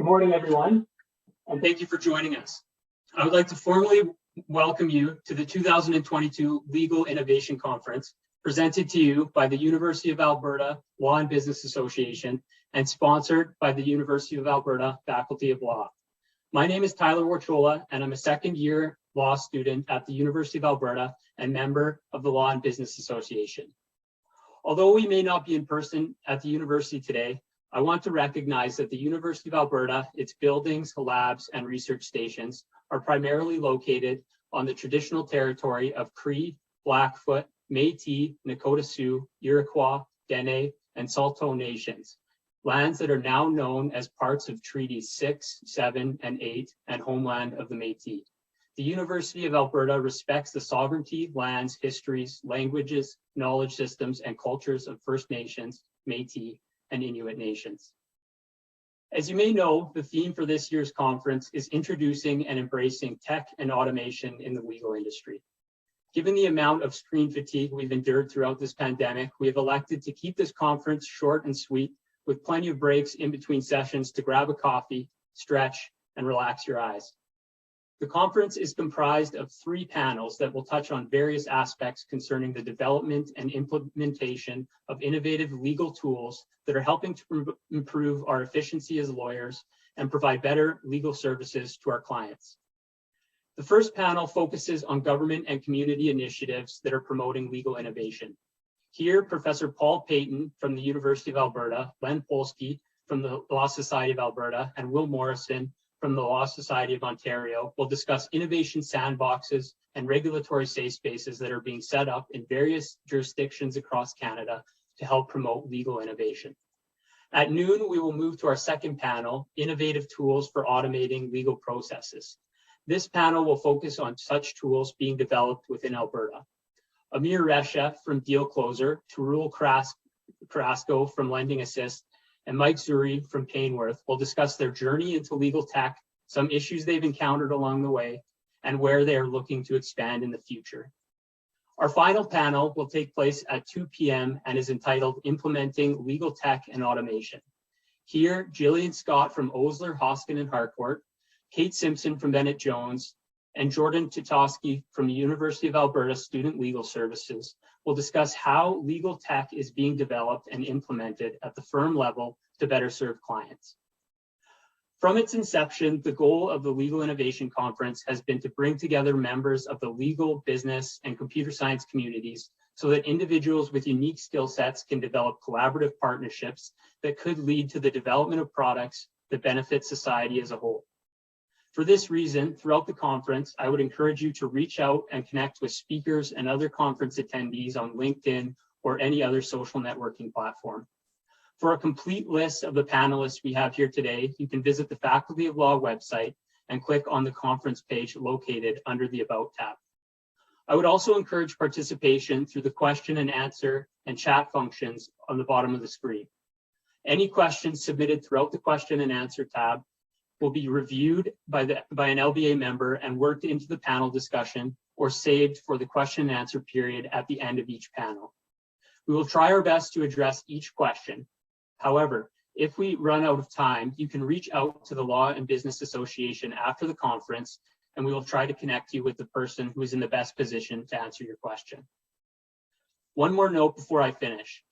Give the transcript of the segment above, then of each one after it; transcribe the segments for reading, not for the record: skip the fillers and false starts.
morning, everyone, and thank you for joining us. I would like to formally welcome you to the 2022 Legal Innovation Conference, presented to you by the University of Alberta Law and Business Association and sponsored by the University of Alberta Faculty of Law. My name is Tyler Warchola, and I'm a second-year law student at the University of Alberta and member of the Law and Business Association. Although we may not be in person at the university today, I want to recognize that the University of Alberta, its buildings, labs, and research stations are primarily located on the traditional territory of Cree, Blackfoot, Métis, Nakota Sioux, Iroquois, Dene, and Saulteaux nations, lands that are now known as parts of Treaties 6, 7, and 8, and homeland of the Métis. The University of Alberta respects the sovereignty, lands, histories, languages, knowledge systems, and cultures of First Nations, Métis, and Inuit nations. As you may know, the theme for this year's conference is introducing and embracing tech and automation in the legal industry. Given the amount of screen fatigue we've endured throughout this pandemic, we have elected to keep this conference short and sweet, with plenty of breaks in between sessions to grab a coffee, stretch, and relax your eyes. The conference is comprised of 3 panels that will touch on various aspects concerning the development and implementation of innovative legal tools that are helping to improve our efficiency as lawyers and provide better legal services to our clients. The first panel focuses on government and community initiatives that are promoting legal innovation. Here, Professor Paul Payton from the University of Alberta, Len Polsky from the Law Society of Alberta, and Will Morrison from the Law Society of Ontario will discuss innovation sandboxes and regulatory safe spaces that are being set up in various jurisdictions across Canada to help promote legal innovation. At noon, we will move to our second panel, Innovative Tools for Automating Legal Processes. This panel will focus on such tools being developed within Alberta. Amir Reshef from Deal Closer, Tarul Carrasco from Lending Assist, and Mike Zuri from Painworth will discuss their journey into legal tech, some issues they've encountered along the way, and where they are looking to expand in the future. Our final panel will take place at 2 p.m. and is entitled Implementing Legal Tech and Automation. Here, Jillian Scott from Osler, Hoskin and Harcourt, Kate Simpson from Bennett Jones, and Jordan Tutowski from the University of Alberta Student Legal Services will discuss how legal tech is being developed and implemented at the firm level to better serve clients. From its inception, the goal of the Legal Innovation Conference has been to bring together members of the legal, business, and computer science communities so that individuals with unique skill sets can develop collaborative partnerships that could lead to the development of products that benefit society as a whole. For this reason, throughout the conference, I would encourage you to reach out and connect with speakers and other conference attendees on LinkedIn or any other social networking platform. For a complete list of the panelists we have here today, you can visit the Faculty of Law website and click on the conference page located under the About tab. I would also encourage participation through the question and answer and chat functions on the bottom of the screen. Any questions submitted throughout the question and answer tab will be reviewed by an LBA member and worked into the panel discussion or saved for the question and answer period at the end of each panel. We will try our best to address each question. However, if we run out of time, you can reach out to the Law and Business Association after the conference, and we will try to connect you with the person who is in the best position to answer your question. One more note before I finish.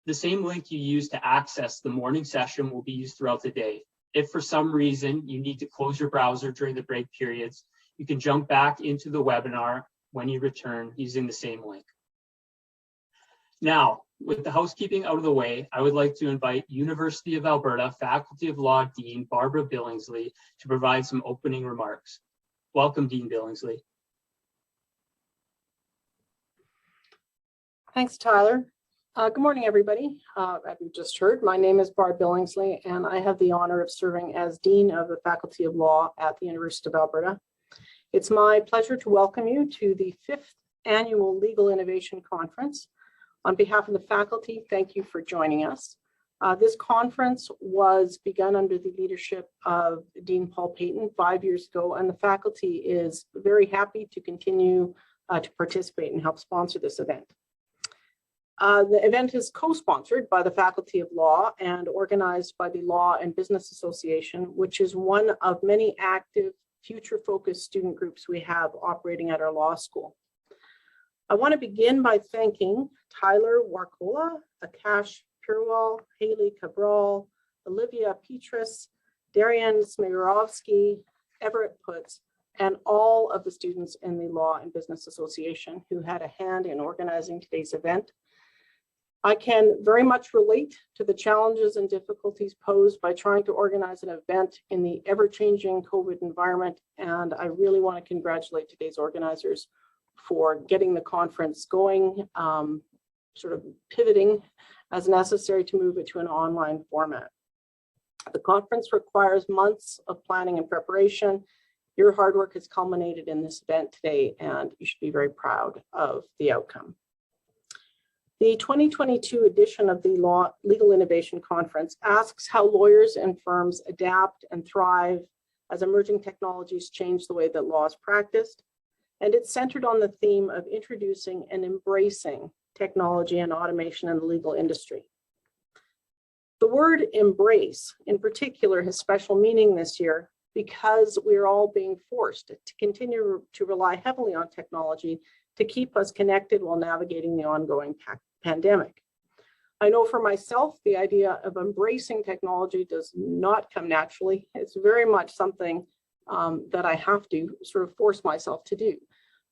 The same link you use to access the morning session will be used throughout the day. If for some reason you need to close your browser during the break periods, you can jump back into the webinar when you return using the same link. Now, with the housekeeping out of the way, I would like to invite University of Alberta Faculty of Law Dean Barbara Billingsley to provide some opening remarks. Welcome, Dean Billingsley. Thanks, Tyler. Good morning, everybody. As you just heard, my name is Barb Billingsley, and I have the honor of serving as Dean of the Faculty of Law at the University of Alberta. It's my pleasure to welcome you to the 5th Annual Legal Innovation Conference. On behalf of the faculty, thank you for joining us. This conference was begun under the leadership of Dean Paul Payton 5 years ago, and the faculty is very happy to continue to participate and help sponsor this event. The event is co-sponsored by the Faculty of Law and organized by the Law and Business Association, which is one of many active, future-focused student groups we have operating at our law school. I want to begin by thanking Tyler Warkola, Akash Purwal, Haley Cabral, Olivia Petrus, Darian Smirovsky, Everett Putz, and all of the students in the Law and Business Association who had a hand in organizing today's event. I can very much relate to the challenges and difficulties posed by trying to organize an event in the ever-changing COVID environment, and I really want to congratulate today's organizers for getting the conference going, sort of pivoting as necessary to move it to an online format. The conference requires months of planning and preparation. Your hard work has culminated in this event today, and you should be very proud of the outcome. The 2022 edition of the Legal Innovation Conference asks how lawyers and firms adapt and thrive as emerging technologies change the way that law is practiced. And it's centered on the theme of introducing and embracing technology and automation in the legal industry. The word embrace in particular has special meaning this year because we're all being forced to continue to rely heavily on technology to keep us connected while navigating the ongoing pandemic. I know for myself, the idea of embracing technology does not come naturally. It's very much something that I have to sort of force myself to do.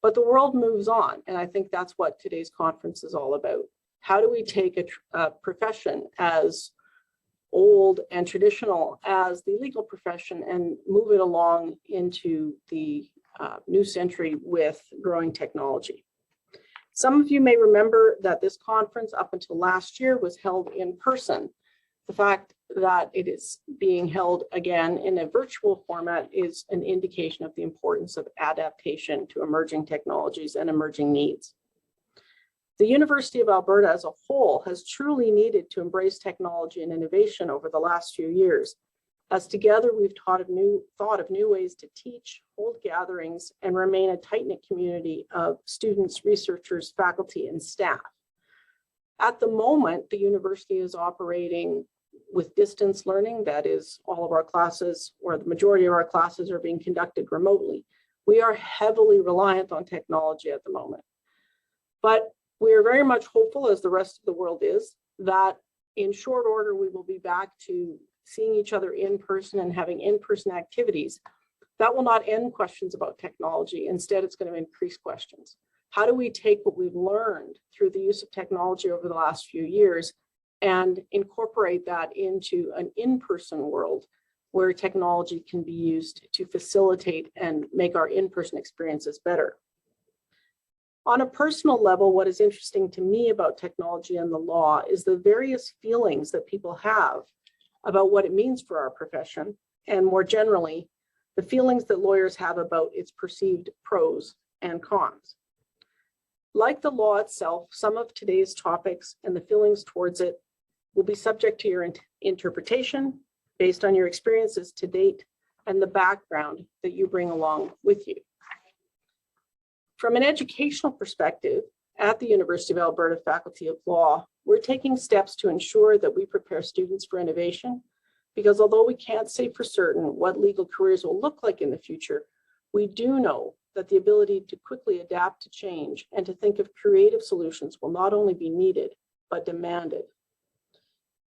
But the world moves on, and I think that's what today's conference is all about. How do we take a profession as old and traditional as the legal profession and move it along into the new century with growing technology? Some of you may remember that this conference up until last year was held in person. The fact that it is being held again in a virtual format is an indication of the importance of adaptation to emerging technologies and emerging needs. The University of Alberta as a whole has truly needed to embrace technology and innovation over the last few years, as together we've thought of new ways to teach, hold gatherings, and remain a tight-knit community of students, researchers, faculty, and staff. At the moment, the university is operating with distance learning. That is, all of our classes, or the majority of our classes, are being conducted remotely. We are heavily reliant on technology at the moment. But we are very much hopeful, as the rest of the world is, that in short order we will be back to seeing each other in person and having in-person activities. That will not end questions about technology. Instead, it's going to increase questions. How do we take what we've learned through the use of technology over the last few years and incorporate that into an in-person world where technology can be used to facilitate and make our in-person experiences better? On a personal level, what is interesting to me about technology and the law is the various feelings that people have about what it means for our profession, and more generally, the feelings that lawyers have about its perceived pros and cons. Like the law itself, some of today's topics and the feelings towards it will be subject to your interpretation based on your experiences to date and the background that you bring along with you. From an educational perspective, at the University of Alberta Faculty of Law, we're taking steps to ensure that we prepare students for innovation, because although we can't say for certain what legal careers will look like in the future, we do know that the ability to quickly adapt to change and to think of creative solutions will not only be needed, but demanded.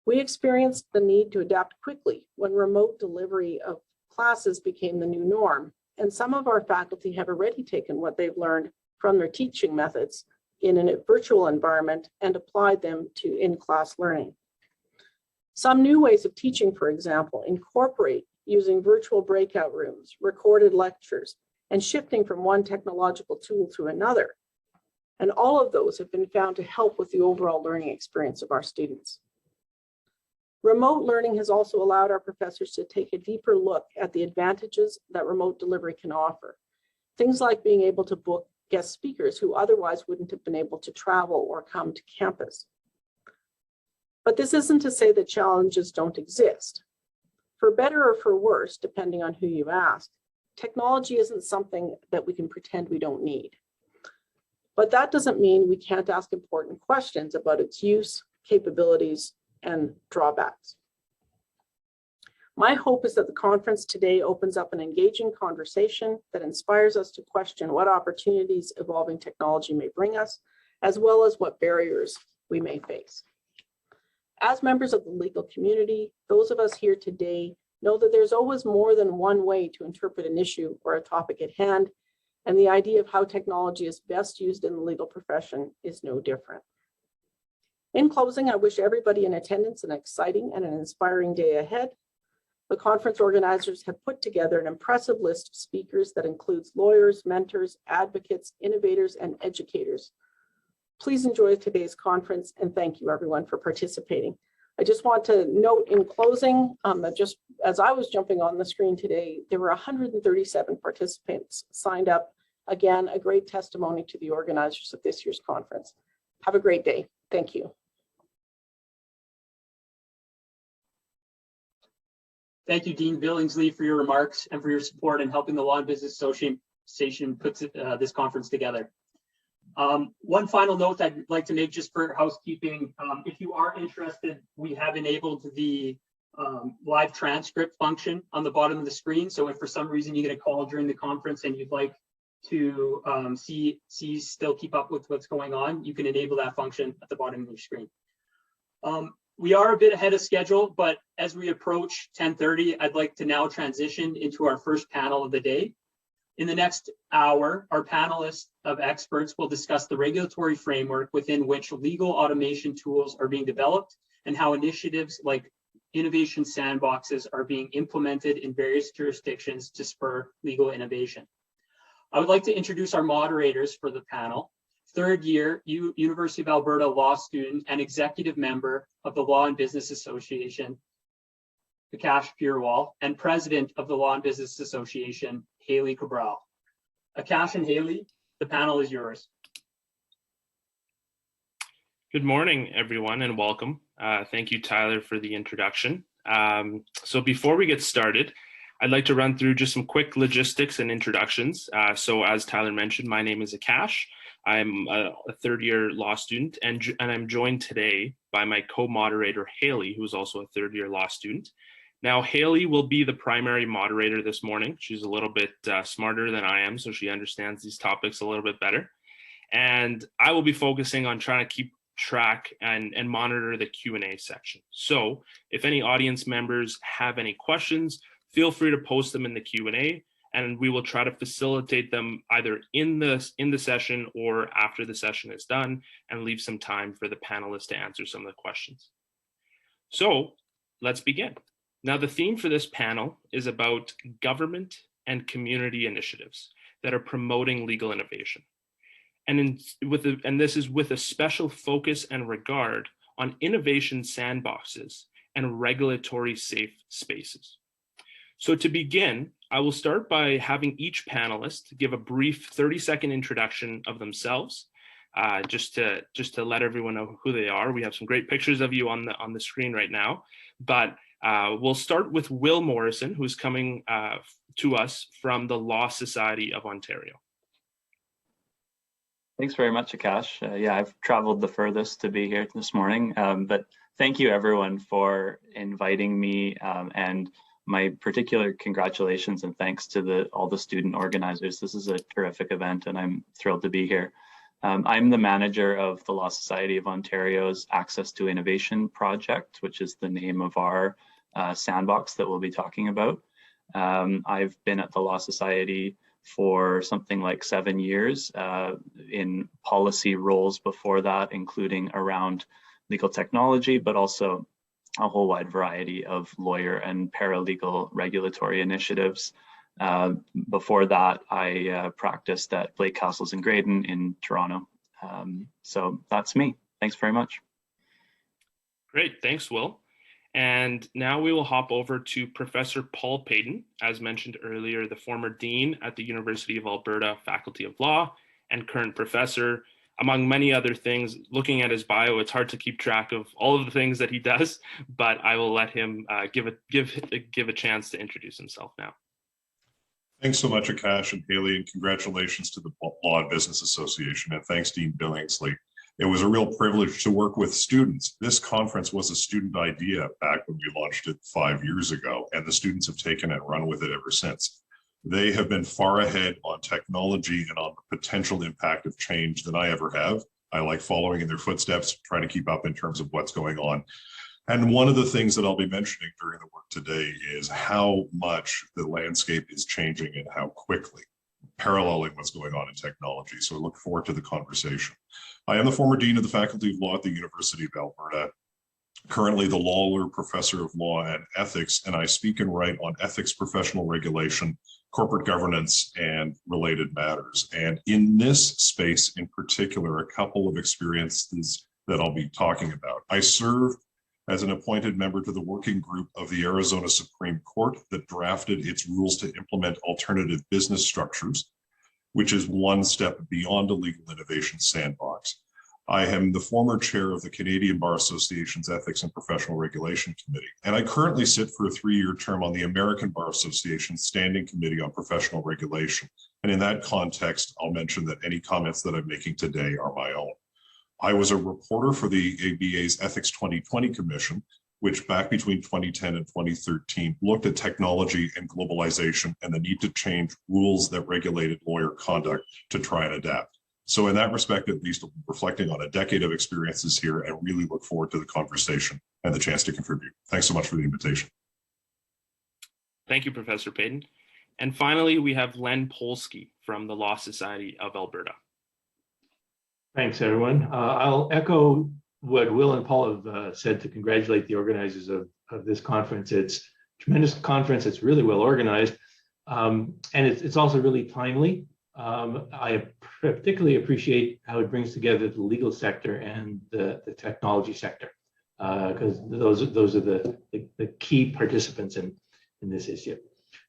We experienced the need to adapt quickly when remote delivery of classes became the new norm, and some of our faculty have already taken what they've learned from their teaching methods in a virtual environment and applied them to in-class learning. Some new ways of teaching, for example, incorporate using virtual breakout rooms, recorded lectures, and shifting from one technological tool to another. And all of those have been found to help with the overall learning experience of our students. Remote learning has also allowed our professors to take a deeper look at the advantages that remote delivery can offer. Things like being able to book guest speakers who otherwise wouldn't have been able to travel or come to campus. But this isn't to say that challenges don't exist. For better or for worse, depending on who you ask, technology isn't something that we can pretend we don't need. But that doesn't mean we can't ask important questions about its use, capabilities, and drawbacks. My hope is that the conference today opens up an engaging conversation that inspires us to question what opportunities evolving technology may bring us, as well as what barriers we may face. As members of the legal community, those of us here today know that there's always more than one way to interpret an issue or a topic at hand, and the idea of how technology is best used in the legal profession is no different. In closing, I wish everybody in attendance an exciting and an inspiring day ahead. The conference organizers have put together an impressive list of speakers that includes lawyers, mentors, advocates, innovators, and educators. Please enjoy today's conference, and thank you everyone for participating. I just want to note in closing, that just as I was jumping on the screen today, there were 137 participants signed up. Again, a great testimony to the organizers of this year's conference. Have a great day. Thank you. Thank you, Dean Billingsley, for your remarks and for your support in helping the Law and Business Association put this conference together. One final note I'd like to make just for housekeeping. If you are interested, we have enabled the live transcript function on the bottom of the screen. So if for some reason you get a call during the conference and you'd like to still keep up with what's going on, you can enable that function at the bottom of your screen. We are a bit ahead of schedule, but as we approach 10:30, I'd like to now transition into our first panel of the day. In the next hour, our panelists of experts will discuss the regulatory framework within which legal automation tools are being developed and how initiatives like innovation sandboxes are being implemented in various jurisdictions to spur legal innovation. I would like to introduce our moderators for the panel. Third year University of Alberta law student and executive member of the Law and Business Association, Akash Purewal, and president of the Law and Business Association, Haley Cabral. Akash and Haley, the panel is yours. Good morning, everyone, and welcome. Thank you, Tyler, for the introduction. So before we get started, I'd like to run through just some quick logistics and introductions. So as Tyler mentioned, my name is Akash. I'm a third-year law student, and I'm joined today by my co-moderator, Haley, who is also a third-year law student. Now, Haley will be the primary moderator this morning. She's a little bit smarter than I am, so she understands these topics a little bit better. And I will be focusing on trying to keep track and monitor the Q&A section. So if any audience members have any questions, feel free to post them in the Q&A, and we will try to facilitate them either in the session or after the session is done, and leave some time for the panelists to answer some of the questions. So let's begin. Now, the theme for this panel is about government and community initiatives that are promoting legal innovation. And this is with a special focus and regard on innovation sandboxes and regulatory safe spaces. So to begin, I will start by having each panelist give a brief 30-second introduction of themselves, just to let everyone know who they are. We have some great pictures of you on the screen right now, but we'll start with Will Morrison, who's coming to us from the Law Society of Ontario. Thanks very much, Akash. Yeah, I've traveled the furthest to be here this morning, but thank you everyone for inviting me, and my particular congratulations and thanks to all the student organizers. This is a terrific event and I'm thrilled to be here. I'm the manager of the Law Society of Ontario's Access to Innovation project, which is the name of our sandbox that we'll be talking about. I've been at the Law Society for something like 7 years in policy roles before that, including around legal technology, but also a whole wide variety of lawyer and paralegal regulatory initiatives. Before that, I practiced at Blake Castles and Graydon in Toronto. So that's me. Thanks very much. Great, thanks, Will. And now we will hop over to Professor Paul Payton, as mentioned earlier, the former dean at the University of Alberta Faculty of Law and current professor, among many other things. Looking at his bio, it's hard to keep track of all of the things that he does, but I will let him give a chance to introduce himself now. Thanks so much, Akash and Haley, and congratulations to the Law and Business Association, and thanks, Dean Billingsley. It was a real privilege to work with students. This conference was a student idea back when we launched it 5 years ago, and the students have taken and run with it ever since. They have been far ahead on technology and on the potential impact of change than I ever have. I like following in their footsteps, trying to keep up in terms of what's going on. And one of the things that I'll be mentioning during the work today is how much the landscape is changing and how quickly, paralleling what's going on in technology. So I look forward to the conversation. I am the former Dean of the Faculty of Law at the University of Alberta, currently the Lawler Professor of Law and Ethics, and I speak and write on ethics, professional regulation, corporate governance, and related matters. And in this space in particular, a couple of experiences that I'll be talking about. I serve as an appointed member to the working group of the Arizona Supreme Court that drafted its rules to implement alternative business structures, which is one step beyond a legal innovation sandbox. I am the former chair of the Canadian Bar Association's Ethics and Professional Regulation Committee, and I currently sit for a 3-year term on the American Bar Association's Standing Committee on Professional Regulation. And in that context, I'll mention that any comments that I'm making today are my own. I was a reporter for the ABA's Ethics 2020 Commission, which back between 2010 and 2013 looked at technology and globalization and the need to change rules that regulated lawyer conduct to try and adapt. So in that respect, at least, I'm reflecting on a decade of experiences here and really look forward to the conversation and the chance to contribute. Thanks so much for the invitation. Thank you, Professor Payton. And finally, we have Len Polsky from the Law Society of Alberta. Thanks, everyone. I'll echo what Will and Paul have said to congratulate the organizers of this conference. It's a tremendous conference. It's really well organized, and it's also really timely. I particularly appreciate how it brings together the legal sector and the technology sector, because those are the key participants in this issue.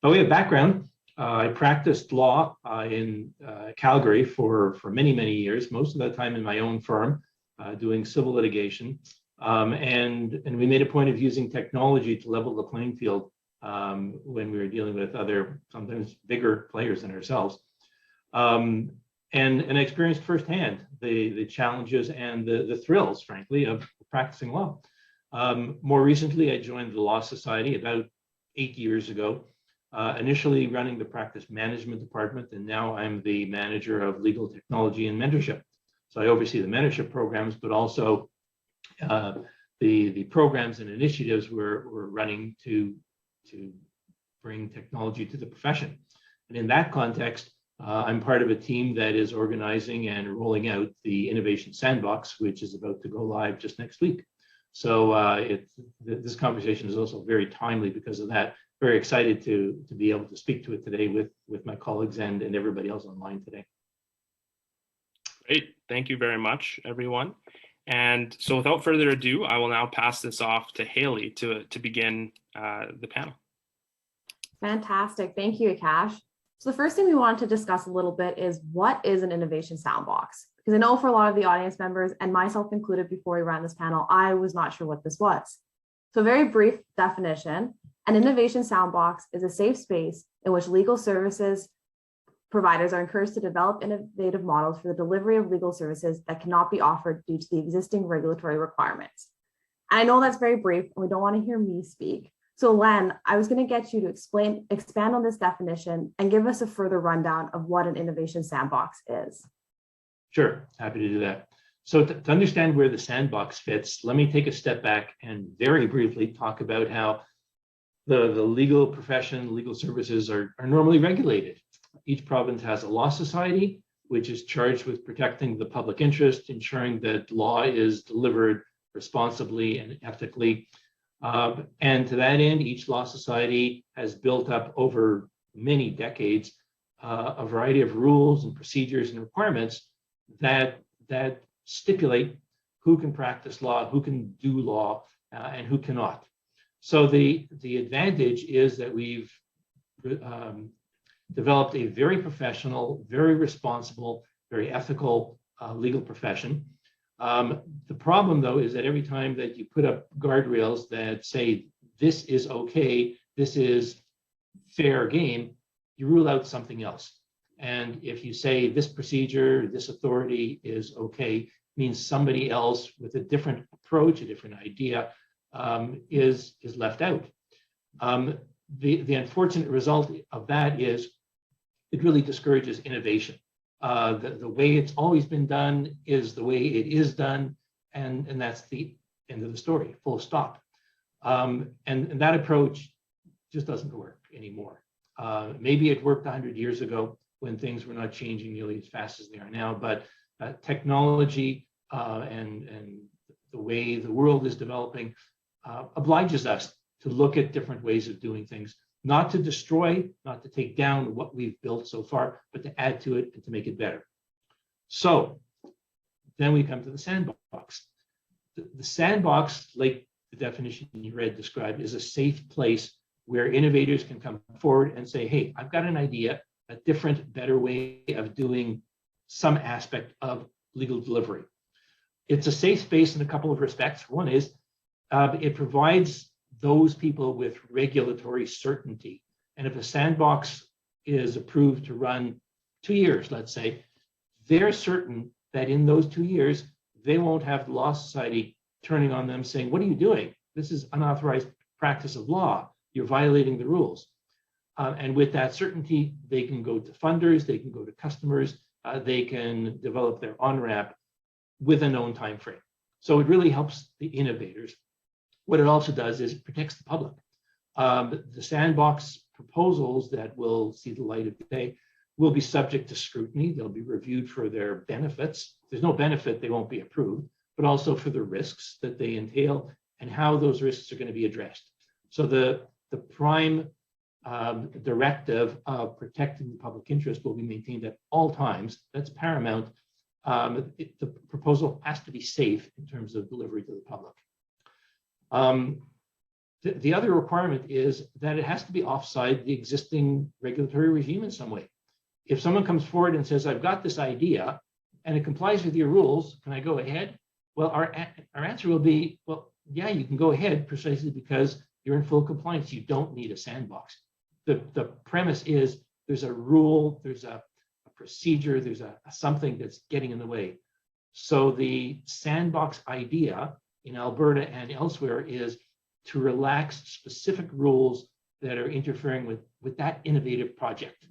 By way of background, I practiced law in Calgary for many, many years, most of that time in my own firm, doing civil litigation. And we made a point of using technology to level the playing field when we were dealing with other, sometimes bigger players than ourselves. And I experienced firsthand the challenges and the thrills, frankly, of practicing law. More recently, I joined the Law Society about 8 years ago. Initially running the practice management department, and now I'm the manager of legal technology and mentorship. So I oversee the mentorship programs, but also the programs and initiatives we're running to bring technology to the profession. And in that context, I'm part of a team that is organizing and rolling out the Innovation Sandbox, which is about to go live just next week. So this conversation is also very timely because of that. Very excited to be able to speak to it today with my colleagues and everybody else online today. Great, thank you very much, everyone. And so without further ado, I will now pass this off to Haley to begin the panel. Fantastic, thank you, Akash. So the first thing we want to discuss a little bit is what is an innovation sandbox? Because I know for a lot of the audience members, and myself included before we ran this panel, I was not sure what this was. So a very brief definition. An innovation sandbox is a safe space in which legal services providers are encouraged to develop innovative models for the delivery of legal services that cannot be offered due to the existing regulatory requirements. And I know that's very brief, and we don't want to hear me speak. So Len, I was going to get you to expand on this definition and give us a further rundown of what an innovation sandbox is. Sure, happy to do that. So to understand where the sandbox fits, let me take a step back and very briefly talk about how the legal profession, legal services are normally regulated. Each province has a law society, which is charged with protecting the public interest, ensuring that law is delivered responsibly and ethically. And to that end, each law society has built up over many decades a variety of rules and procedures and requirements that stipulate who can practice law, who can do law, and who cannot. So the advantage is that we've developed a very professional, very responsible, very ethical legal profession. The problem, though, is that every time that you put up guardrails that say this is okay, this is fair game, you rule out something else. And if you say this procedure, this authority is okay, means somebody else with a different approach, a different idea is left out. The unfortunate result of that is it really discourages innovation. The way it's always been done is the way it is done, and that's the end of the story, full stop. And that approach just doesn't work anymore. Maybe it worked 100 years ago when things were not changing nearly as fast as they are now, but technology and the way the world is developing obliges us to look at different ways of doing things, not to destroy, not to take down what we've built so far, but to add to it and to make it better. So then we come to the sandbox. The sandbox, like the definition you read described, is a safe place where innovators can come forward and say, hey, I've got an idea, a different, better way of doing some aspect of legal delivery. It's a safe space in a couple of respects. One is it provides those people with regulatory certainty. And if a sandbox is approved to run 2 years, let's say, they're certain that in those 2 years, they won't have the Law Society turning on them saying, what are you doing? This is unauthorized practice of law. You're violating the rules. And with that certainty, they can go to funders, they can go to customers, they can develop their on-ramp with a known time frame. So it really helps the innovators. What it also does is it protects the public. The sandbox proposals that will see the light of day will be subject to scrutiny. They'll be reviewed for their benefits. If there's no benefit, they won't be approved, but also for the risks that they entail and how those risks are going to be addressed. So the prime directive of protecting the public interest will be maintained at all times. That's paramount. The proposal has to be safe in terms of delivery to the public. The other requirement is that it has to be offside the existing regulatory regime in some way. If someone comes forward and says, I've got this idea and it complies with your rules, can I go ahead? Well, our answer will be, well, yeah, you can go ahead precisely because you're in full compliance. You don't need a sandbox. The premise is there's a rule, there's a procedure, there's a something that's getting in the way. So the sandbox idea in Alberta and elsewhere is to relax specific rules that are interfering with that innovative project.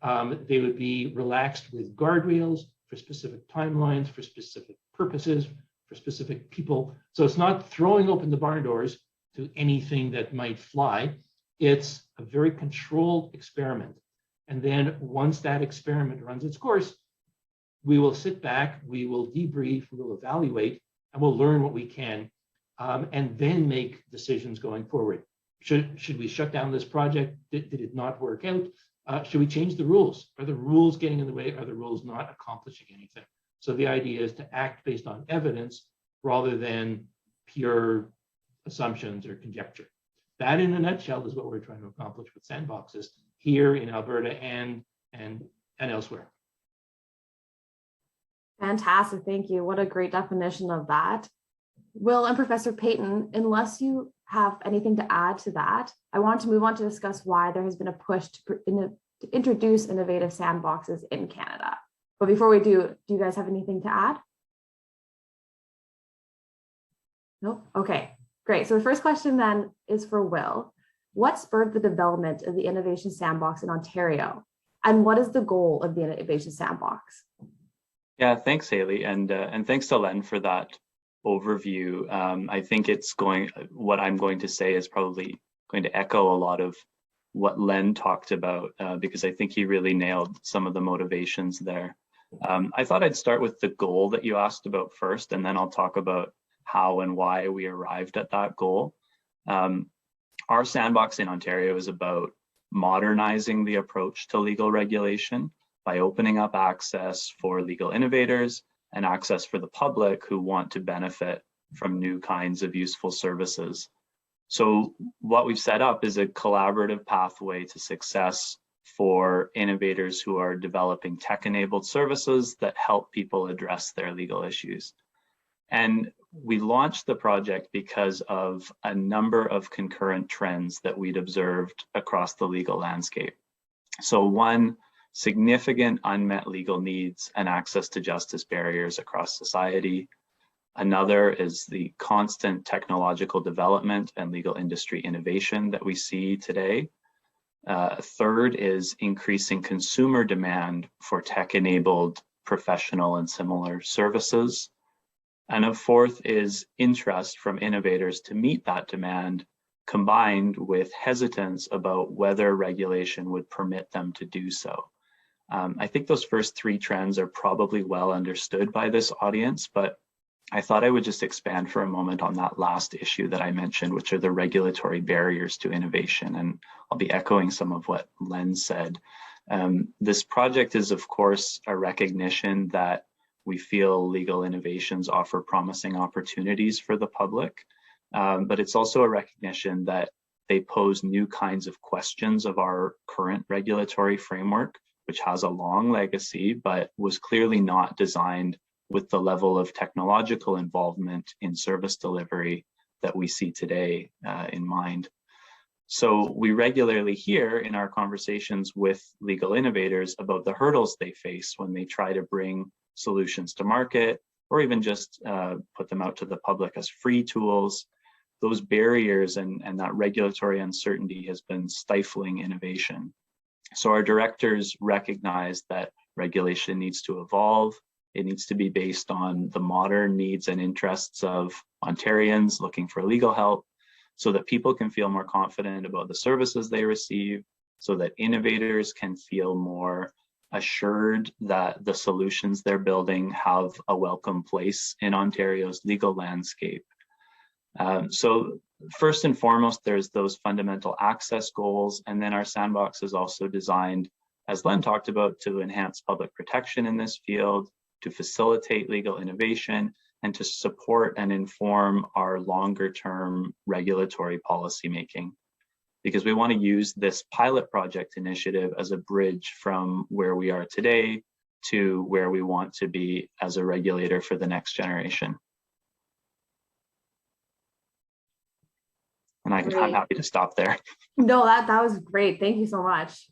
They would be relaxed with guardrails for specific timelines, for specific purposes, for specific people. So it's not throwing open the barn doors to anything that might fly. It's a very controlled experiment. And then once that experiment runs its course, we will sit back, we will debrief, we will evaluate, and we'll learn what we can, and then make decisions going forward. Should we shut down this project? Did it not work out? Should we change the rules? Are the rules getting in the way? Are the rules not accomplishing anything? So the idea is to act based on evidence rather than pure assumptions or conjecture. That in a nutshell is what we're trying to accomplish with sandboxes here in Alberta and elsewhere. Fantastic, thank you. What a great definition of that. Will and Professor Payton, unless you have anything to add to that, I want to move on to discuss why there has been a push to introduce innovative sandboxes in Canada. But before we do you guys have anything to add? No? Okay, great. So the first question then is for Will. What spurred the development of the Innovation Sandbox in Ontario? And what is the goal of the Innovation Sandbox? Yeah, thanks, Haley, and thanks to Len for that overview. I think what I'm going to say is probably going to echo a lot of what Len talked about, because I think he really nailed some of the motivations there. I thought I'd start with the goal that you asked about first, and then I'll talk about how and why we arrived at that goal. Our sandbox in Ontario is about modernizing the approach to legal regulation by opening up access for legal innovators and access for the public who want to benefit from new kinds of useful services. So what we've set up is a collaborative pathway to success for innovators who are developing tech-enabled services that help people address their legal issues. And we launched the project because of a number of concurrent trends that we'd observed across the legal landscape. So one, significant unmet legal needs and access to justice barriers across society. Another is the constant technological development and legal industry innovation that we see today. Third is increasing consumer demand for tech-enabled professional and similar services. And a fourth is interest from innovators to meet that demand, combined with hesitance about whether regulation would permit them to do so. I think those first three trends are probably well understood by this audience, but I thought I would just expand for a moment on that last issue that I mentioned, which are the regulatory barriers to innovation. And I'll be echoing some of what Len said. This project is, of course, a recognition that we feel legal innovations offer promising opportunities for the public, but it's also a recognition that they pose new kinds of questions of our current regulatory framework, which has a long legacy, but was clearly not designed with the level of technological involvement in service delivery that we see today in mind. So we regularly hear in our conversations with legal innovators about the hurdles they face when they try to bring solutions to market, or even just put them out to the public as free tools. Those barriers and that regulatory uncertainty has been stifling innovation. So our directors recognize that regulation needs to evolve. It needs to be based on the modern needs and interests of Ontarians looking for legal help, so that people can feel more confident about the services they receive, so that innovators can feel more assured that the solutions they're building have a welcome place in Ontario's legal landscape. So first and foremost, there's those fundamental access goals, and then our sandbox is also designed, as Len talked about, to enhance public protection in this field, to facilitate legal innovation, and to support and inform our longer-term regulatory policymaking. Because we want to use this pilot project initiative as a bridge from where we are today to where we want to be as a regulator for the next generation. And I'm happy to stop there. No, that was great. Thank you so much.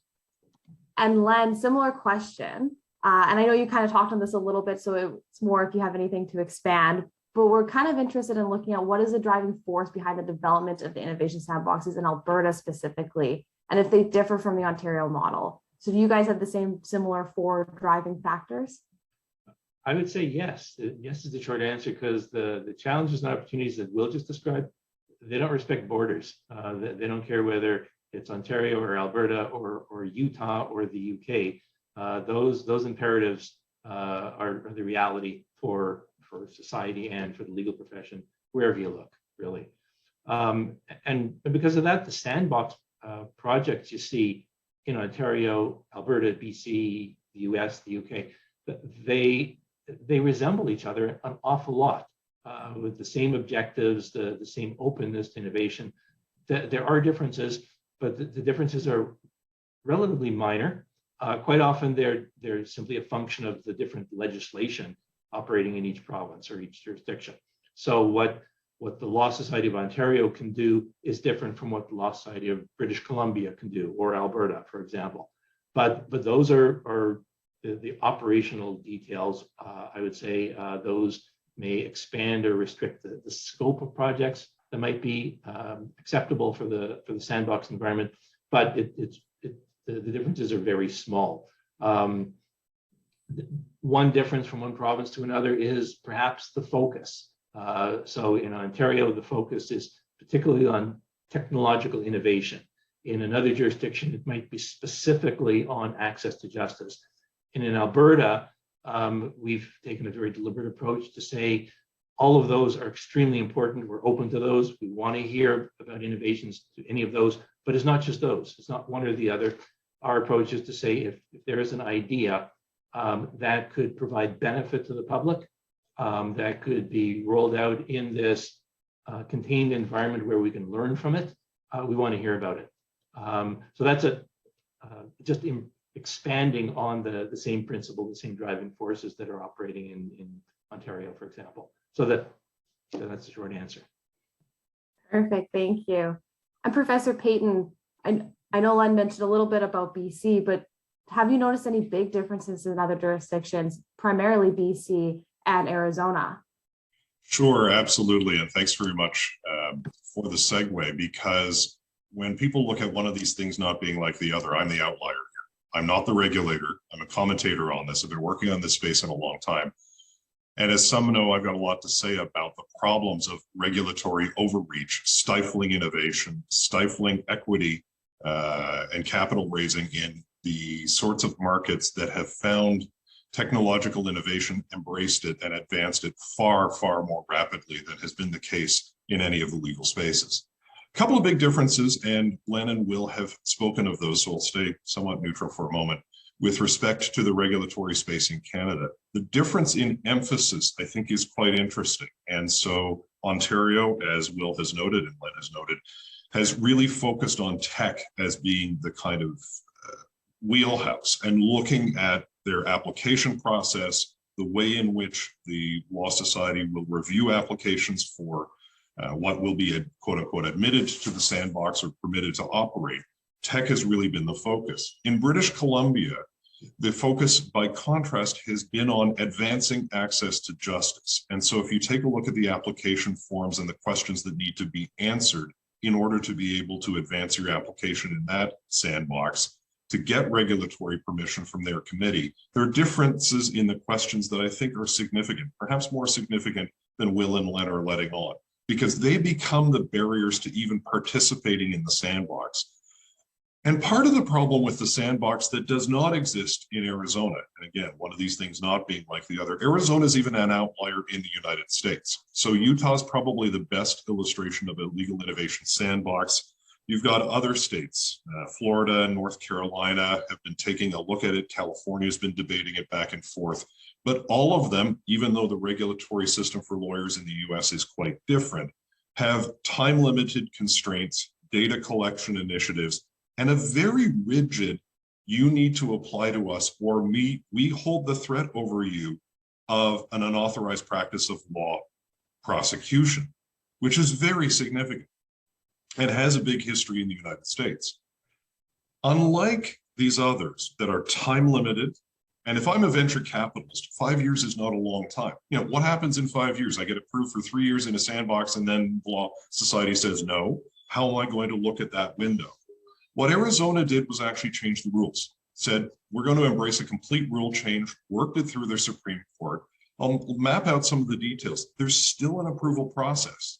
And Len, similar question. And I know you kind of talked on this a little bit, so it's more if you have anything to expand, but we're kind of interested in looking at what is the driving force behind the development of the innovation sandboxes in Alberta specifically, and if they differ from the Ontario model. So do you guys have the similar four driving factors? I would say yes. Yes is the short answer, because the challenges and opportunities that Will just described, they don't respect borders. They don't care whether it's Ontario or Alberta or Utah or the UK. Those imperatives are the reality for society and for the legal profession, wherever you look, really. And because of that, the sandbox projects you see in Ontario, Alberta, BC, the US, the UK, they resemble each other an awful lot, with the same objectives, the same openness to innovation. There are differences, but the differences are relatively minor. Quite often they're simply a function of the different legislation operating in each province or each jurisdiction. So what the Law Society of Ontario can do is different from what the Law Society of British Columbia can do, or Alberta, for example. But those are the operational details. I would say those may expand or restrict the scope of projects that might be acceptable for the sandbox environment, but the differences are very small. One difference from one province to another is perhaps the focus. So in Ontario, the focus is particularly on technological innovation. In another jurisdiction, it might be specifically on access to justice. And in Alberta, we've taken a very deliberate approach to say all of those are extremely important. We're open to those. We want to hear about innovations to any of those, but it's not just those. It's not one or the other. Our approach is to say if there is an idea that could provide benefit to the public, that could be rolled out in this contained environment where we can learn from it, we want to hear about it. So that's just expanding on the same principle, the same driving forces that are operating in Ontario, for example. So that's the short answer. Perfect, thank you. And Professor Payton, I know Len mentioned a little bit about BC, but have you noticed any big differences in other jurisdictions, primarily BC and Arizona? Sure, absolutely. And thanks very much for the segue, because when people look at one of these things not being like the other, I'm the outlier here. I'm not the regulator. I'm a commentator on this. I've been working on this space in a long time. And as some know, I've got a lot to say about the problems of regulatory overreach, stifling innovation, stifling equity and capital raising in the sorts of markets that have found technological innovation, embraced it, and advanced it far, far more rapidly than has been the case in any of the legal spaces. A couple of big differences, and Len and Will have spoken of those, so I'll stay somewhat neutral for a moment. With respect to the regulatory space in Canada, the difference in emphasis, I think, is quite interesting. And so Ontario, as Will has noted and Len has noted, has really focused on tech as being the kind of wheelhouse, and looking at their application process, the way in which the Law Society will review applications for what will be quote unquote admitted to the sandbox or permitted to operate. Tech has really been the focus. In British Columbia, the focus, by contrast, has been on advancing access to justice. And so if you take a look at the application forms and the questions that need to be answered in order to be able to advance your application in that sandbox, to get regulatory permission from their committee, there are differences in the questions that I think are significant, perhaps more significant than Will and Len are letting on, because they become the barriers to even participating in the sandbox. And part of the problem with the sandbox that does not exist in Arizona, and again, one of these things not being like the other, Arizona is even an outlier in the United States. So Utah's probably the best illustration of a legal innovation sandbox. You've got other states, Florida and North Carolina have been taking a look at it. California's been debating it back and forth. But all of them, even though the regulatory system for lawyers in the US is quite different, have time-limited constraints, data collection initiatives, and a very rigid, you need to apply to us or we hold the threat over you of an unauthorized practice of law prosecution, which is very significant and has a big history in the United States. Unlike these others that are time limited, and if I'm a venture capitalist, 5 years is not a long time. You know, what happens in 5 years? I get approved for 3 years in a sandbox and then law society says no. How am I going to look at that window? What Arizona did was actually change the rules, said, we're going to embrace a complete rule change, worked it through their Supreme Court. I'll map out some of the details. There's still an approval process.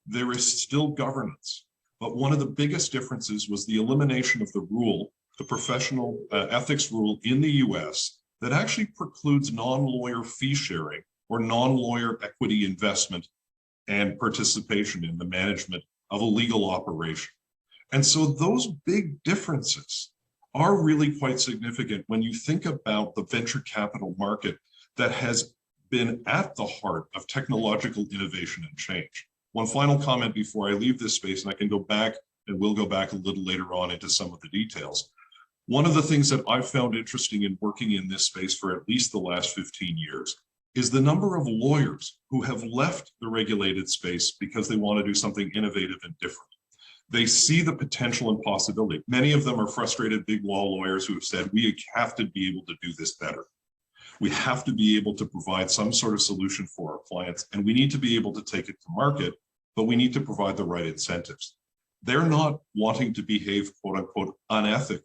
There is still governance. But one of the biggest differences was the elimination of the rule, the professional ethics rule in the US that actually precludes non-lawyer fee sharing or non-lawyer equity investment and participation in the management of a legal operation. And so those big differences are really quite significant when you think about the venture capital market that has been at the heart of technological innovation and change. One final comment before I leave this space, and I can go back and we'll go back a little later on into some of the details. One of the things that I've found interesting in working in this space for at least the last 15 years is the number of lawyers who have left the regulated space because they want to do something innovative and different. They see the potential and possibility. Many of them are frustrated big law lawyers who have said, we have to be able to do this better. We have to be able to provide some sort of solution for our clients, and we need to be able to take it to market, but we need to provide the right incentives. They're not wanting to behave, quote unquote, unethically,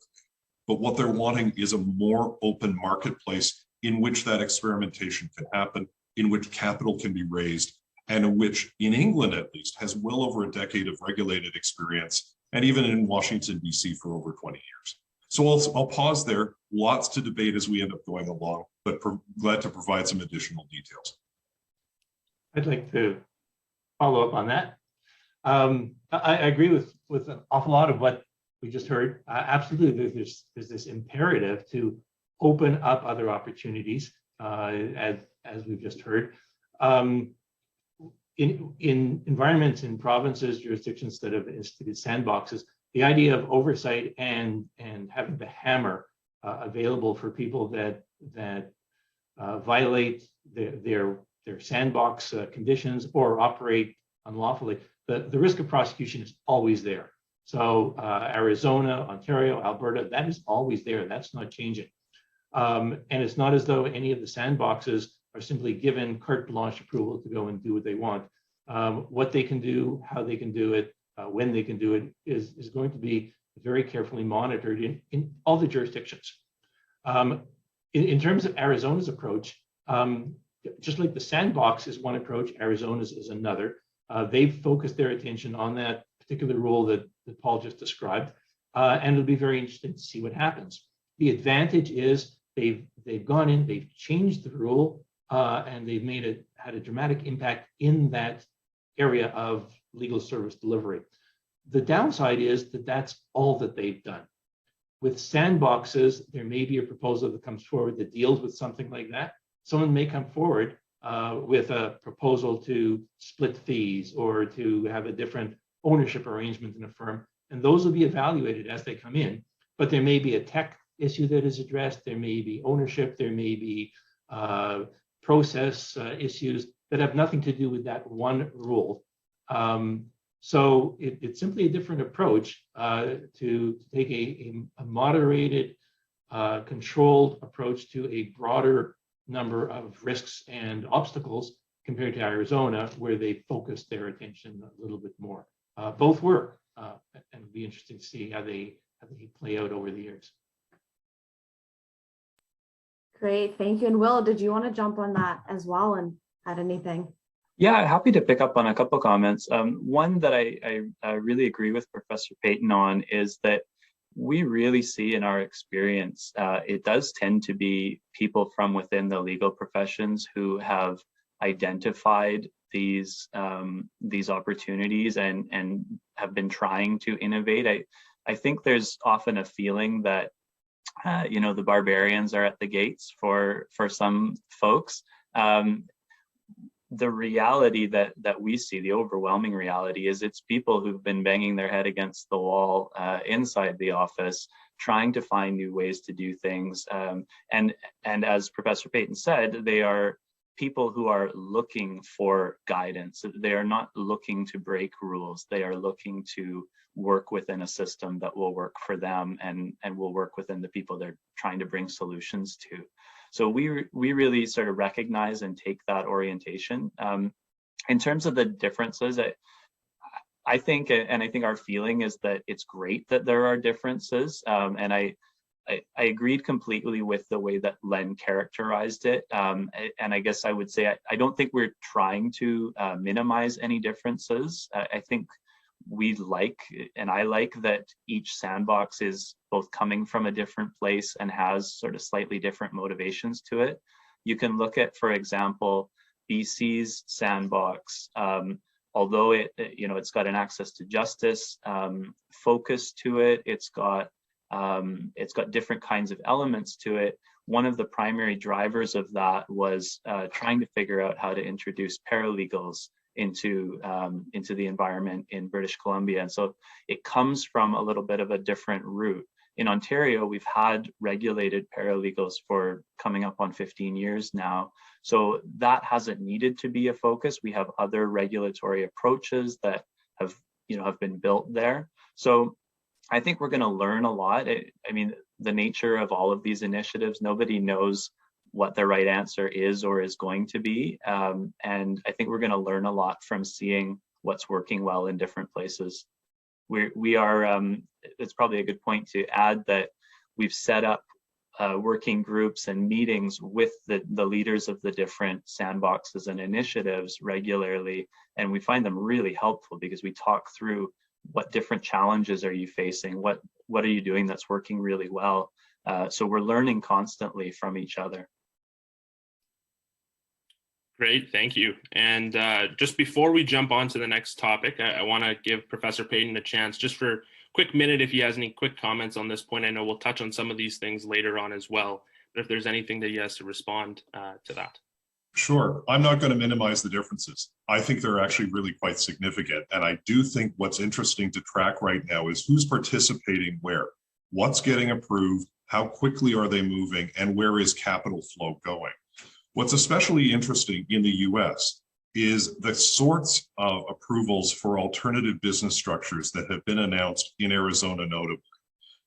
but what they're wanting is a more open marketplace in which that experimentation can happen, in which capital can be raised, and which in England at least has well over a decade of regulated experience, and even in Washington, DC for over 20 years. So I'll pause there, lots to debate as we end up going along, but glad to provide some additional details. I'd like to follow up on that. I agree with an awful lot of what we just heard. Absolutely, there's this imperative to open up other opportunities, as we've just heard. In environments, in provinces, jurisdictions that have instituted sandboxes, the idea of oversight and having the hammer available for people that violate their sandbox conditions or operate unlawfully, the risk of prosecution is always there. So Arizona, Ontario, Alberta, that is always there. That's not changing. And it's not as though any of the sandboxes are simply given carte blanche approval to go and do what they want. What they can do, how they can do it, when they can do it is going to be very carefully monitored in all the jurisdictions. In terms of Arizona's approach, just like the sandbox is one approach, Arizona's is another. They've focused their attention on that particular rule that Paul just described, and it'll be very interesting to see what happens. The advantage is they've gone in, they've changed the rule, and they've had a dramatic impact in that area of legal service delivery. The downside is that that's all that they've done. With sandboxes, there may be a proposal that comes forward that deals with something like that. Someone may come forward with a proposal to split fees or to have a different ownership arrangement in a firm, and those will be evaluated as they come in. But there may be a tech issue that is addressed, there may be ownership, there may be process issues that have nothing to do with that one rule. So it's simply a different approach to take a moderated, controlled approach to a broader number of risks and obstacles compared to Arizona, where they focused their attention a little bit more. Both work, and it'll be interesting to see how they play out over the years. Great, thank you. And Will, did you want to jump on that as well and add anything? Yeah, happy to pick up on a couple comments. One that I really agree with Professor Payton on is that we really see in our experience, it does tend to be people from within the legal professions who have identified these opportunities and have been trying to innovate. I think there's often a feeling that the barbarians are at the gates for some folks. The reality that we see, the overwhelming reality, is it's people who've been banging their head against the wall inside the office, trying to find new ways to do things. And as Professor Payton said, they are people who are looking for guidance. They are not looking to break rules. They are looking to work within a system that will work for them and will work within the people they're trying to bring solutions to. So we really sort of recognize and take that orientation. In terms of the differences, I think our feeling is that it's great that there are differences. And I agreed completely with the way that Len characterized it. And I guess I would say, I don't think we're trying to minimize any differences. I think I like that each sandbox is both coming from a different place and has sort of slightly different motivations to it. You can look at, for example, BC's sandbox, although it's got an access to justice focus to it, it's got different kinds of elements to it. One of the primary drivers of that was trying to figure out how to introduce paralegals into the environment in British Columbia. And so it comes from a little bit of a different route. In Ontario, we've had regulated paralegals for coming up on 15 years now. So that hasn't needed to be a focus. We have other regulatory approaches that have been built there. So I think we're going to learn a lot. I mean, the nature of all of these initiatives, nobody knows what the right answer is or is going to be. And I think we're going to learn a lot from seeing what's working well in different places. We are, it's probably a good point to add that we've set up working groups and meetings with the leaders of the different sandboxes and initiatives regularly. And we find them really helpful because we talk through what different challenges are you facing? What are you doing that's working really well? So we're learning constantly from each other. Great, thank you. And just before we jump on to the next topic, I want to give Professor Payton a chance just for a quick minute if he has any quick comments on this point. I know we'll touch on some of these things later on as well, but if there's anything that he has to respond to that. Sure. I'm not going to minimize the differences. I think they're actually really quite significant. And I do think what's interesting to track right now is who's participating where, what's getting approved, how quickly are they moving, and where is capital flow going. What's especially interesting in the US is the sorts of approvals for alternative business structures that have been announced in Arizona notably.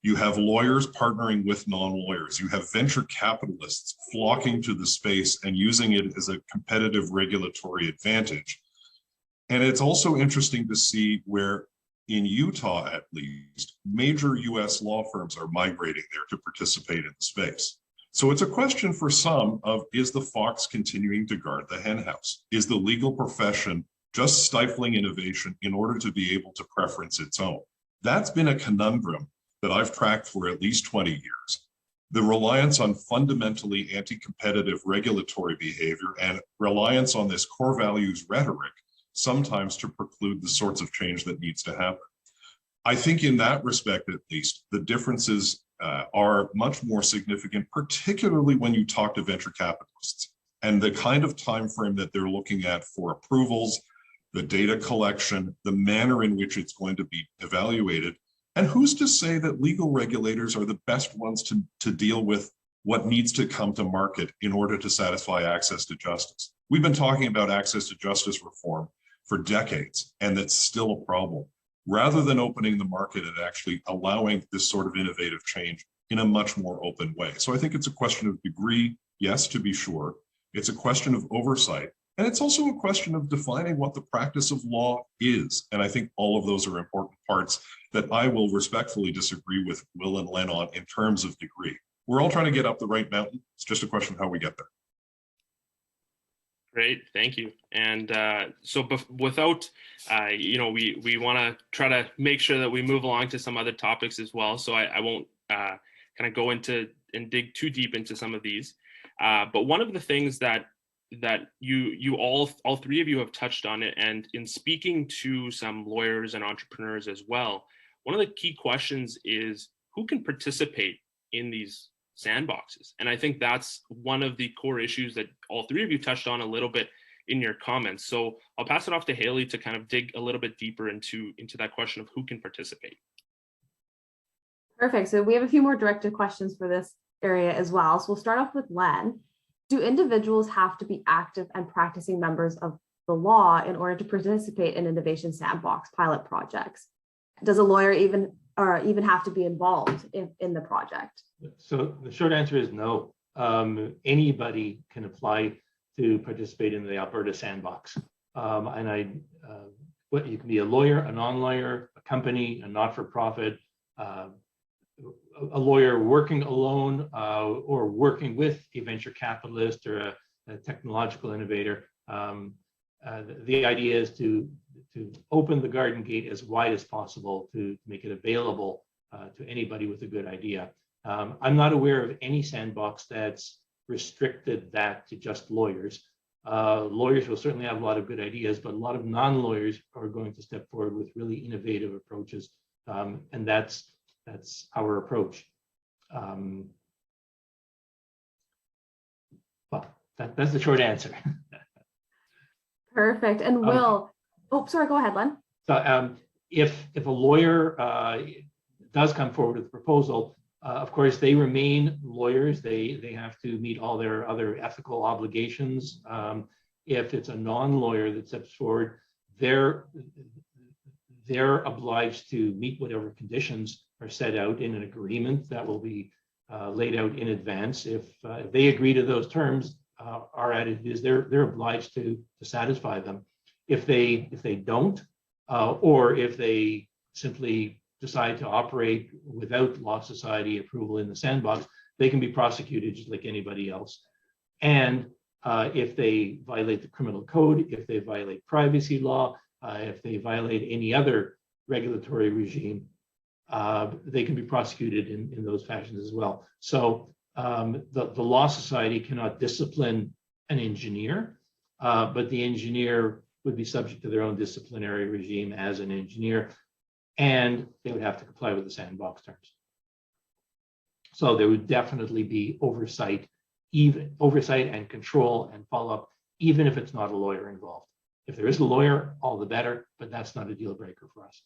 You have lawyers partnering with non-lawyers. You have venture capitalists flocking to the space and using it as a competitive regulatory advantage. And it's also interesting to see where in Utah, at least, major US law firms are migrating there to participate in the space. So it's a question for some of, is the fox continuing to guard the henhouse? Is the legal profession just stifling innovation in order to be able to preference its own? That's been a conundrum that I've tracked for at least 20 years. The reliance on fundamentally anti-competitive regulatory behavior and reliance on this core values rhetoric sometimes to preclude the sorts of change that needs to happen. I think in that respect, at least, the differences are much more significant, particularly when you talk to venture capitalists and the kind of time frame that they're looking at for approvals, the data collection, the manner in which it's going to be evaluated. And who's to say that legal regulators are the best ones to deal with what needs to come to market in order to satisfy access to justice? We've been talking about access to justice reform for decades, and that's still a problem. Rather than opening the market and actually allowing this sort of innovative change in a much more open way. So I think it's a question of degree, yes, to be sure. It's a question of oversight. And it's also a question of defining what the practice of law is. And I think all of those are important parts that I will respectfully disagree with Will and Len on in terms of degree. We're all trying to get up the right mountain. It's just a question of how we get there. Great, thank you. And so without, we want to try to make sure that we move along to some other topics as well. So I won't kind of go into and dig too deep into some of these. But one of the things that you all three of you have touched on it, and in speaking to some lawyers and entrepreneurs as well, one of the key questions is who can participate in these sandboxes. And I think that's one of the core issues that all three of you touched on a little bit in your comments. So I'll pass it off to Haley to kind of dig a little bit deeper into that question of who can participate. Perfect. So we have a few more directed questions for this area as well. So we'll start off with Len. Do individuals have to be active and practicing members of the law in order to participate in innovation sandbox pilot projects? Does a lawyer even have to be involved in the project? So the short answer is no. Anybody can apply to participate in the Alberta Sandbox. You can be a lawyer, a non-lawyer, a company, a not-for-profit, a lawyer working alone or working with a venture capitalist or a technological innovator. The idea is to open the garden gate as wide as possible to make it available to anybody with a good idea. I'm not aware of any sandbox that's restricted that to just lawyers. Lawyers will certainly have a lot of good ideas, but a lot of non-lawyers are going to step forward with really innovative approaches, and that's our approach. Well, that's the short answer. Perfect. And Will, sorry, go ahead, Len. So if a lawyer does come forward with a proposal, of course, they remain lawyers. They have to meet all their other ethical obligations. If it's a non-lawyer that steps forward, they're obliged to meet whatever conditions are set out in an agreement that will be laid out in advance. If they agree to those terms, our attitude is they're obliged to satisfy them. If they don't, or if they simply decide to operate without law society approval in the sandbox, they can be prosecuted just like anybody else. And if they violate the criminal code, if they violate privacy law, if they violate any other regulatory regime, they can be prosecuted in those fashions as well. So the law society cannot discipline an engineer, but the engineer would be subject to their own disciplinary regime as an engineer, and they would have to comply with the sandbox terms. So there would definitely be oversight and control and follow-up, even if it's not a lawyer involved. If there is a lawyer, all the better, but that's not a deal breaker for us.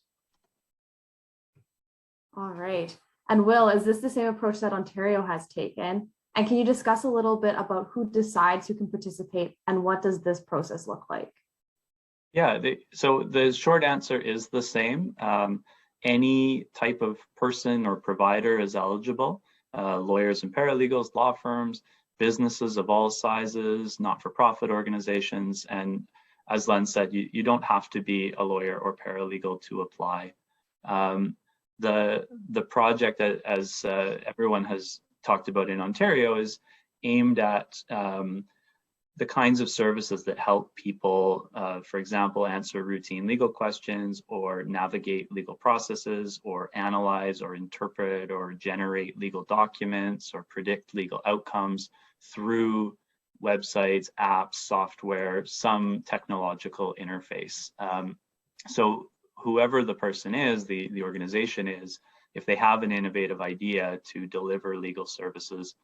All right. And Will, is this the same approach that Ontario has taken? And can you discuss a little bit about who decides who can participate and what does this process look like? Yeah, so the short answer is the same. Any type of person or provider is eligible. Lawyers and paralegals, law firms, businesses of all sizes, not-for-profit organizations, and as Len said, you don't have to be a lawyer or paralegal to apply. The project, as everyone has talked about in Ontario, is aimed at the kinds of services that help people, for example, answer routine legal questions or navigate legal processes or analyze or interpret or generate legal documents or predict legal outcomes through websites, apps, software, some technological interface. So whoever the person is, the organization is, if they have an innovative idea to deliver legal services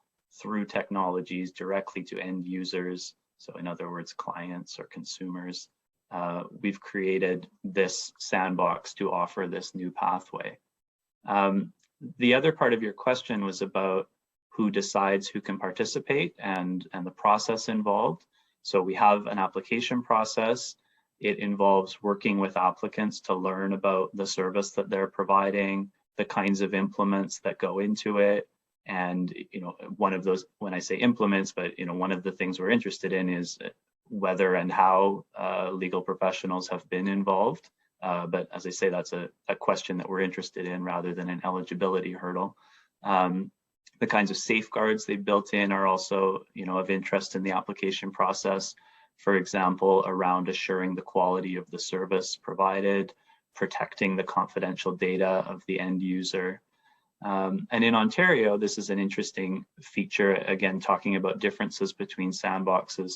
through technologies directly to end users, so in other words, clients or consumers, we've created this sandbox to offer this new pathway. The other part of your question was about who decides who can participate and the process involved. So we have an application process. It involves working with applicants to learn about the service that they're providing, the kinds of implements that go into it. And, one of those, when I say implements, but, one of the things we're interested in is whether and how legal professionals have been involved. But as I say, that's a question that we're interested in rather than an eligibility hurdle. The kinds of safeguards they built in are also, of interest in the application process. For example, around assuring the quality of the service provided, protecting the confidential data of the end user. And in Ontario, this is an interesting feature, again, talking about differences between sandboxes.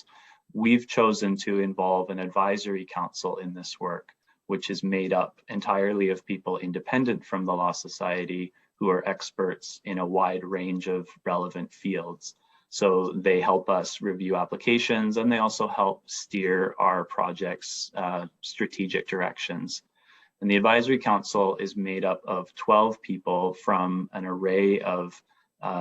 We've chosen to involve an advisory council in this work, which is made up entirely of people independent from the Law Society who are experts in a wide range of relevant fields. So they help us review applications, and they also help steer our project's strategic directions. And the Advisory Council is made up of 12 people from an array of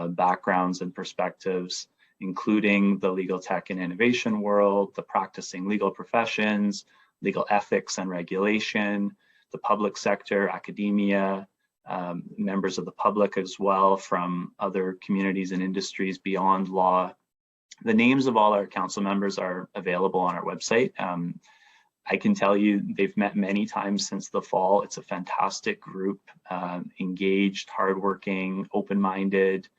backgrounds and perspectives, including the legal tech and innovation world, the practicing legal professions, legal ethics and regulation, the public sector, academia, members of the public as well from other communities and industries beyond law. The names of all our council members are available on our website. I can tell you they've met many times since the fall. It's a fantastic group, engaged, hardworking, open-minded,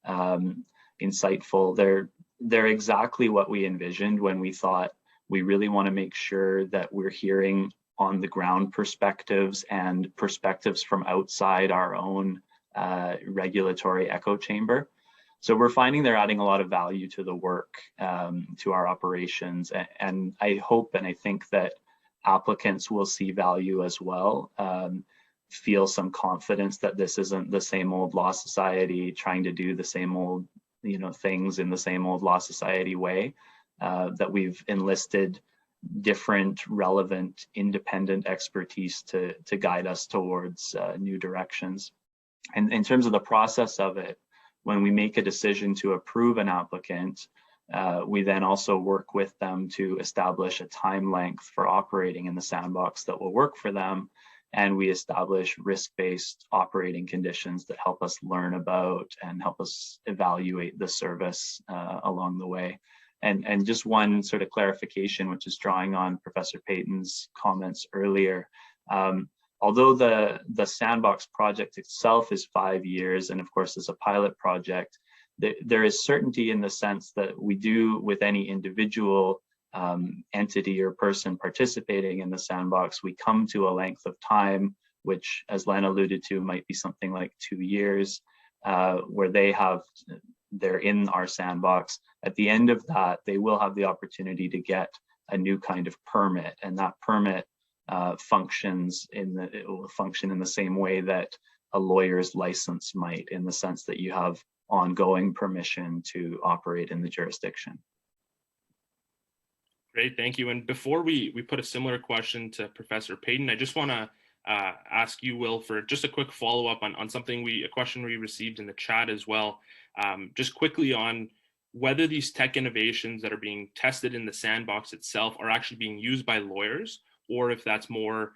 insightful. They're exactly what we envisioned when we thought we really want to make sure that we're hearing on the ground perspectives and perspectives from outside our own regulatory echo chamber. So we're finding they're adding a lot of value to the work, to our operations. And I hope and I think that applicants will see value as well, feel some confidence that this isn't the same old Law Society trying to do the same old, things in the same old Law Society way, that we've enlisted different, relevant, independent expertise to guide us towards new directions. And in terms of the process of it, when we make a decision to approve an applicant, we then also work with them to establish a time length for operating in the sandbox that will work for them. And we establish risk-based operating conditions that help us learn about and help us evaluate the service along the way. And just one sort of clarification, which is drawing on Professor Payton's comments earlier. Although the sandbox project itself is 5 years, and of course is a pilot project, there is certainty in the sense that we do with any individual entity or person participating in the sandbox, we come to a length of time, which, as Len alluded to, might be something like 2 years, where they're in our sandbox. At the end of that, they will have the opportunity to get a new kind of permit, and that permit it will function in the same way that a lawyer's license might, in the sense that you have ongoing permission to operate in the jurisdiction. Great, thank you. And before we put a similar question to Professor Payton, I just want to ask you, Will, for just a quick follow-up on a question we received in the chat as well. Just quickly on whether these tech innovations that are being tested in the sandbox itself are actually being used by lawyers, or if that's more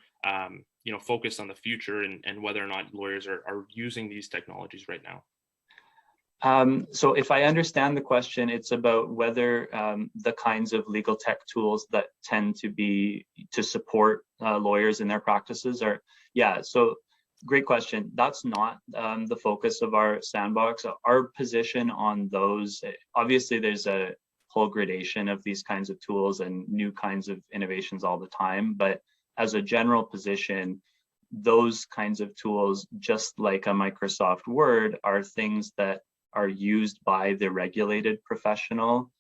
focused on the future and whether or not lawyers are using these technologies right now. So if I understand the question, it's about whether the kinds of legal tech tools that tend to be to support lawyers in their practices are, yeah, so great question. That's not the focus of our sandbox. Our position on those, obviously there's a whole gradation of these kinds of tools and new kinds of innovations all the time, but as a general position, those kinds of tools, just like a Microsoft Word, are things that are used by the regulated professional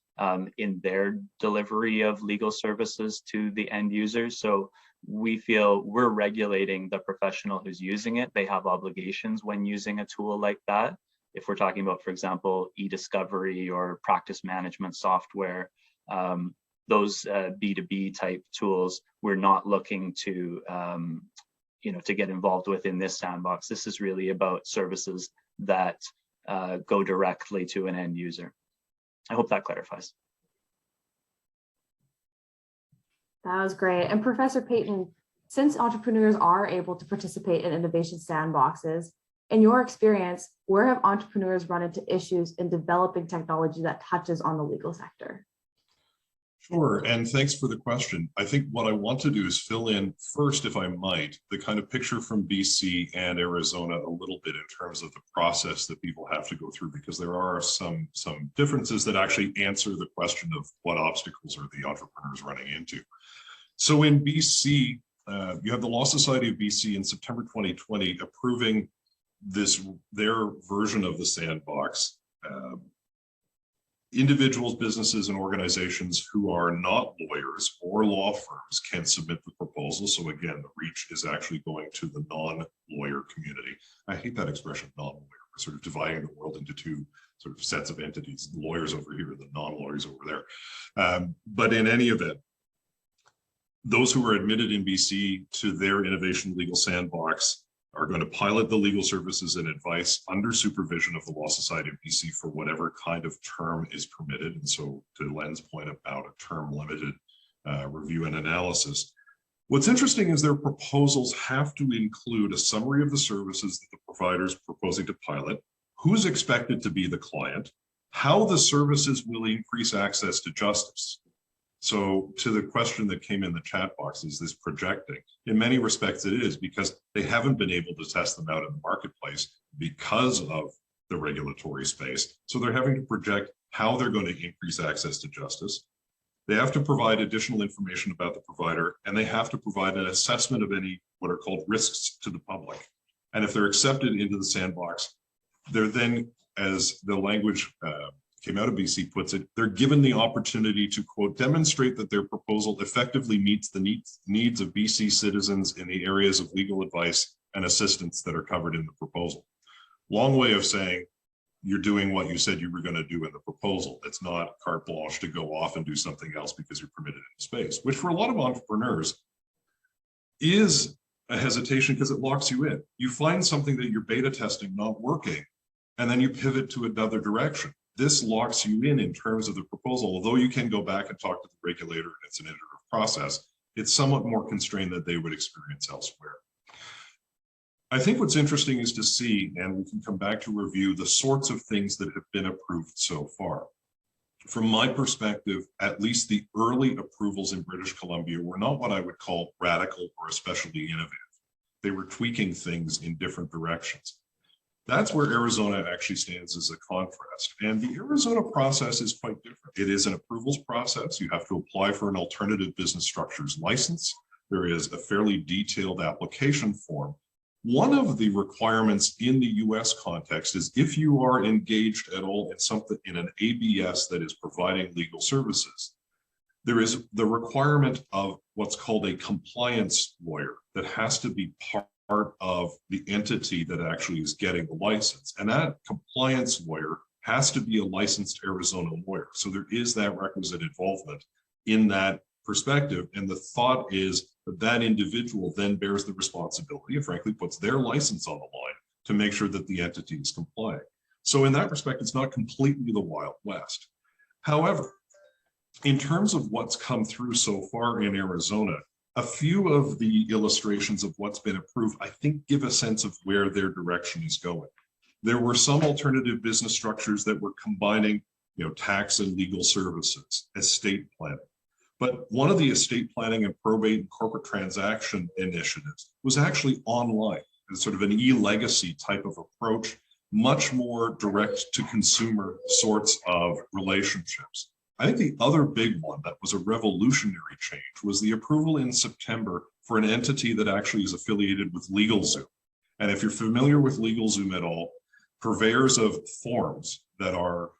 in their delivery of legal services to the end users. So we feel we're regulating the professional who's using it. They have obligations when using a tool like that. If we're talking about, for example, e-discovery or practice management software, those B2B type tools, we're not looking to to get involved with in this sandbox. This is really about services that go directly to an end user. I hope that clarifies. That was great. And Professor Payton, since entrepreneurs are able to participate in innovation sandboxes, in your experience, where have entrepreneurs run into issues in developing technology that touches on the legal sector? Sure, and thanks for the question. I think what I want to do is fill in first, if I might, the kind of picture from BC and Arizona a little bit in terms of the process that people have to go through, because there are some differences that actually answer the question of what obstacles are the entrepreneurs running into. So in BC, you have the Law Society of BC in September 2020 approving their version of the sandbox. Individuals, businesses, and organizations who are not lawyers or law firms can submit the proposal. So again, the reach is actually going to the non-lawyer community. I hate that expression, non-lawyer. We're sort of dividing the world into two sort of sets of entities, the lawyers over here, the non-lawyers over there. But in any event, those who are admitted in BC to their innovation legal sandbox are going to pilot the legal services and advice under supervision of the Law Society of BC for whatever kind of term is permitted. And so to Len's point about a term limited review and analysis, what's interesting is their proposals have to include a summary of the services that the provider is proposing to pilot, who's expected to be the client, how the services will increase access to justice. So to the question that came in the chat box, is this projecting? In many respects it is, because they haven't been able to test them out in the marketplace because of the regulatory space. So they're having to project how they're going to increase access to justice. They have to provide additional information about the provider, and they have to provide an assessment of any what are called risks to the public. And if they're accepted into the sandbox, they're then, as the language came out of BC puts it, they're given the opportunity to, quote, demonstrate that their proposal effectively meets the needs of BC citizens in the areas of legal advice and assistance that are covered in the proposal. Long way of saying you're doing what you said you were going to do in the proposal. It's not carte blanche to go off and do something else because you're permitted in space, which for a lot of entrepreneurs is a hesitation because it locks you in. You find something that you're beta testing not working, and then you pivot to another direction. This locks you in terms of the proposal. Although you can go back and talk to the regulator and it's an iterative process, it's somewhat more constrained than they would experience elsewhere. I think what's interesting is to see, and we can come back to review the sorts of things that have been approved so far. From my perspective, at least the early approvals in British Columbia were not what I would call radical or especially innovative. They were tweaking things in different directions. That's where Arizona actually stands as a contrast. And the Arizona process is quite different. It is an approvals process. You have to apply for an alternative business structures license. There is a fairly detailed application form. One of the requirements in the US context is if you are engaged at all in something in an ABS that is providing legal services, there is the requirement of what's called a compliance lawyer that has to be part of the entity that actually is getting the license. And that compliance lawyer has to be a licensed Arizona lawyer. So there is that requisite involvement in that perspective. And the thought is that that individual then bears the responsibility and frankly puts their license on the line to make sure that the entity is complying. So in that respect, it's not completely the Wild West. However, in terms of what's come through so far in Arizona, A few of the illustrations of what's been approved, I think, give a sense of where their direction is going. There were some alternative business structures that were combining, tax and legal services, estate planning. But one of the estate planning and probate and corporate transaction initiatives was actually online, as sort of an e-legacy type of approach, much more direct to consumer sorts of relationships. I think the other big one that was a revolutionary change was the approval in September for an entity that actually is affiliated with LegalZoom. And if you're familiar with LegalZoom at all, purveyors of forms that are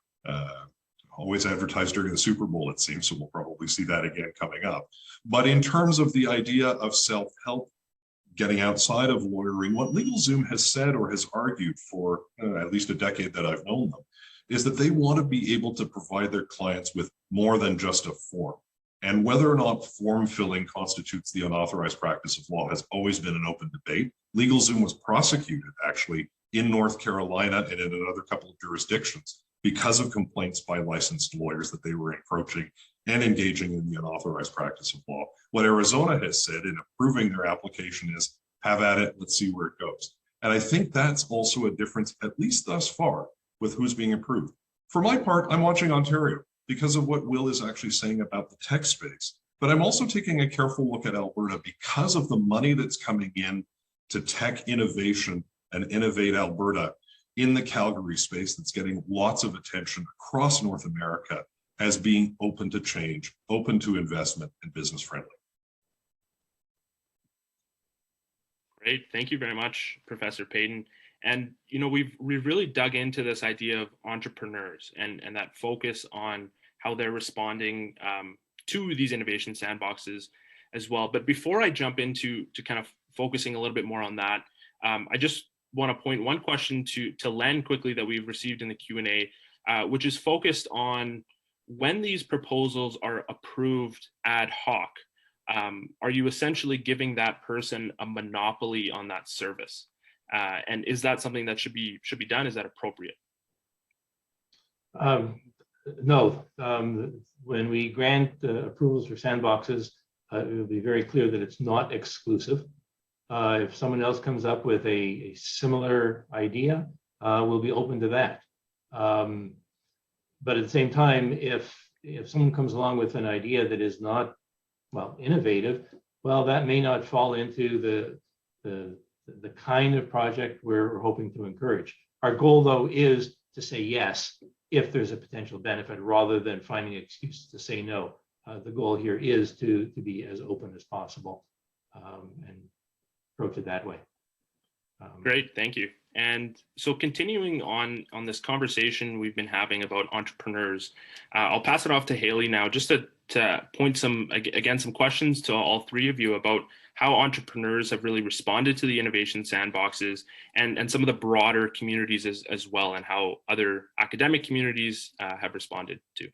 always advertised during the Super Bowl, it seems, so we'll probably see that again coming up. But in terms of the idea of self-help, getting outside of lawyering, what LegalZoom has said or has argued for at least a decade that I've known them, is that they want to be able to provide their clients with more than just a form. And whether or not form filling constitutes the unauthorized practice of law has always been an open debate. LegalZoom was prosecuted actually in North Carolina and in another couple of jurisdictions because of complaints by licensed lawyers that they were encroaching and engaging in the unauthorized practice of law. What Arizona has said in approving their application is, have at it, let's see where it goes. And I think that's also a difference, at least thus far, with who's being approved. For my part, I'm watching Ontario because of what Will is actually saying about the tech space. But I'm also taking a careful look at Alberta because of the money that's coming in to tech innovation and Innovate Alberta in the Calgary space that's getting lots of attention across North America as being open to change, open to investment, and business friendly. Great, thank you very much, Professor Payton. And we've really dug into this idea of entrepreneurs and that focus on how they're responding to these innovation sandboxes as well. But before I jump into kind of focusing a little bit more on that, I just want to point one question to Len quickly that we've received in the Q&A, which is focused on when these proposals are approved ad hoc. Are you essentially giving that person a monopoly on that service? And is that something that should be done? Is that appropriate? No. When we grant approvals for sandboxes, it will be very clear that it's not exclusive. If someone else comes up with a similar idea, we'll be open to that. But at the same time, if someone comes along with an idea that is not, innovative, that may not fall into the kind of project we're hoping to encourage. Our goal, though, is to say yes if there's a potential benefit rather than finding excuses to say no. The goal here is to be as open as possible and approach it that way. Great, thank you. And so continuing on this conversation we've been having about entrepreneurs, I'll pass it off to Haley now just to point some questions to all three of you about how entrepreneurs have really responded to the innovation sandboxes and some of the broader communities as well, and how other academic communities have responded to.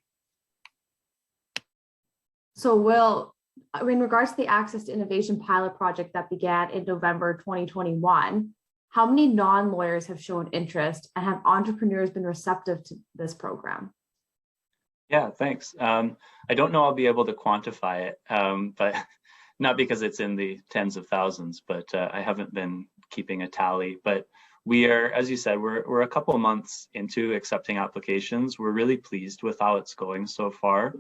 So Will, in regards to the Access to Innovation pilot project that began in November 2021, how many non-lawyers have shown interest, and have entrepreneurs been receptive to this program? Yeah, thanks. I don't know I'll be able to quantify it, but not because it's in the tens of thousands, but I haven't been keeping a tally. But we are, as you said, we're a couple of months into accepting applications. We're really pleased with how it's going so far.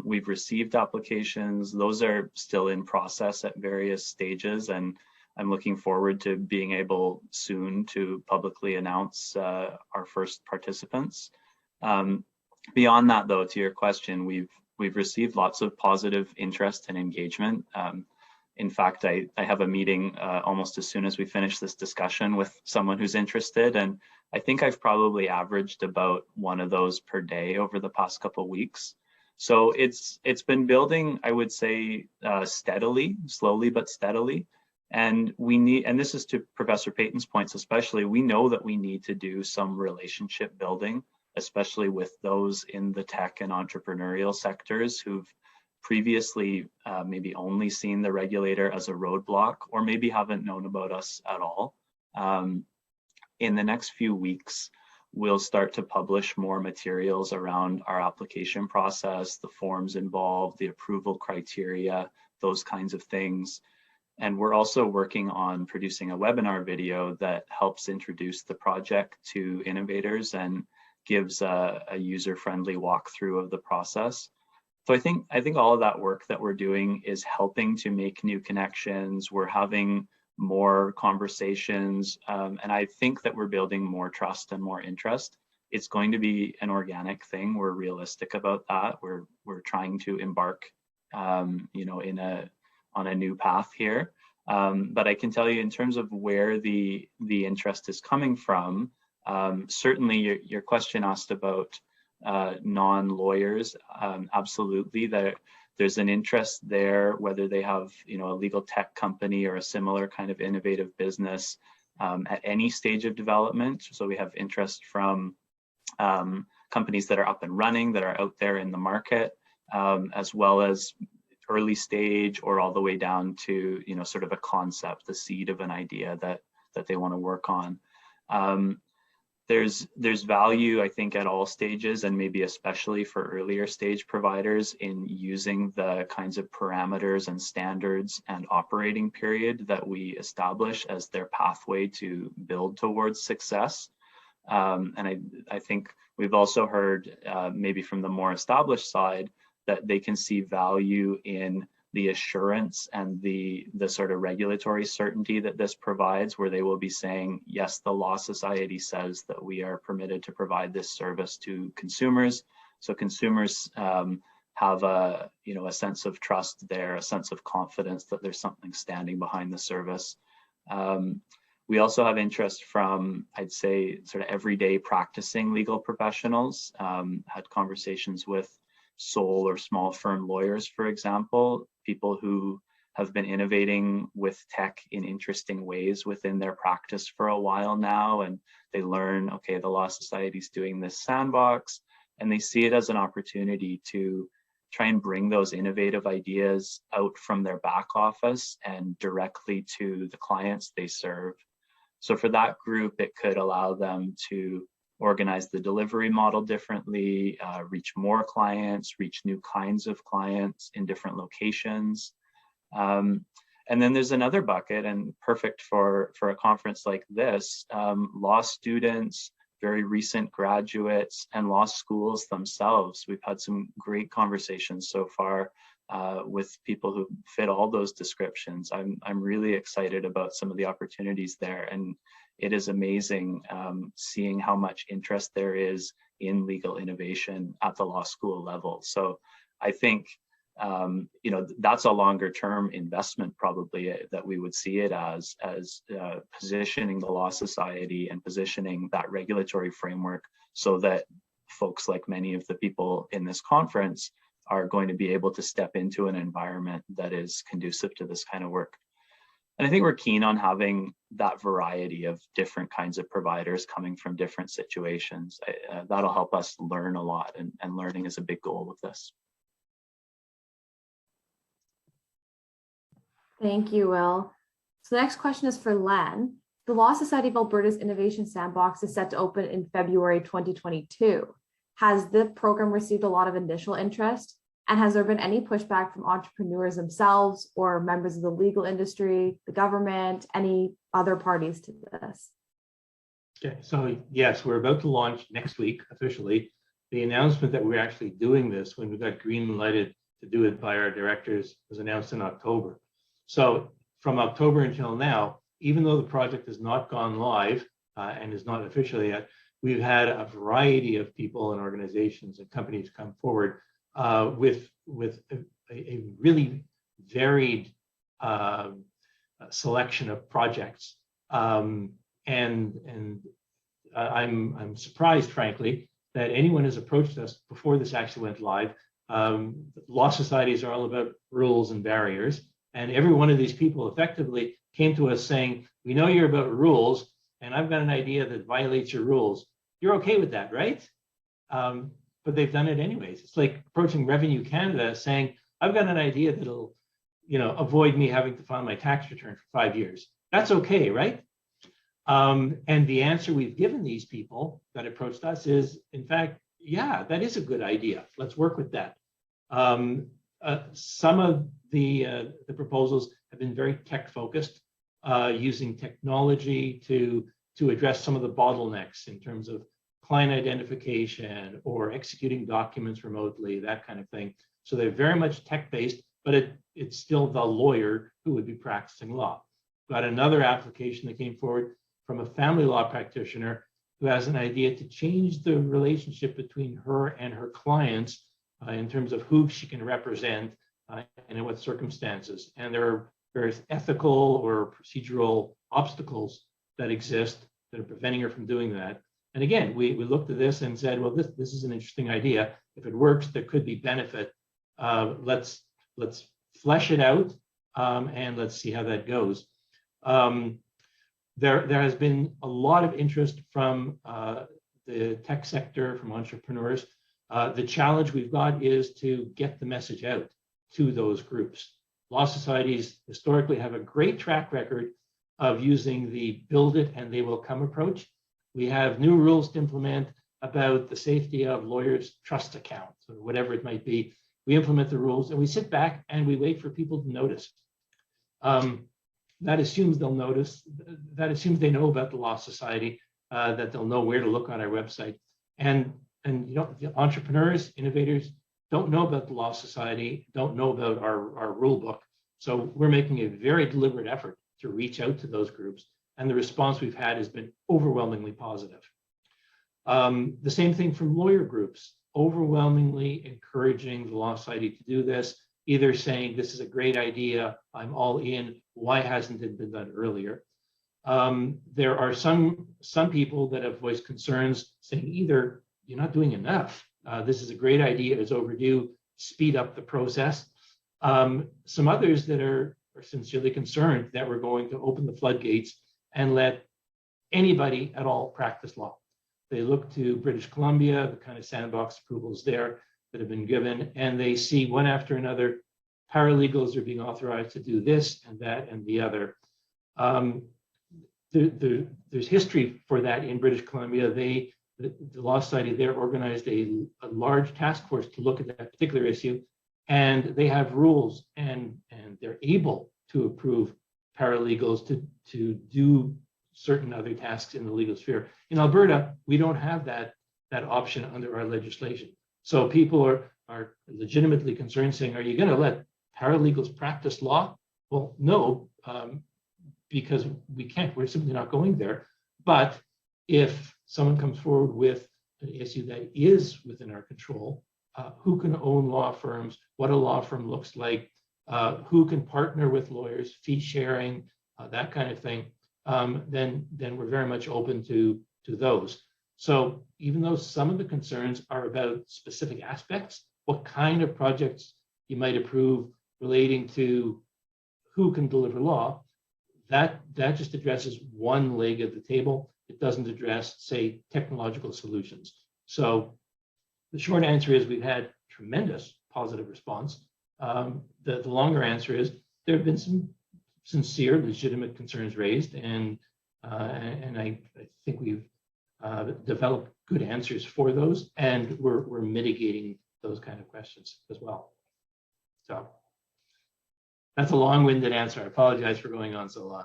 We've received applications. Those are still in process at various stages, and I'm looking forward to being able soon to publicly announce our first participants. Beyond that, though, to your question, we've received lots of positive interest and engagement. In fact, I have a meeting almost as soon as we finish this discussion with someone who's interested, and I think I've probably averaged about one of those per day over the past couple of weeks. So it's been building, I would say, steadily, slowly but steadily. And this is to Professor Payton's points especially, we know that we need to do some relationship building, especially with those in the tech and entrepreneurial sectors who've previously maybe only seen the regulator as a roadblock, or maybe haven't known about us at all. In the next few weeks, we'll start to publish more materials around our application process, the forms involved, the approval criteria, those kinds of things. And we're also working on producing a webinar video that helps introduce the project to innovators and gives a user-friendly walkthrough of the process. So I think all of that work that we're doing is helping to make new connections. We're having more conversations, and I think that we're building more trust and more interest. It's going to be an organic thing. We're realistic about that. We're trying to embark, you know, on a new path here. But I can tell you in terms of where the interest is coming from, certainly your question asked about non-lawyers, absolutely, there's an interest there, whether they have, you know, a legal tech company or a similar kind of innovative business at any stage of development. So we have interest from companies that are up and running, that are out there in the market, as well as early stage or all the way down to, you know, sort of a concept, the seed of an idea that they want to work on. There's value, I think, at all stages, and maybe especially for earlier stage providers in using the kinds of parameters and standards and operating period that we establish as their pathway to build towards success. And I think we've also heard maybe from the more established side that they can see value in the assurance and the sort of regulatory certainty that this provides, where they will be saying, yes, the Law Society says that we are permitted to provide this service to consumers. So consumers have a, you know, a sense of trust there, a sense of confidence that there's something standing behind the service. We also have interest from, I'd say, sort of everyday practicing legal professionals. Had conversations with sole or small firm lawyers, for example, people who have been innovating with tech in interesting ways within their practice for a while now, and they learn, okay, the Law Society is doing this sandbox, and they see it as an opportunity to try and bring those innovative ideas out from their back office and directly to the clients they serve. So for that group, it could allow them to organize the delivery model differently, reach more clients, reach new kinds of clients in different locations. And then there's another bucket, and perfect for a conference like this, law students, very recent graduates, and law schools themselves. We've had some great conversations so far with people who fit all those descriptions. I'm really excited about some of the opportunities there, and it is amazing seeing how much interest there is in legal innovation at the law school level. So I think you know, that's a longer term investment probably that we would see it as positioning the Law Society and positioning that regulatory framework so that folks like many of the people in this conference are going to be able to step into an environment that is conducive to this kind of work. And I think we're keen on having that variety of different kinds of providers coming from different situations. That'll help us learn a lot, and learning is a big goal with this. Thank you, Will. So the next question is for Len. The Law Society of Alberta's Innovation Sandbox is set to open in February 2022. Has the program received a lot of initial interest? And has there been any pushback from entrepreneurs themselves or members of the legal industry, the government, any other parties to this? Okay, so yes, we're about to launch next week officially. The announcement that we're actually doing this, when we got green lighted to do it by our directors, was announced in October. So from October until now, even though the project has not gone live and is not official yet, we've had a variety of people and organizations and companies come forward with a really varied selection of projects. And I'm surprised, frankly, that anyone has approached us before this actually went live. Law societies are all about rules and barriers. And every one of these people effectively came to us saying, we know you're about rules, and I've got an idea that violates your rules. You're okay with that, right? But they've done it anyways. It's like approaching Revenue Canada saying, I've got an idea that'll, you know, avoid me having to file my tax return for 5 years. That's okay, right? And the answer we've given these people that approached us is, in fact, yeah, that is a good idea. Let's work with that. Some of the proposals have been very tech focused, using technology to address some of the bottlenecks in terms of client identification or executing documents remotely, that kind of thing. So they're very much tech-based, but it's still the lawyer who would be practicing law. Got another application that came forward from a family law practitioner who has an idea to change the relationship between her and her clients in terms of who she can represent and in what circumstances. And there are various ethical or procedural obstacles that exist that are preventing her from doing that. And again, we looked at this and said, well, this is an interesting idea. If it works, there could be benefit. Let's flesh it out and let's see how that goes. There has been a lot of interest from the tech sector, from entrepreneurs. The challenge we've got is to get the message out to those groups. Law societies historically have a great track record of using the build it and they will come approach. We have new rules to implement about the safety of lawyers' trust accounts or whatever it might be. We implement the rules and we sit back and we wait for people to notice. That assumes they'll notice, that assumes they know about the law society, that they'll know where to look on our website. And you know, the entrepreneurs, innovators don't know about the law society, don't know about our rule book. So we're making a very deliberate effort to reach out to those groups. And the response we've had has been overwhelmingly positive. The same thing from lawyer groups, overwhelmingly encouraging the law society to do this, either saying this is a great idea, I'm all in, why hasn't it been done earlier? There are some people that have voiced concerns saying either you're not doing enough, this is a great idea, it's overdue, speed up the process. Some others that are sincerely concerned that we're going to open the floodgates and let anybody at all practice law. They look to British Columbia, the kind of sandbox approvals there that have been given, and they see one after another, paralegals are being authorized to do this and that and the other. There's history for that in British Columbia. The Law Society there organized a large task force to look at that particular issue, and they have rules and they're able to approve paralegals to do certain other tasks in the legal sphere. In Alberta, we don't have that option under our legislation. So people are legitimately concerned, saying, are you going to let paralegals practice law? Well, no, because we can't. We're simply not going there. But if someone comes forward with an issue that is within our control, who can own law firms, what a law firm looks like, who can partner with lawyers, fee sharing, that kind of thing, then we're very much open to those. So even though some of the concerns are about specific aspects, what kind of projects you might approve relating to who can deliver law, that just addresses one leg of the table. It doesn't address, say, technological solutions. So the short answer is we've had tremendous positive response. The longer answer is there have been some sincere, legitimate concerns raised, and I think we've developed good answers for those, and we're mitigating those kind of questions as well. So that's a long-winded answer. I apologize for going on so long.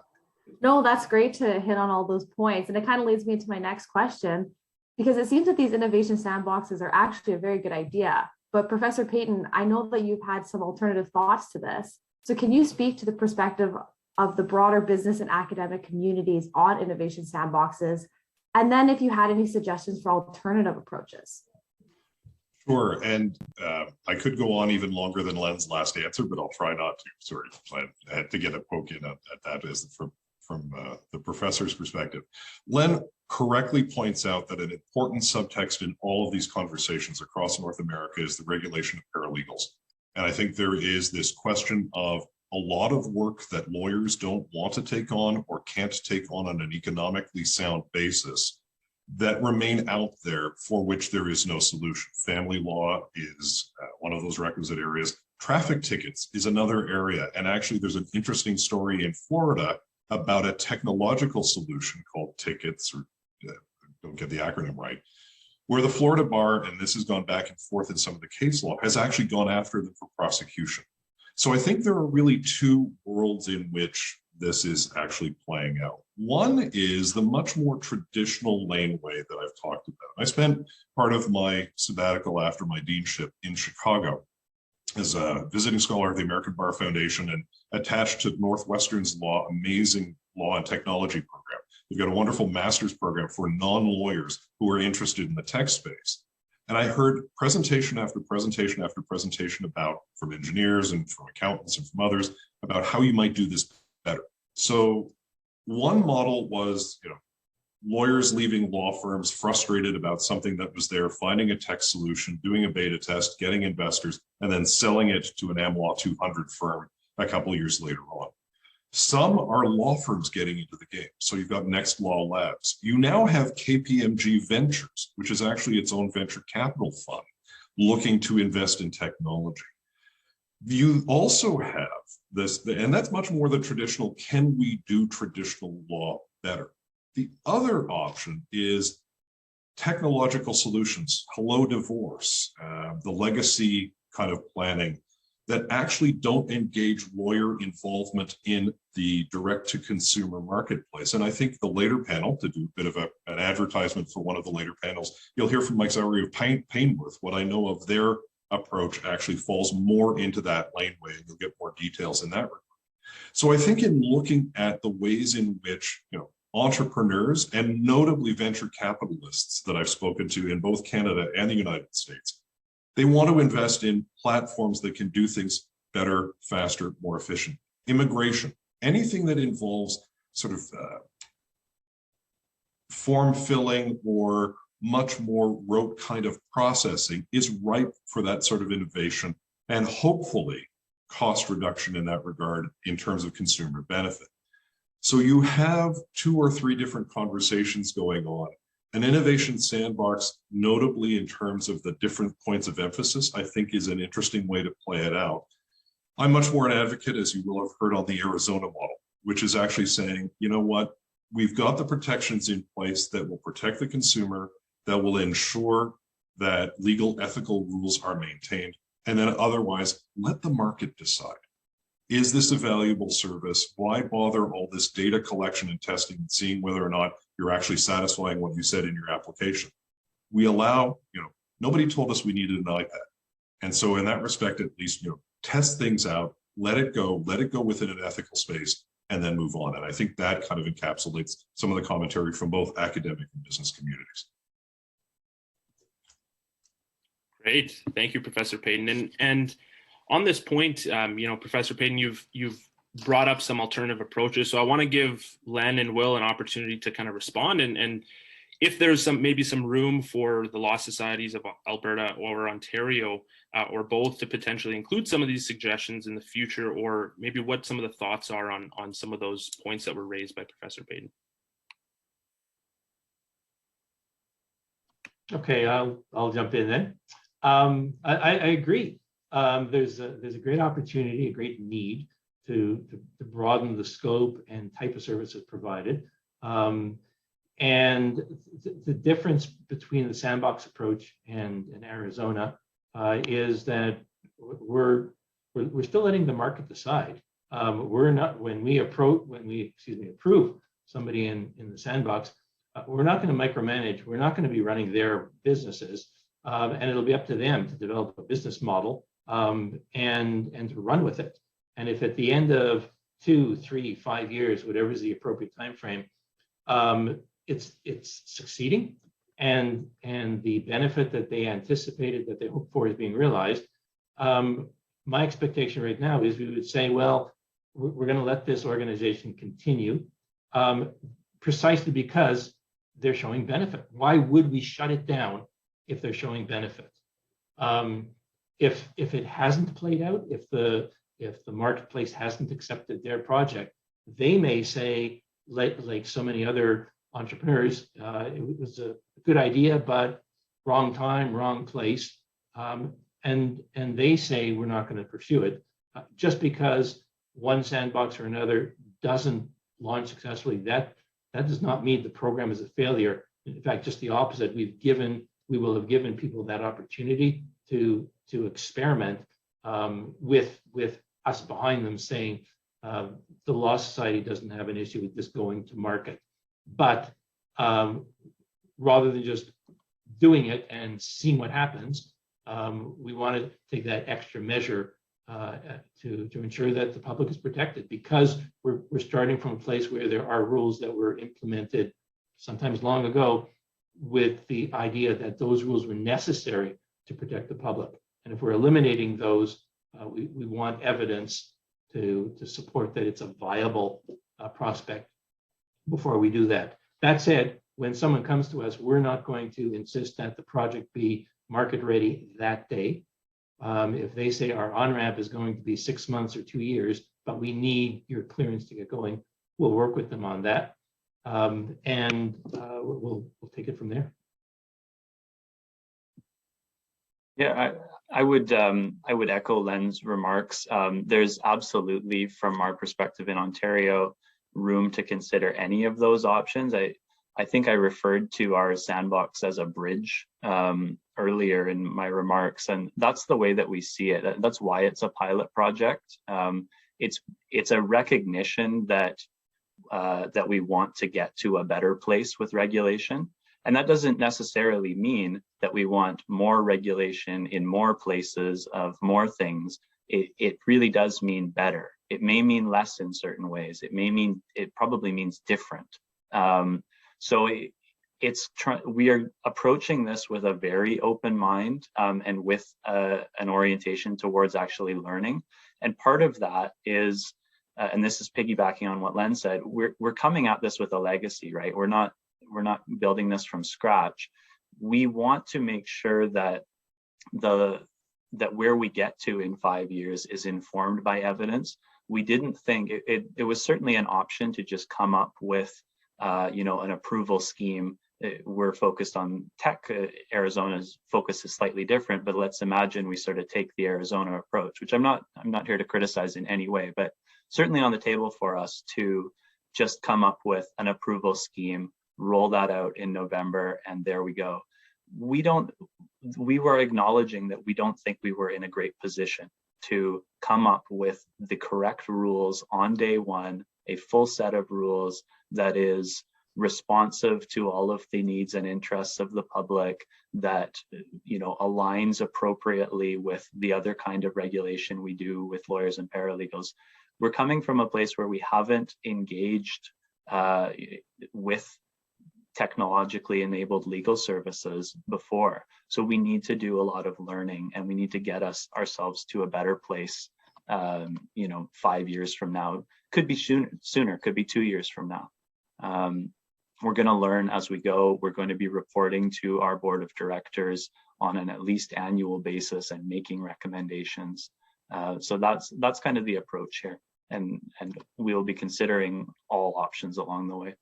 No, that's great to hit on all those points. And it kind of leads me into my next question, because it seems that these innovation sandboxes are actually a very good idea. But Professor Payton, I know that you've had some alternative thoughts to this. So can you speak to the perspective of the broader business and academic communities on innovation sandboxes? And then if you had any suggestions for alternative approaches. Sure, and I could go on even longer than Len's last answer, but I'll try not to. Sorry, Len, I had to get a poke in at that as from the professor's perspective. Len correctly points out that an important subtext in all of these conversations across North America is the regulation of paralegals. And I think there is this question of a lot of work that lawyers don't want to take on or can't take on an economically sound basis that remain out there for which there is no solution. Family law is one of those requisite areas. Traffic tickets is another area. And actually there's an interesting story in Florida about a technological solution called tickets, or don't get the acronym right, where the Florida bar, and this has gone back and forth in some of the case law, has actually gone after them for prosecution. So I think there are really two worlds in which this is actually playing out. One is the much more traditional laneway that I've talked about. I spent part of my sabbatical after my deanship in Chicago as a visiting scholar of the American Bar Foundation and attached to Northwestern's amazing law and technology program. We've got a wonderful master's program for non-lawyers who are interested in the tech space. And I heard presentation after presentation after presentation from engineers and from accountants and from others about how you might do this better. So one model was, lawyers leaving law firms frustrated about something that was there, finding a tech solution, doing a beta test, getting investors, and then selling it to an AmLaw 200 firm a couple of years later on. Some are law firms getting into the game. So you've got Next Law Labs. You now have KPMG Ventures, which is actually its own venture capital fund, looking to invest in technology. You also have this, and that's much more the traditional, can we do traditional law better? The other option is technological solutions, hello divorce, the legacy kind of planning that actually don't engage lawyer involvement in the direct-to-consumer marketplace. And I think the later panel, to do a bit of an advertisement for one of the later panels, you'll hear from Mike Zowry of Painworth. What I know of their approach actually falls more into that laneway, and you'll get more details in that regard. So I think in looking at the ways in which entrepreneurs and notably venture capitalists that I've spoken to in both Canada and the United States, they want to invest in platforms that can do things better, faster, more efficient. Immigration, anything that involves sort of form filling or much more rote kind of processing is ripe for that sort of innovation and hopefully cost reduction in that regard in terms of consumer benefit. So you have 2 or 3 different conversations going on. An innovation sandbox, notably in terms of the different points of emphasis, I think is an interesting way to play it out. I'm much more an advocate, as you will have heard, on the Arizona model, which is actually saying, you know what, we've got the protections in place that will protect the consumer, that will ensure that legal, ethical rules are maintained, and then otherwise let the market decide. Is this a valuable service? Why bother all this data collection and testing and seeing whether or not you're actually satisfying what you said in your application? We allow, nobody told us we needed an iPad. And so in that respect, at least, test things out, let it go within an ethical space, and then move on. And I think that kind of encapsulates some of the commentary from both academic and business communities. Great. Thank you, Professor Payton. And on this point, Professor Payton, you've brought up some alternative approaches. So I want to give Len and Will an opportunity to kind of respond. And if there's maybe some room for the law societies of Alberta or Ontario or both to potentially include some of these suggestions in the future, or maybe what some of the thoughts are on some of those points that were raised by Professor Payton. Okay, I'll jump in then. I agree. There's a great opportunity, a great need to broaden the scope and type of services provided. And the difference between the sandbox approach and Arizona is that we're still letting the market decide. We're not, when we approve somebody in the sandbox, we're not going to micromanage. We're not going to be running their businesses, and it'll be up to them to develop a business model and to run with it. And if at the end of 2, 3, 5 years, whatever is the appropriate time frame, it's succeeding, and the benefit that they anticipated, that they hoped for, is being realized. My expectation right now is we would say, well, we're going to let this organization continue, precisely because they're showing benefit. Why would we shut it down if they're showing benefit? If it hasn't played out, if the marketplace hasn't accepted their project, they may say, like so many other entrepreneurs, it was a good idea, but wrong time, wrong place, and they say we're not going to pursue it just because one sandbox or another doesn't launch successfully. That does not mean the program is a failure. In fact, just the opposite. We've we will have given people that opportunity to experiment with us behind them saying the Law Society doesn't have an issue with this going to market. But rather than just doing it and seeing what happens, we want to take that extra measure to ensure that the public is protected, because we're starting from a place where there are rules that were implemented sometimes long ago with the idea that those rules were necessary to protect the public. And if we're eliminating those, we want evidence to support that it's a viable prospect before we do that. That said, when someone comes to us, we're not going to insist that the project be market ready that day. If they say our on-ramp is going to be 6 months or 2 years, but we need your clearance to get going, we'll work with them on that. And we'll take it from there. Yeah, I would echo Len's remarks. There's absolutely, from our perspective in Ontario, room to consider any of those options. I think I referred to our sandbox as a bridge earlier in my remarks, and that's the way that we see it. That's why it's a pilot project. It's a recognition that that we want to get to a better place with regulation. And that doesn't necessarily mean that we want more regulation in more places of more things. It really does mean better. It may mean less in certain ways. It probably means different. So we are approaching this with a very open mind and with an orientation towards actually learning. And part of that is, and this is piggybacking on what Len said, we're coming at this with a legacy, right? We're not building this from scratch. We want to make sure that that where we get to in 5 years is informed by evidence. We didn't think it was certainly an option to just come up with an approval scheme. We're focused on tech. Arizona's focus is slightly different, but let's imagine we sort of take the Arizona approach, which I'm not here to criticize in any way, but certainly on the table for us to just come up with an approval scheme, roll that out in November, and there we go. We were acknowledging that we don't think we were in a great position to come up with the correct rules on day one, a full set of rules that is responsive to all of the needs and interests of the public, that aligns appropriately with the other kind of regulation we do with lawyers and paralegals. We're coming from a place where we haven't engaged with technologically enabled legal services before. So we need to do a lot of learning, and we need to get ourselves to a better place 5 years from now. Could be sooner, could be 2 years from now. We're going to learn as we go. We're going to be reporting to our board of directors on an at least annual basis and making recommendations. So that's kind of the approach here, and we'll be considering all options along the way.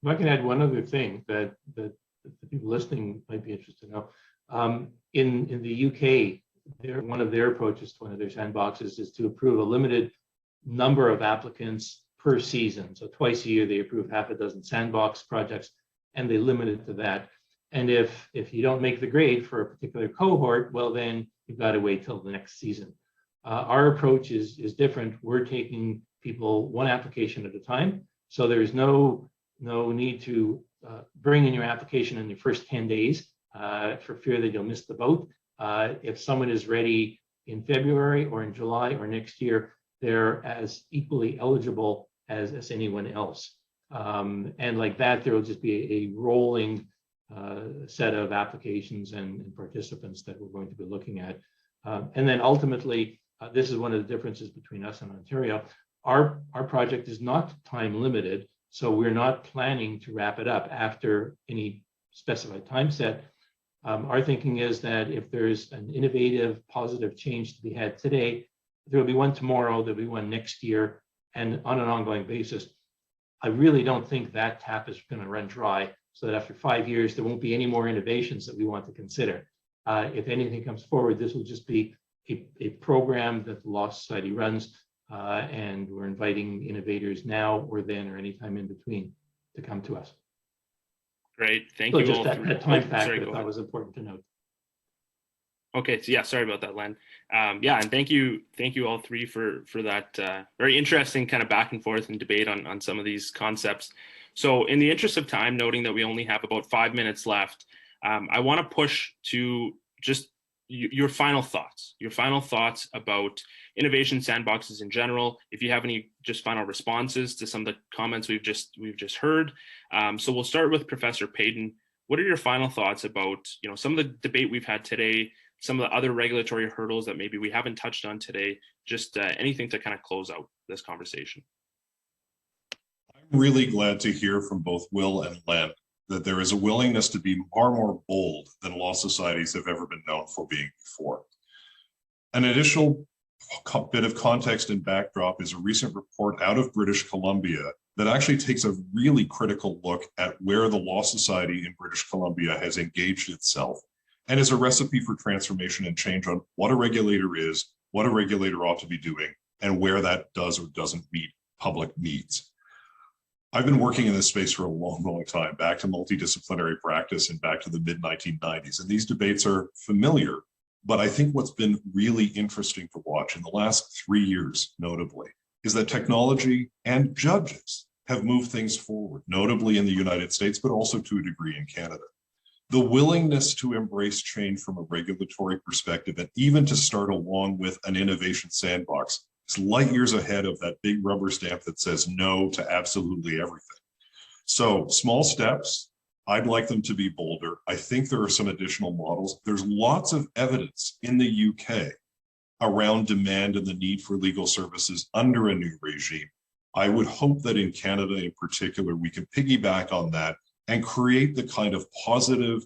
If I can add one other thing that the people listening might be interested to know. In the UK, one of their approaches to one of their sandboxes is to approve a limited number of applicants per season. So twice a year, they approve half a dozen sandbox projects, and they limit it to that. And if you don't make the grade for a particular cohort, well, then you've got to wait till the next season. Our approach is different. We're taking people one application at a time. So there's no need to bring in your application in your first 10 days for fear that you'll miss the boat. If someone is ready in February or in July or next year, they're as equally eligible as anyone else. And like that, there will just be a rolling set of applications and participants that we're going to be looking at. And then ultimately, this is one of the differences between us and Ontario. Our project is not time limited, so we're not planning to wrap it up after any specified time set. Our thinking is that if there's an innovative, positive change to be had today, there will be one tomorrow, there'll be one next year, and on an ongoing basis. I really don't think that tap is going to run dry, so that after 5 years, there won't be any more innovations that we want to consider. If anything comes forward, this will just be a program that the Law Society runs, and we're inviting innovators now or then or anytime in between to come to us. Great. Thank So you just all that, three. that time Oh, factor sorry, I go thought ahead. was important to note. Okay, so yeah, sorry about that, Len. Yeah, and thank you all three for that very interesting kind of back and forth and debate on some of these concepts. So, in the interest of time, noting that we only have about 5 minutes left, I want to push to just your final thoughts. Your final thoughts about innovation sandboxes in general. If you have any just final responses to some of the comments we've just heard. So we'll start with Professor Payton. What are your final thoughts about some of the debate we've had today? Some of the other regulatory hurdles that maybe we haven't touched on today, just anything to kind of close out this conversation. I'm really glad to hear from both Will and Len that there is a willingness to be far more bold than law societies have ever been known for being before. An additional bit of context and backdrop is a recent report out of British Columbia that actually takes a really critical look at where the Law Society in British Columbia has engaged itself, and is a recipe for transformation and change on what a regulator is, what a regulator ought to be doing, and where that does or doesn't meet public needs. I've been working in this space for a long, long time, back to multidisciplinary practice and back to the mid-1990s. And these debates are familiar, but I think what's been really interesting to watch in the last 3 years, notably, is that technology and judges have moved things forward, notably in the United States, but also to a degree in Canada. The willingness to embrace change from a regulatory perspective and even to start along with an innovation sandbox is light years ahead of that big rubber stamp that says no to absolutely everything. So small steps, I'd like them to be bolder. I think there are some additional models. There's lots of evidence in the UK around demand and the need for legal services under a new regime. I would hope that in Canada in particular, we can piggyback on that and create the kind of positive,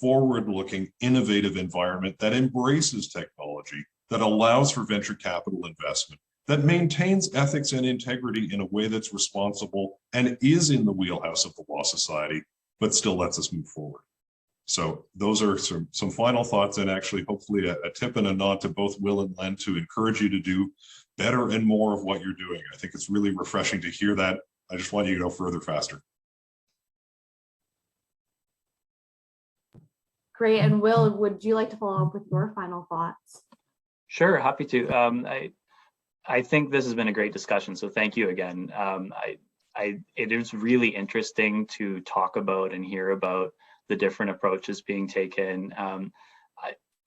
forward-looking, innovative environment that embraces technology, that allows for venture capital investment, that maintains ethics and integrity in a way that's responsible and is in the wheelhouse of the Law Society, but still lets us move forward. So those are some final thoughts, and actually hopefully a tip and a nod to both Will and Len to encourage you to do better and more of what you're doing. I think it's really refreshing to hear that. I just want you to go further, faster. Great. And Will, would you like to follow up with your final thoughts? Sure, happy to. I think this has been a great discussion, so thank you again. It is really interesting to talk about and hear about the different approaches being taken.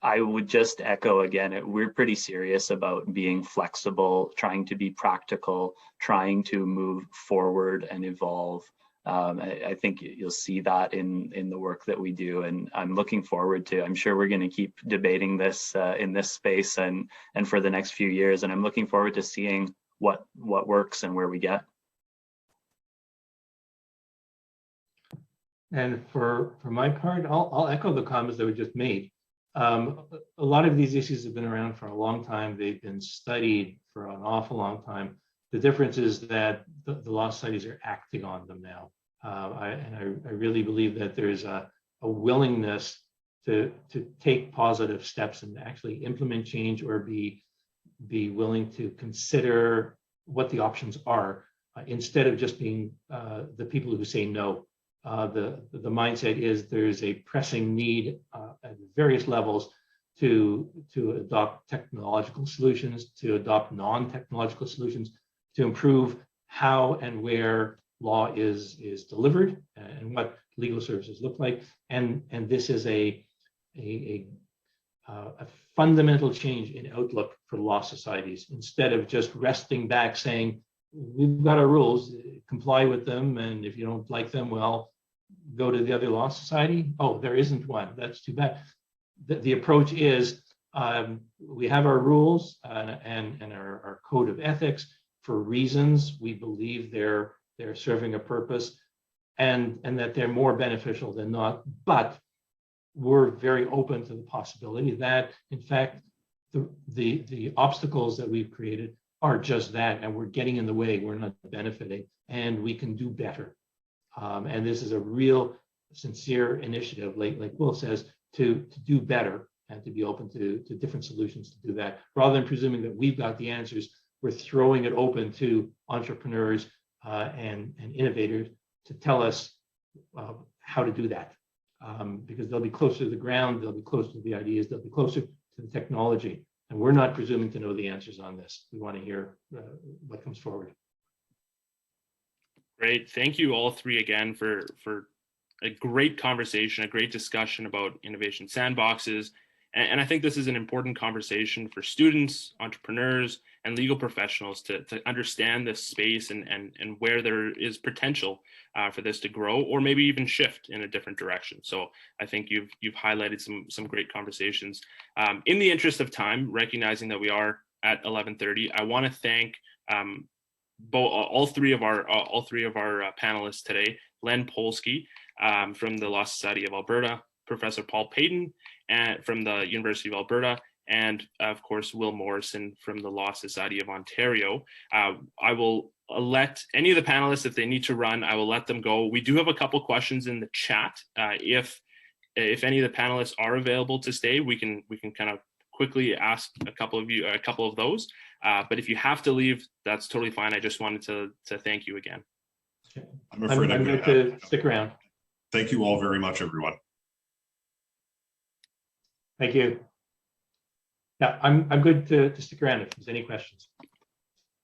I would just echo again, we're pretty serious about being flexible, trying to be practical, trying to move forward and evolve. I think you'll see that in the work that we do, and I'm looking forward to, I'm sure we're going to keep debating this in this space and for the next few years, and I'm looking forward to seeing what works and where we get. And for my part, I'll echo the comments that were just made. A lot of these issues have been around for a long time. They've been studied for an awful long time. The difference is that the law societies are acting on them now. I really believe that there's a willingness to take positive steps and actually implement change, or be willing to consider what the options are, instead of just being the people who say no. The mindset is there's a pressing need at various levels to adopt technological solutions, to adopt non-technological solutions, to improve how and where law is delivered and what legal services look like. And this is a fundamental change in outlook for law societies. Instead of just resting back saying, we've got our rules, comply with them, and if you don't like them, well, go to the other law society. Oh, there isn't one. That's too bad. The approach is, we have our rules and our code of ethics for reasons we believe they're serving a purpose, and that they're more beneficial than not. But we're very open to the possibility that, in fact, the obstacles that we've created are just that, and we're getting in the way, we're not benefiting, and we can do better. And this is a real sincere initiative, like Will says, to do better and to be open to different solutions to do that. Rather than presuming that we've got the answers, we're throwing it open to entrepreneurs and innovators to tell us how to do that, because they'll be closer to the ground, they'll be closer to the ideas, they'll be closer to the technology. And we're not presuming to know the answers on this. We want to hear what comes forward. Great. Thank you all three again for a great conversation, a great discussion about innovation sandboxes. And I think this is an important conversation for students, entrepreneurs, and legal professionals to understand this space and where there is potential for this to grow or maybe even shift in a different direction. So I think you've highlighted some great conversations. In the interest of time, recognizing that we are at 11:30, I want to thank all three of our panelists today: Len Polsky from the Law Society of Alberta, Professor Paul Payton from the University of Alberta, and of course, Will Morrison from the Law Society of Ontario. I will let any of the panelists, if they need to run, I will let them go. We do have a couple questions in the chat. If any of the panelists are available to stay, we can kind of quickly ask a couple of those. But if you have to leave, that's totally fine. I just wanted to thank you again. I'm afraid I'm going to stick around. Thank you all very much, everyone. Thank you. Yeah, I'm good to stick around if there's any questions.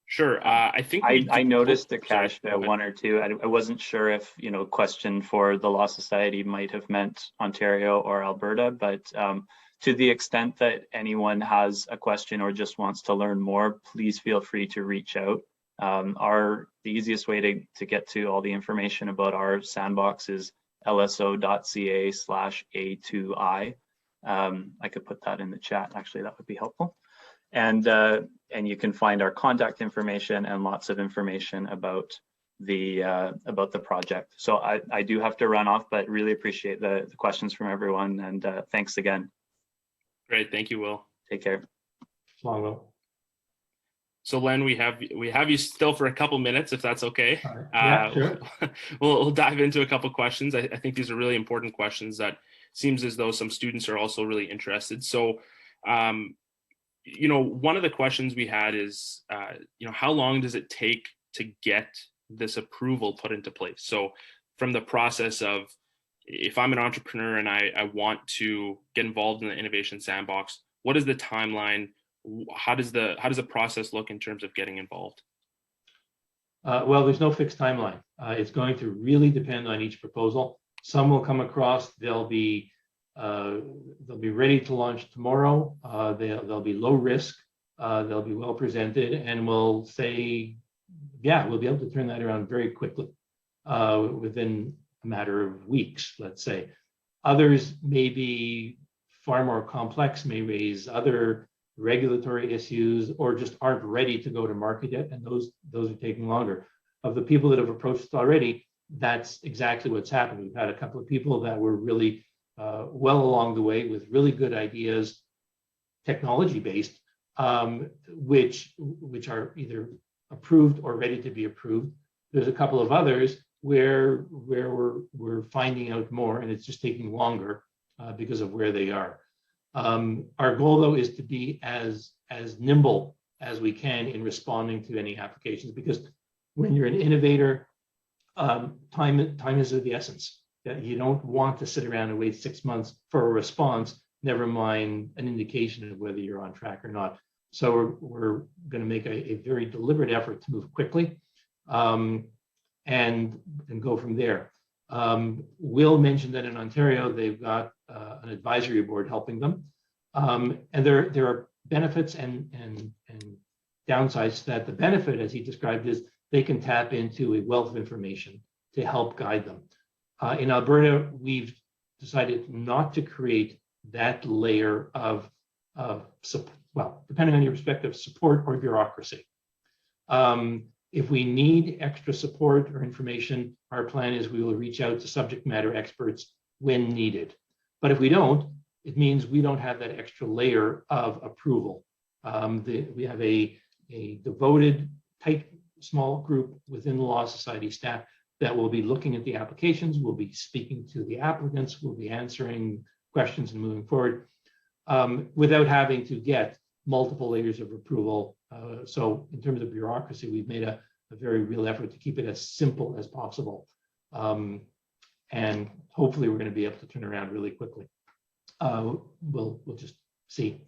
Sure. I think I noticed, Akash, one or two. I wasn't sure if, question for the Law Society might have meant Ontario or Alberta, but to the extent that anyone has a question or just wants to learn more, please feel free to reach out. The easiest way to get to all the information about our sandbox is lso.ca/A2I. I could put that in the chat. Actually, that would be helpful. And you can find our contact information and lots of information about the project. So I do have to run off, but really appreciate the questions from everyone, and thanks again. Great, thank you, Will. Take care. So long, Will. So Len, we have you still for a couple minutes, if that's okay. Yeah, sure. We'll dive into a couple questions. I think these are really important questions that seems as though some students are also really interested. So, one of the questions we had is, how long does it take to get this approval put into place? So from the process of, if I'm an entrepreneur and I want to get involved in the Innovation Sandbox, what is the timeline? How does the process look in terms of getting involved? Well, there's no fixed timeline. It's going to really depend on each proposal. Some will come across, they'll be ready to launch tomorrow. They'll be low risk, they'll be well presented, and we'll say, yeah, we'll be able to turn that around very quickly within a matter of weeks, let's say. Others may be far more complex, may raise other regulatory issues, or just aren't ready to go to market yet, and those are taking longer. Of the people that have approached already, that's exactly what's happened. We've had a couple of people that were really well along the way with really good ideas, technology-based, which are either approved or ready to be approved. There's a couple of others where we're finding out more, and it's just taking longer because of where they are. Our goal, though, is to be as nimble as we can in responding to any applications, because when you're an innovator, time is of the essence. You don't want to sit around and wait 6 months for a response, never mind an indication of whether you're on track or not. So we're going to make a very deliberate effort to move quickly and go from there. Will mentioned that in Ontario, they've got an advisory board helping them. And there are benefits and downsides to that. The benefit, as he described, is they can tap into a wealth of information to help guide them. In Alberta, we've decided not to create that layer of well, depending on your perspective, support or bureaucracy. If we need extra support or information, our plan is we will reach out to subject matter experts when needed. But if we don't, it means we don't have that extra layer of approval. We have a devoted, tight, small group within the Law Society staff that will be looking at the applications, will be speaking to the applicants, will be answering questions and moving forward without having to get multiple layers of approval. So in terms of bureaucracy, we've made a very real effort to keep it as simple as possible. and hopefully we're going to be able to turn around really quickly. We'll just see.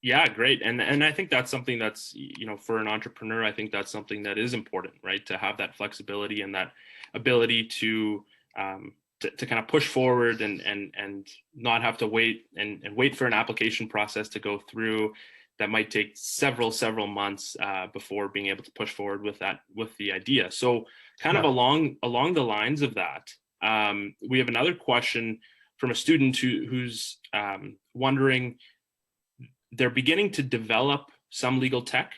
Yeah, great. And I think that's something that's, for an entrepreneur, I think that's something that is important, right? To have that flexibility and that ability to kind of push forward and not have to wait and wait for an application process to go through that might take several months before being able to push forward with the idea. So kind of along the lines of that, we have another question from a student who's wondering, they're beginning to develop some legal tech,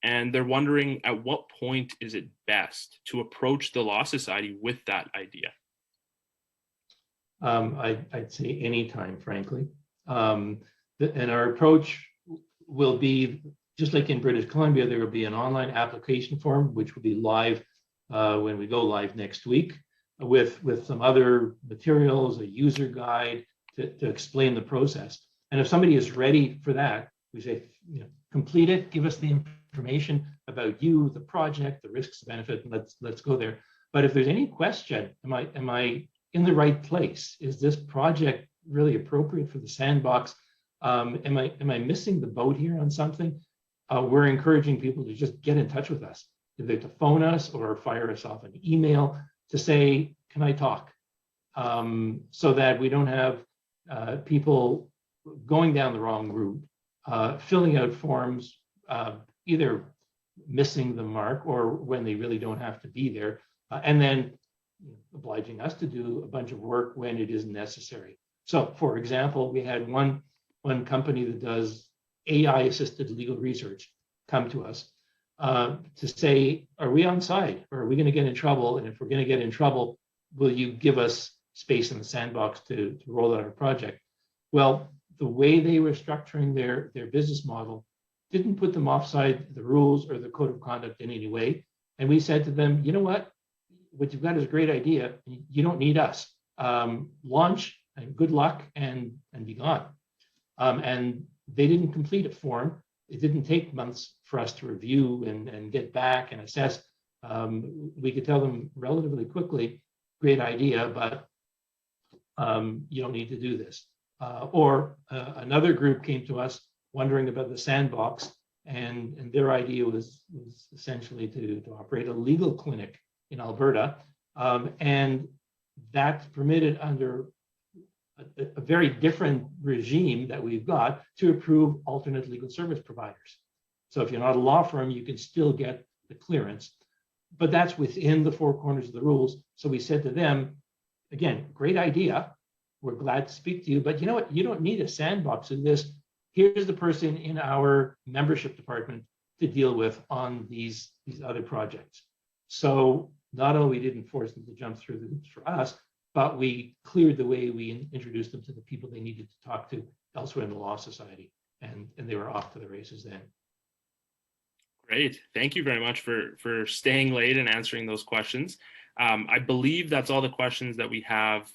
and they're wondering at what point is it best to approach the Law Society with that idea? I'd say anytime, frankly. And our approach will be, just like in British Columbia, there will be an online application form, which will be live when we go live next week, with some other materials, a user guide to explain the process. And if somebody is ready for that, we say, complete it, give us the information about you, the project, the risks, benefit, and let's go there. But if there's any question, am I in the right place? Is this project really appropriate for the sandbox? Am I missing the boat here on something? We're encouraging people to just get in touch with us, either to phone us or fire us off an email to say, can I talk? So that we don't have people going down the wrong route, filling out forms, either missing the mark or when they really don't have to be there, and then obliging us to do a bunch of work when it isn't necessary. So, for example, we had one company that does AI-assisted legal research come to us to say, are we on side, or are we going to get in trouble? And if we're going to get in trouble, will you give us space in the sandbox to roll out our project? Well, the way they were structuring their business model didn't put them offside the rules or the code of conduct in any way. And we said to them, you know what you've got is a great idea. You don't need us. Launch and good luck and be gone. And they didn't complete a form. It didn't take months for us to review and get back and assess. We could tell them relatively quickly, great idea, but you don't need to do this. Or another group came to us wondering about the sandbox, and their idea was essentially to operate a legal clinic in Alberta, and that's permitted under a very different regime that we've got to approve alternate legal service providers. So if you're not a law firm, you can still get the clearance, but that's within the four corners of the rules. So we said to them, again, great idea. We're glad to speak to you, but you know what? You don't need a sandbox in this. Here's the person in our membership department to deal with on these other projects. So not only didn't force them to jump through the hoops for us, but we cleared the way. We introduced them to the people they needed to talk to elsewhere in the Law Society, and they were off to the races then. Great. Thank you very much for staying late and answering those questions. I believe that's all the questions that we have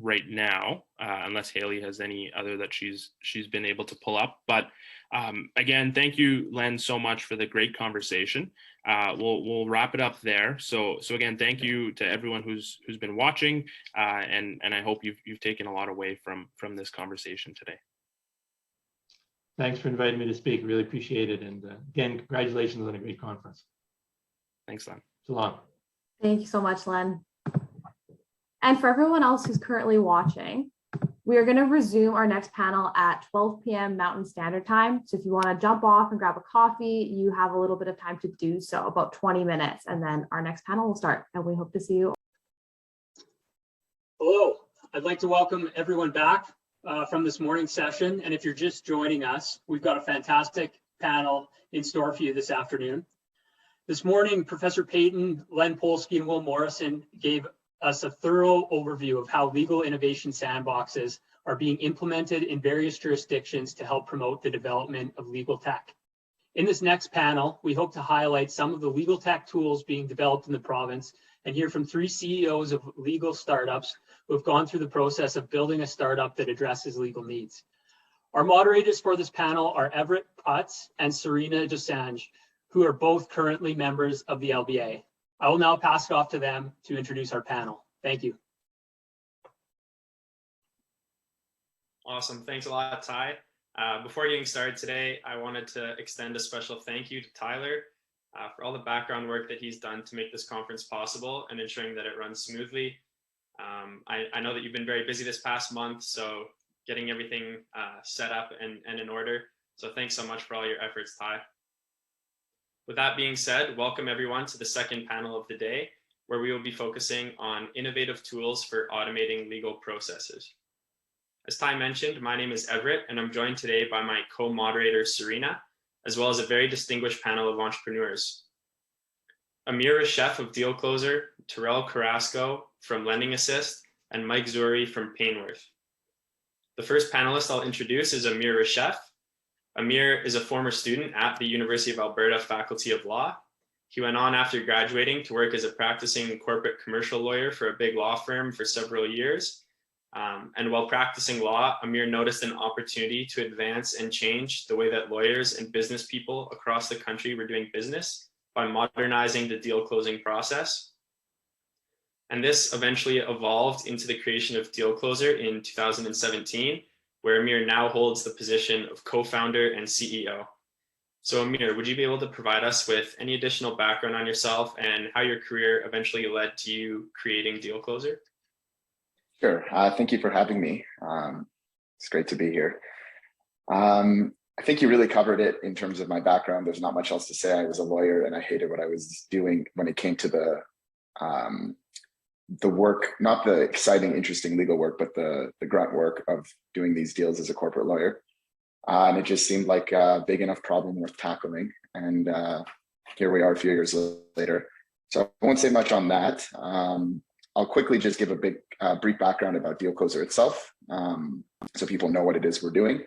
right now, unless Haley has any other that she's been able to pull up. But again, thank you, Len, so much for the great conversation. We'll wrap it up there. So again, thank you to everyone who's been watching, and I hope you've taken a lot away from this conversation today. Thanks for inviting me to speak. Really appreciate it. And again, congratulations on a great conference. Thanks, Len. So long. Thank you so much, Len. And for everyone else who's currently watching, we are going to resume our next panel at 12 p.m. Mountain Standard Time. So if you want to jump off and grab a coffee, you have a little bit of time to do so, about 20 minutes, and then our next panel will start, and we hope to see you. Hello, I'd like to welcome everyone back from this morning's session. And if you're just joining us, we've got a fantastic panel in store for you this afternoon. This morning, Professor Payton, Len Polsky, and Will Morrison gave us a thorough overview of how legal innovation sandboxes are being implemented in various jurisdictions to help promote the development of legal tech. In this next panel, we hope to highlight some of the legal tech tools being developed in the province and hear from 3 CEOs of legal startups who have gone through the process of building a startup that addresses legal needs. Our moderators for this panel are Everett Putz and Serena Dosanjh, who are both currently members of the LBA. I will now pass it off to them to introduce our panel. Thank you. Awesome. Thanks a lot, Ty. Before getting started today, I wanted to extend a special thank you to Tyler for all the background work that he's done to make this conference possible and ensuring that it runs smoothly. I know that you've been very busy this past month, so getting everything set up and in order. So thanks so much for all your efforts, Ty. With that being said, welcome everyone to the second panel of the day, where we will be focusing on innovative tools for automating legal processes. As Ty mentioned, my name is Everett, and I'm joined today by my co-moderator, Serena, as well as a very distinguished panel of entrepreneurs. Amir Reshef of Deal Closer, Terrell Carrasco from Lending Assist, and Mike Zuri from Painworth. The first panelist I'll introduce is Amir Reshef. Amir is a former student at the University of Alberta Faculty of Law. He went on after graduating to work as a practicing corporate commercial lawyer for a big law firm for several years. And while practicing law, Amir noticed an opportunity to advance and change the way that lawyers and business people across the country were doing business by modernizing the deal closing process. And this eventually evolved into the creation of Deal Closer in 2017, where Amir now holds the position of co-founder and CEO. So Amir, would you be able to provide us with any additional background on yourself and how your career eventually led to you creating Deal Closer? Sure. Thank you for having me. It's great to be here. I think you really covered it in terms of my background. There's not much else to say. I was a lawyer and I hated what I was doing when it came to the work, not the exciting, interesting legal work, but the grunt work of doing these deals as a corporate lawyer. And it just seemed like a big enough problem worth tackling. And here we are a few years later. So I won't say much on that. I'll quickly just give a brief background about Deal Closer itself, so people know what it is we're doing.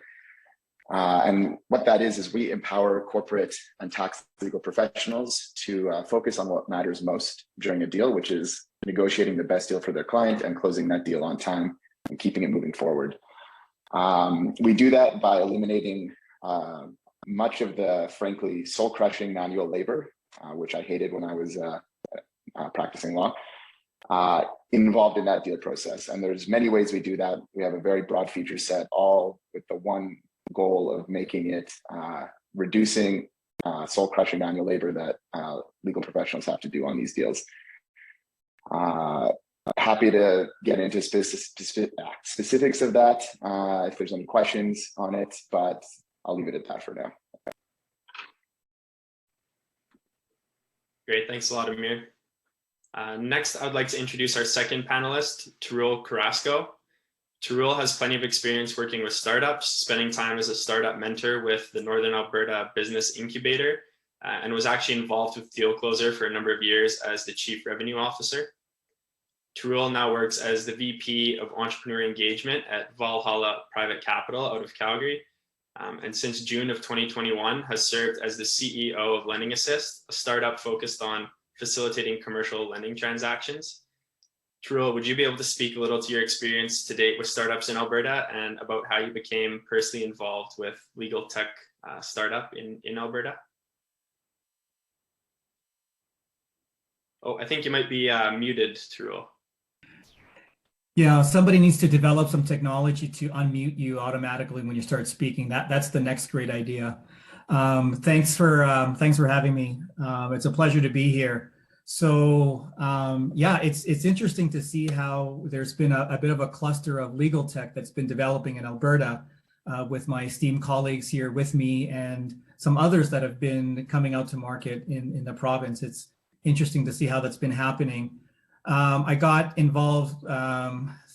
And what that is we empower corporate and tax legal professionals to focus on what matters most during a deal, which is negotiating the best deal for their client and closing that deal on time and keeping it moving forward. We do that by eliminating much of the, frankly, soul-crushing manual labor, which I hated when I was practicing law, involved in that deal process. And there's many ways we do that. We have a very broad feature set, all with the one goal of making it reducing soul-crushing manual labor that legal professionals have to do on these deals. Happy to get into specifics of that if there's any questions on it, but I'll leave it at that for now. Great, thanks a lot, Amir. Next, I'd like to introduce our second panelist, Terrell Carrasco. Terrell has plenty of experience working with startups, spending time as a startup mentor with the Northern Alberta Business Incubator, and was actually involved with Deal Closer for a number of years as the Chief Revenue Officer. Terrell now works as the VP of Entrepreneur Engagement at Valhalla Private Capital out of Calgary, and since June of 2021 has served as the CEO of Lending Assist, a startup focused on facilitating commercial lending transactions. Terrell, would you be able to speak a little to your experience to date with startups in Alberta and about how you became personally involved with legal tech startup in Alberta? Oh, I think you might be muted, Terrell. Yeah, somebody needs to develop some technology to unmute you automatically when you start speaking. That's the next great idea. Thanks for having me. It's a pleasure to be here. So yeah, it's interesting to see how there's been a bit of a cluster of legal tech that's been developing in Alberta with my esteemed colleagues here with me and some others that have been coming out to market in the province. It's interesting to see how that's been happening. I got involved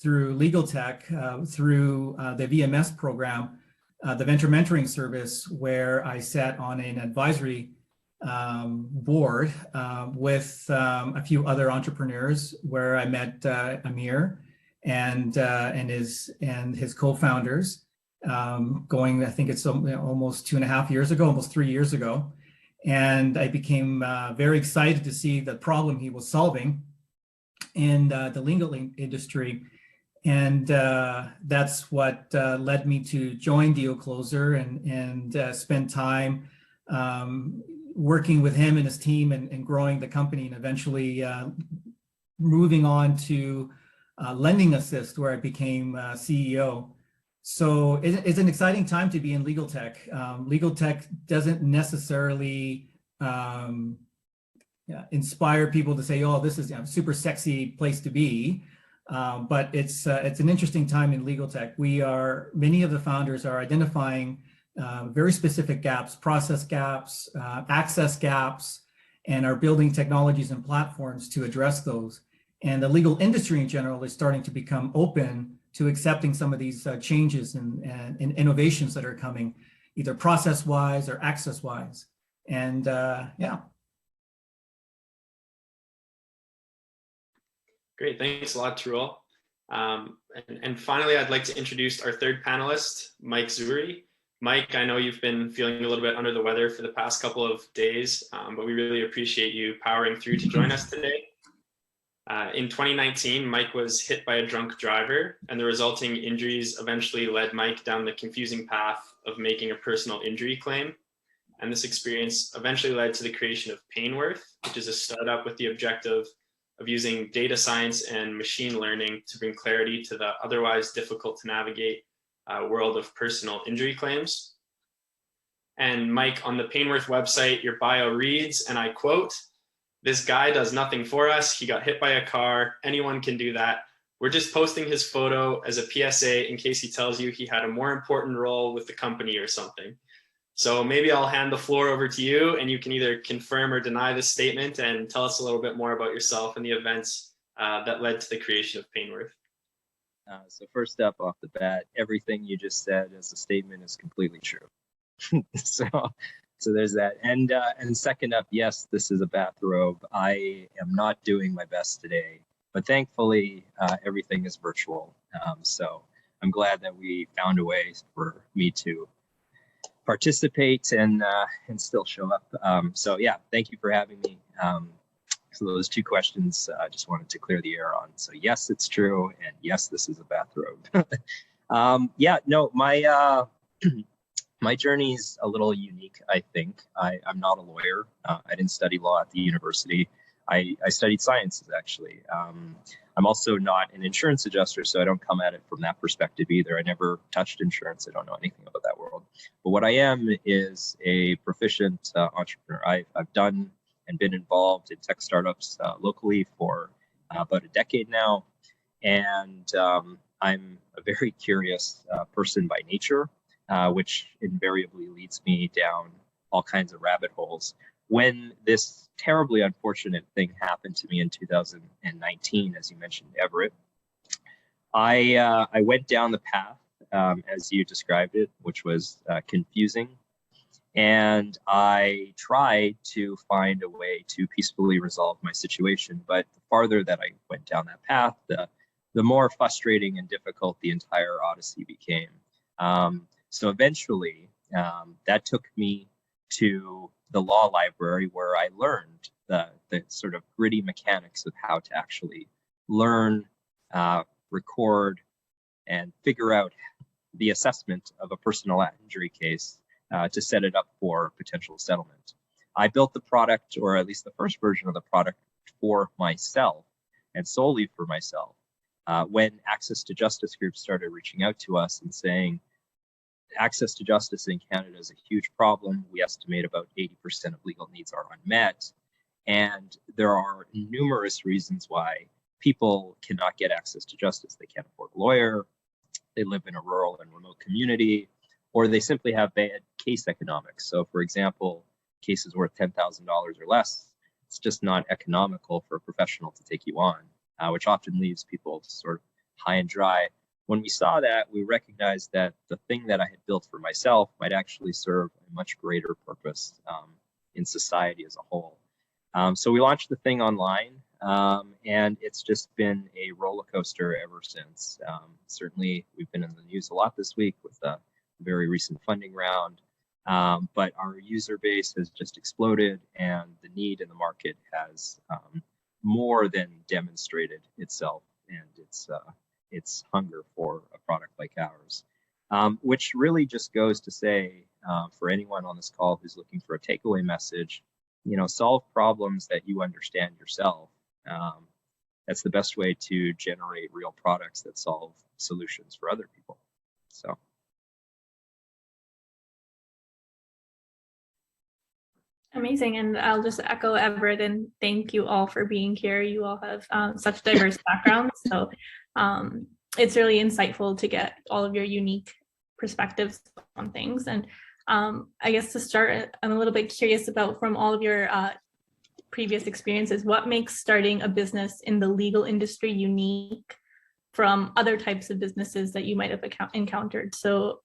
through legal tech, through the VMS program, the Venture Mentoring Service, where I sat on an advisory board with a few other entrepreneurs, where I met Amir and his co-founders, going, I think it's almost 2.5 years ago, almost 3 years ago. And I became very excited to see the problem he was solving in the legal industry. And that's what led me to join Deal Closer and spend time working with him and his team and growing the company, and eventually moving on to lending assist, where I became CEO. So it's an exciting time to be in legal tech. Legal tech doesn't necessarily inspire people to say, "Oh, this is a super sexy place to be," but it's an interesting time in legal tech. Many of the founders are identifying very specific gaps, process gaps, access gaps, and are building technologies and platforms to address those. And the legal industry in general is starting to become open to accepting some of these changes and innovations that are coming, either process-wise or access-wise. And yeah. Great, thanks a lot, Truel. And finally, I'd like to introduce our third panelist, Mike Zuri. Mike, I know you've been feeling a little bit under the weather for the past couple of days, but we really appreciate you powering through to join us today. In 2019, Mike was hit by a drunk driver, and the resulting injuries eventually led Mike down the confusing path of making a personal injury claim. And this experience eventually led to the creation of Painworth, which is a startup with the objective of using data science and machine learning to bring clarity to the otherwise difficult to navigate world of personal injury claims. And Mike, on the Painworth website, your bio reads, and I quote, "This guy does nothing for us. He got hit by a car. Anyone can do that. We're just posting his photo as a PSA in case he tells you he had a more important role with the company or something." So maybe I'll hand the floor over to you, and you can either confirm or deny this statement and tell us a little bit more about yourself and the events that led to the creation of Painworth. So first up off the bat, everything you just said as a statement is completely true. So there's that. And second up, yes, this is a bathrobe. I am not doing my best today, but thankfully everything is virtual. So I'm glad that we found a way for me to participate and still show up. So yeah, thank you for having me. So those two questions I just wanted to clear the air on. So yes, it's true, and yes, this is a bathrobe. Yeah, no, my my journey's a little unique, I think. I'm not a lawyer. I didn't study law at the university. I studied sciences, actually. I'm also not an insurance adjuster, so I don't come at it from that perspective either. I never touched insurance. I don't know anything about that world. But what I am is a proficient entrepreneur. I've done and been involved in tech startups locally for about a decade now. And I'm a very curious person by nature, which invariably leads me down all kinds of rabbit holes. When this terribly unfortunate thing happened to me in 2019, as you mentioned, Everett, I went down the path, as you described it, which was confusing. And I tried to find a way to peacefully resolve my situation. But the farther that I went down that path, the more frustrating and difficult the entire odyssey became. So eventually, that took me to the law library, where I learned the sort of gritty mechanics of how to actually learn, record, and figure out the assessment of a personal injury case to set it up for potential settlement. I built the product, or at least the first version of the product, for myself and solely for myself. When Access to Justice groups started reaching out to us and saying, access to justice in Canada is a huge problem. We estimate about 80% of legal needs are unmet. And there are numerous reasons why people cannot get access to justice. They can't afford a lawyer, they live in a rural and remote community, or they simply have bad case economics. So for example, cases worth $10,000 or less, it's just not economical for a professional to take you on, which often leaves people sort of high and dry. When we saw that, we recognized that the thing that I had built for myself might actually serve a much greater purpose in society as a whole. So we launched the thing online, and it's just been a roller coaster ever since. Certainly, we've been in the news a lot this week with a very recent funding round, but our user base has just exploded, and the need in the market has more than demonstrated itself and its hunger for a product like ours, which really just goes to say for anyone on this call who's looking for a takeaway message, solve problems that you understand yourself. That's the best way to generate real products that solve solutions for other people. So. Amazing. And I'll just echo Everett and thank you all for being here. You all have such diverse backgrounds. So it's really insightful to get all of your unique perspectives on things. And I guess to start, I'm a little bit curious about, from all of your previous experiences, what makes starting a business in the legal industry unique from other types of businesses that you might have encountered? So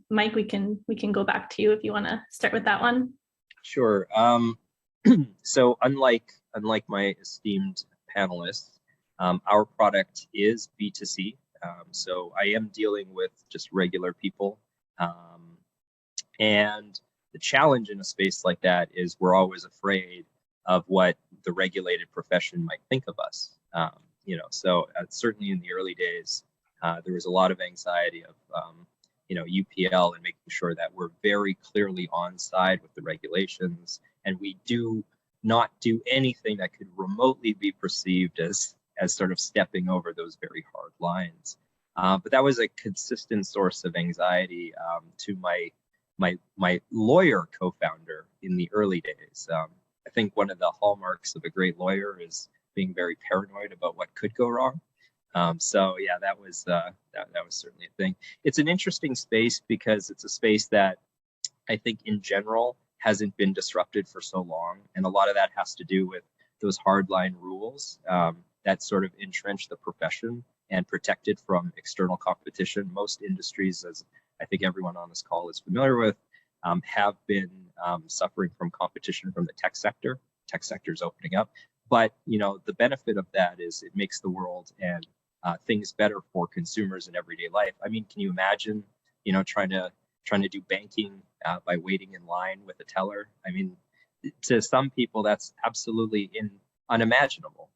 Mike, we can go back to you if you want to start with that one. Sure. So unlike my esteemed panelists, our product is B2C. So I am dealing with just regular people. And the challenge in a space like that is we're always afraid of what the regulated profession might think of us. So certainly in the early days, there was a lot of anxiety of UPL and making sure that we're very clearly on side with the regulations, and we do not do anything that could remotely be perceived as sort of stepping over those very hard lines. But that was a consistent source of anxiety to my lawyer co-founder in the early days. I think one of the hallmarks of a great lawyer is being very paranoid about what could go wrong. So yeah, that was certainly a thing. It's an interesting space because it's a space that I think in general hasn't been disrupted for so long, and a lot of that has to do with those hardline rules that sort of entrench the profession and protect it from external competition. Most industries, as I think everyone on this call is familiar with, have been suffering from competition from the tech sector. Tech sector is opening up, but the benefit of that is it makes the world and things better for consumers in everyday life. I mean, can you imagine, trying to do banking by waiting in line with a teller? I mean, to some people, that's absolutely unimaginable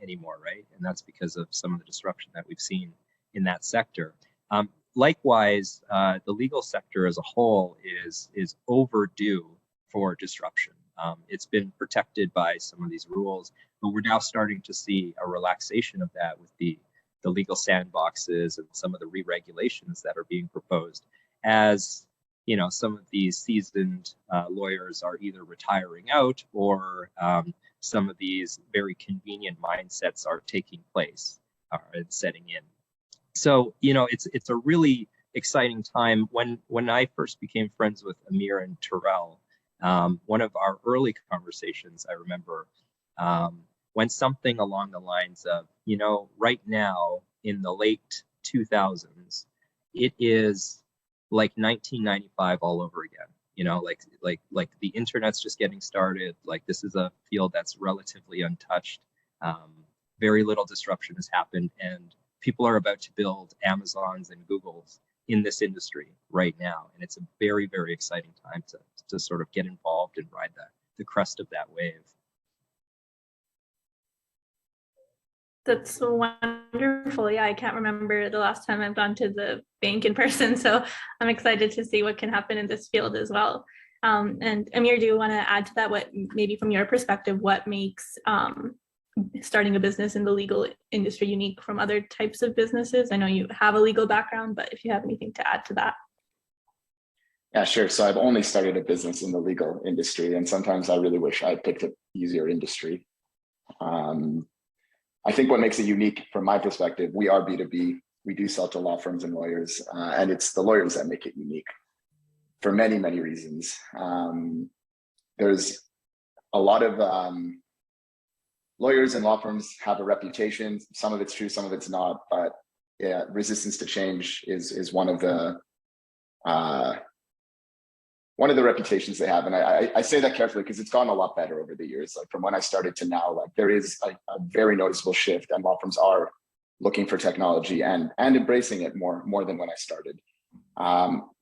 anymore, right? And that's because of some of the disruption that we've seen in that sector. Likewise, the legal sector as a whole is overdue for disruption. It's been protected by some of these rules, but we're now starting to see a relaxation of that with the legal sandboxes and some of the re-regulations that are being proposed, as some of these seasoned lawyers are either retiring out or some of these very convenient mindsets are taking place and setting in. So it's a really exciting time. When I first became friends with Amir and Terrell, one of our early conversations, I remember, went something along the lines of, right now in the late 2000s, it is like 1995 all over again. Like the internet's just getting started. Like, this is a field that's relatively untouched. Very little disruption has happened, and people are about to build Amazons and Googles in this industry right now. And it's a very, very exciting time to sort of get involved and ride the crest of that wave. That's wonderful. Yeah, I can't remember the last time I've gone to the bank in person, so I'm excited to see what can happen in this field as well. And Amir, do you want to add to that? What, maybe from your perspective, what makes starting a business in the legal industry unique from other types of businesses? I know you have a legal background, but if you have anything to add to that. Yeah, sure. So I've only started a business in the legal industry, and sometimes I really wish I picked an easier industry. I think what makes it unique from my perspective, we are B2B. We do sell to law firms and lawyers, and it's the lawyers that make it unique for many, many reasons. There's a lot of lawyers and law firms have a reputation. Some of it's true, some of it's not, but yeah, resistance to change is one of the reputations they have. And I say that carefully because it's gone a lot better over the years. Like, from when I started to now, like, there is a very noticeable shift, and law firms are looking for technology and embracing it more than when I started.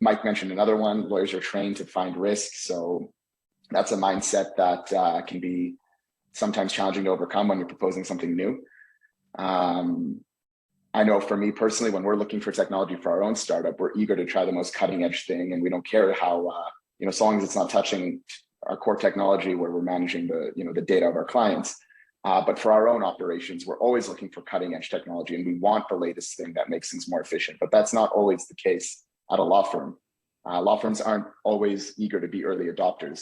Mike mentioned another one. Lawyers are trained to find risk. So that's a mindset that can be sometimes challenging to overcome when you're proposing something new. And I know for me personally, when we're looking for technology for our own startup, we're eager to try the most cutting edge thing, and we don't care how, so long as it's not touching our core technology where we're managing the data of our clients. But for our own operations, we're always looking for cutting edge technology, and we want the latest thing that makes things more efficient. But that's not always the case at a law firm. Law firms aren't always eager to be early adopters.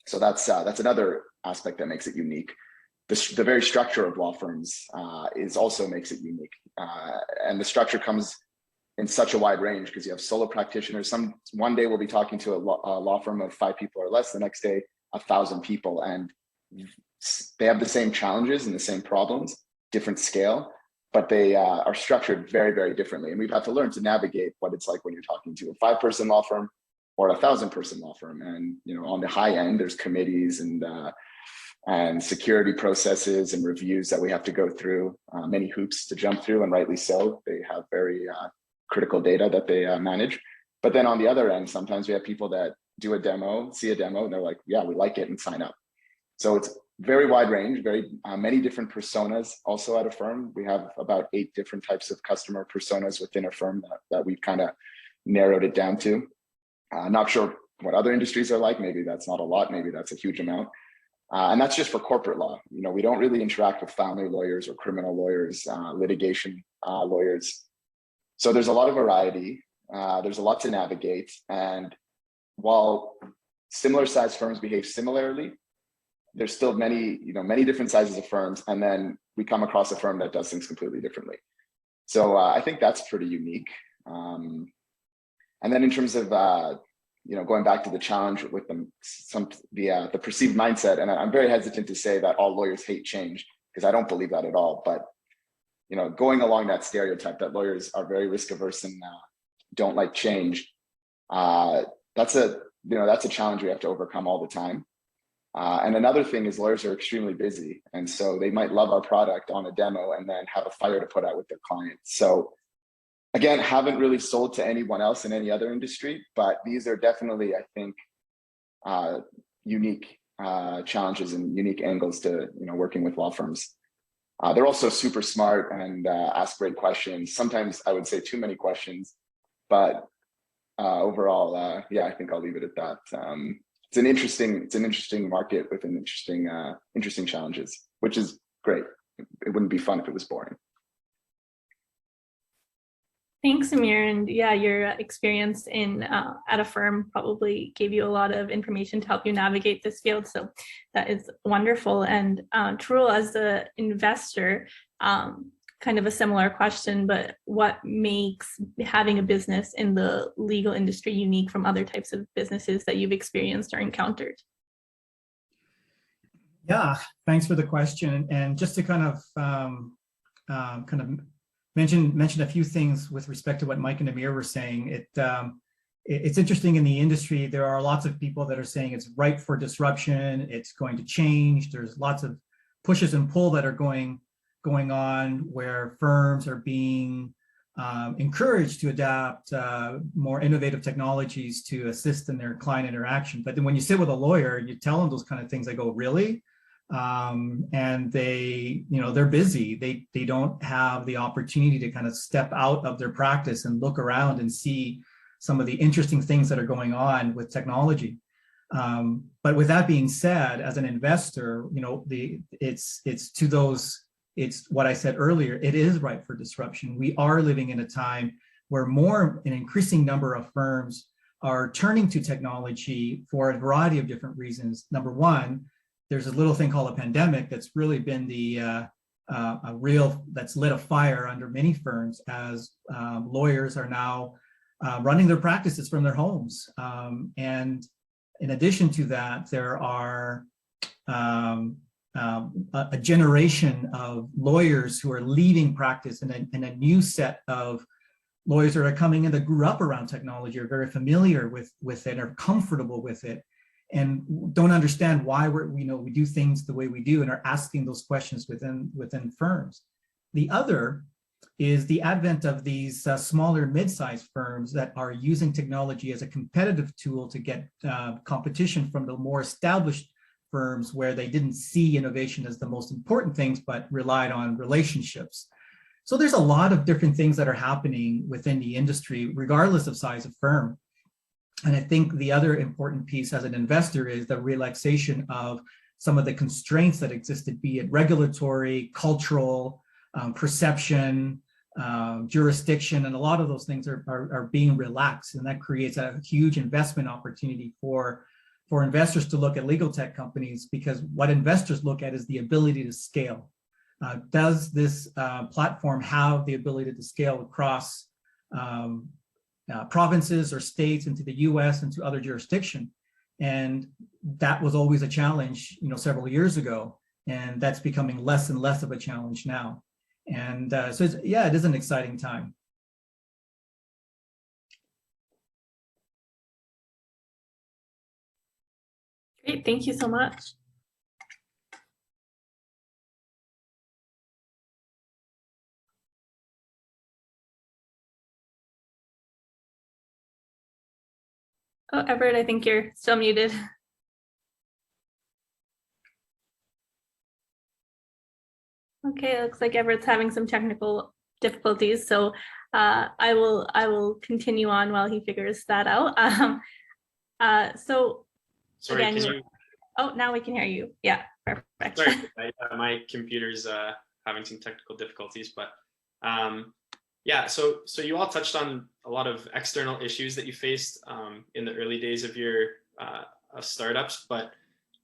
So that's another aspect that makes it unique. The very structure of law firms also makes it unique. And the structure comes in such a wide range because you have solo practitioners. One day we'll be talking to a law firm of 5 people or less, the next day, 1,000 people. And they have the same challenges and the same problems, different scale, but they are structured very, very differently. And we've had to learn to navigate what it's like when you're talking to a 5-person law firm or a 1,000-person law firm. And on the high end, there's committees and security processes and reviews that we have to go through, many hoops to jump through, and rightly so. They have very critical data that they manage. But then on the other end, sometimes we have people that do a demo, see a demo, and they're like, yeah, we like it, and sign up. So it's very wide range, very many different personas also at a firm. We have about 8 different types of customer personas within a firm that we've kind of narrowed it down to. Not sure what other industries are like. Maybe that's not a lot, maybe that's a huge amount. And that's just for corporate law. We don't really interact with family lawyers or criminal lawyers, litigation lawyers. So there's a lot of variety. There's a lot to navigate. And while similar sized firms behave similarly, there's still many different sizes of firms. And then we come across a firm that does things completely differently. So I think that's pretty unique. And then in terms of, going back to the challenge with the perceived mindset, and I'm very hesitant to say that all lawyers hate change, because I don't believe that at all. But going along that stereotype that lawyers are very risk averse and don't like change, that's a challenge we have to overcome all the time. And another thing is lawyers are extremely busy, and so they might love our product on a demo and then have a fire to put out with their clients. So again, haven't really sold to anyone else in any other industry, but these are definitely, I think, unique challenges and unique angles to working with law firms. They're also super smart and ask great questions. Sometimes I would say too many questions, but overall, I think I'll leave it at that. It's an interesting market with an interesting challenges, which is great. It wouldn't be fun if it was boring. Thanks, Amir. And yeah, your experience at a firm probably gave you a lot of information to help you navigate this field. So that is wonderful. And Trul, as the investor, kind of a similar question, but what makes having a business in the legal industry unique from other types of businesses that you've experienced or encountered? Yeah, thanks for the question. And just to kind of mention a few things with respect to what Mike and Amir were saying. It's interesting in the industry, there are lots of people that are saying it's ripe for disruption, it's going to change. There's lots of pushes and pull that are going on where firms are being encouraged to adapt more innovative technologies to assist in their client interaction. But then when you sit with a lawyer, you tell them those kind of things, they go, really? And they're busy. They don't have the opportunity to kind of step out of their practice and look around and see some of the interesting things that are going on with technology. But with that being said, as an investor, it's what I said earlier, it is ripe for disruption. We are living in a time where an increasing number of firms are turning to technology for a variety of different reasons. Number one, there's a little thing called a pandemic that's really been that's lit a fire under many firms as lawyers are now running their practices from their homes. And in addition to that, there are a generation of lawyers who are leaving practice, and a new set of lawyers that are coming in that grew up around technology, are very familiar with it, are comfortable with it, and don't understand why we do things the way we do, and are asking those questions within firms. The other is the advent of these smaller mid-sized firms that are using technology as a competitive tool to get competition from the more established firms where they didn't see innovation as the most important things, but relied on relationships. So there's a lot of different things that are happening within the industry, regardless of size of firm. And I think the other important piece as an investor is the relaxation of some of the constraints that existed, be it regulatory, cultural, perception, jurisdiction, and a lot of those things are being relaxed. And that creates a huge investment opportunity for investors to look at legal tech companies, because what investors look at is the ability to scale. Does this platform have the ability to scale across provinces or states into the US and to other jurisdictions? And that was always a challenge, several years ago, and that's becoming less and less of a challenge now. And so it is an exciting time. Great, thank you so much. Oh, Everett, I think you're still muted. Okay, it looks like Everett's having some technical difficulties, so I will continue on while he figures that out. Sorry, again, can you? Oh, now we can hear you. Yeah, perfect. Sorry, my computer's having some technical difficulties, but yeah. So you all touched on a lot of external issues that you faced in the early days of your startups, but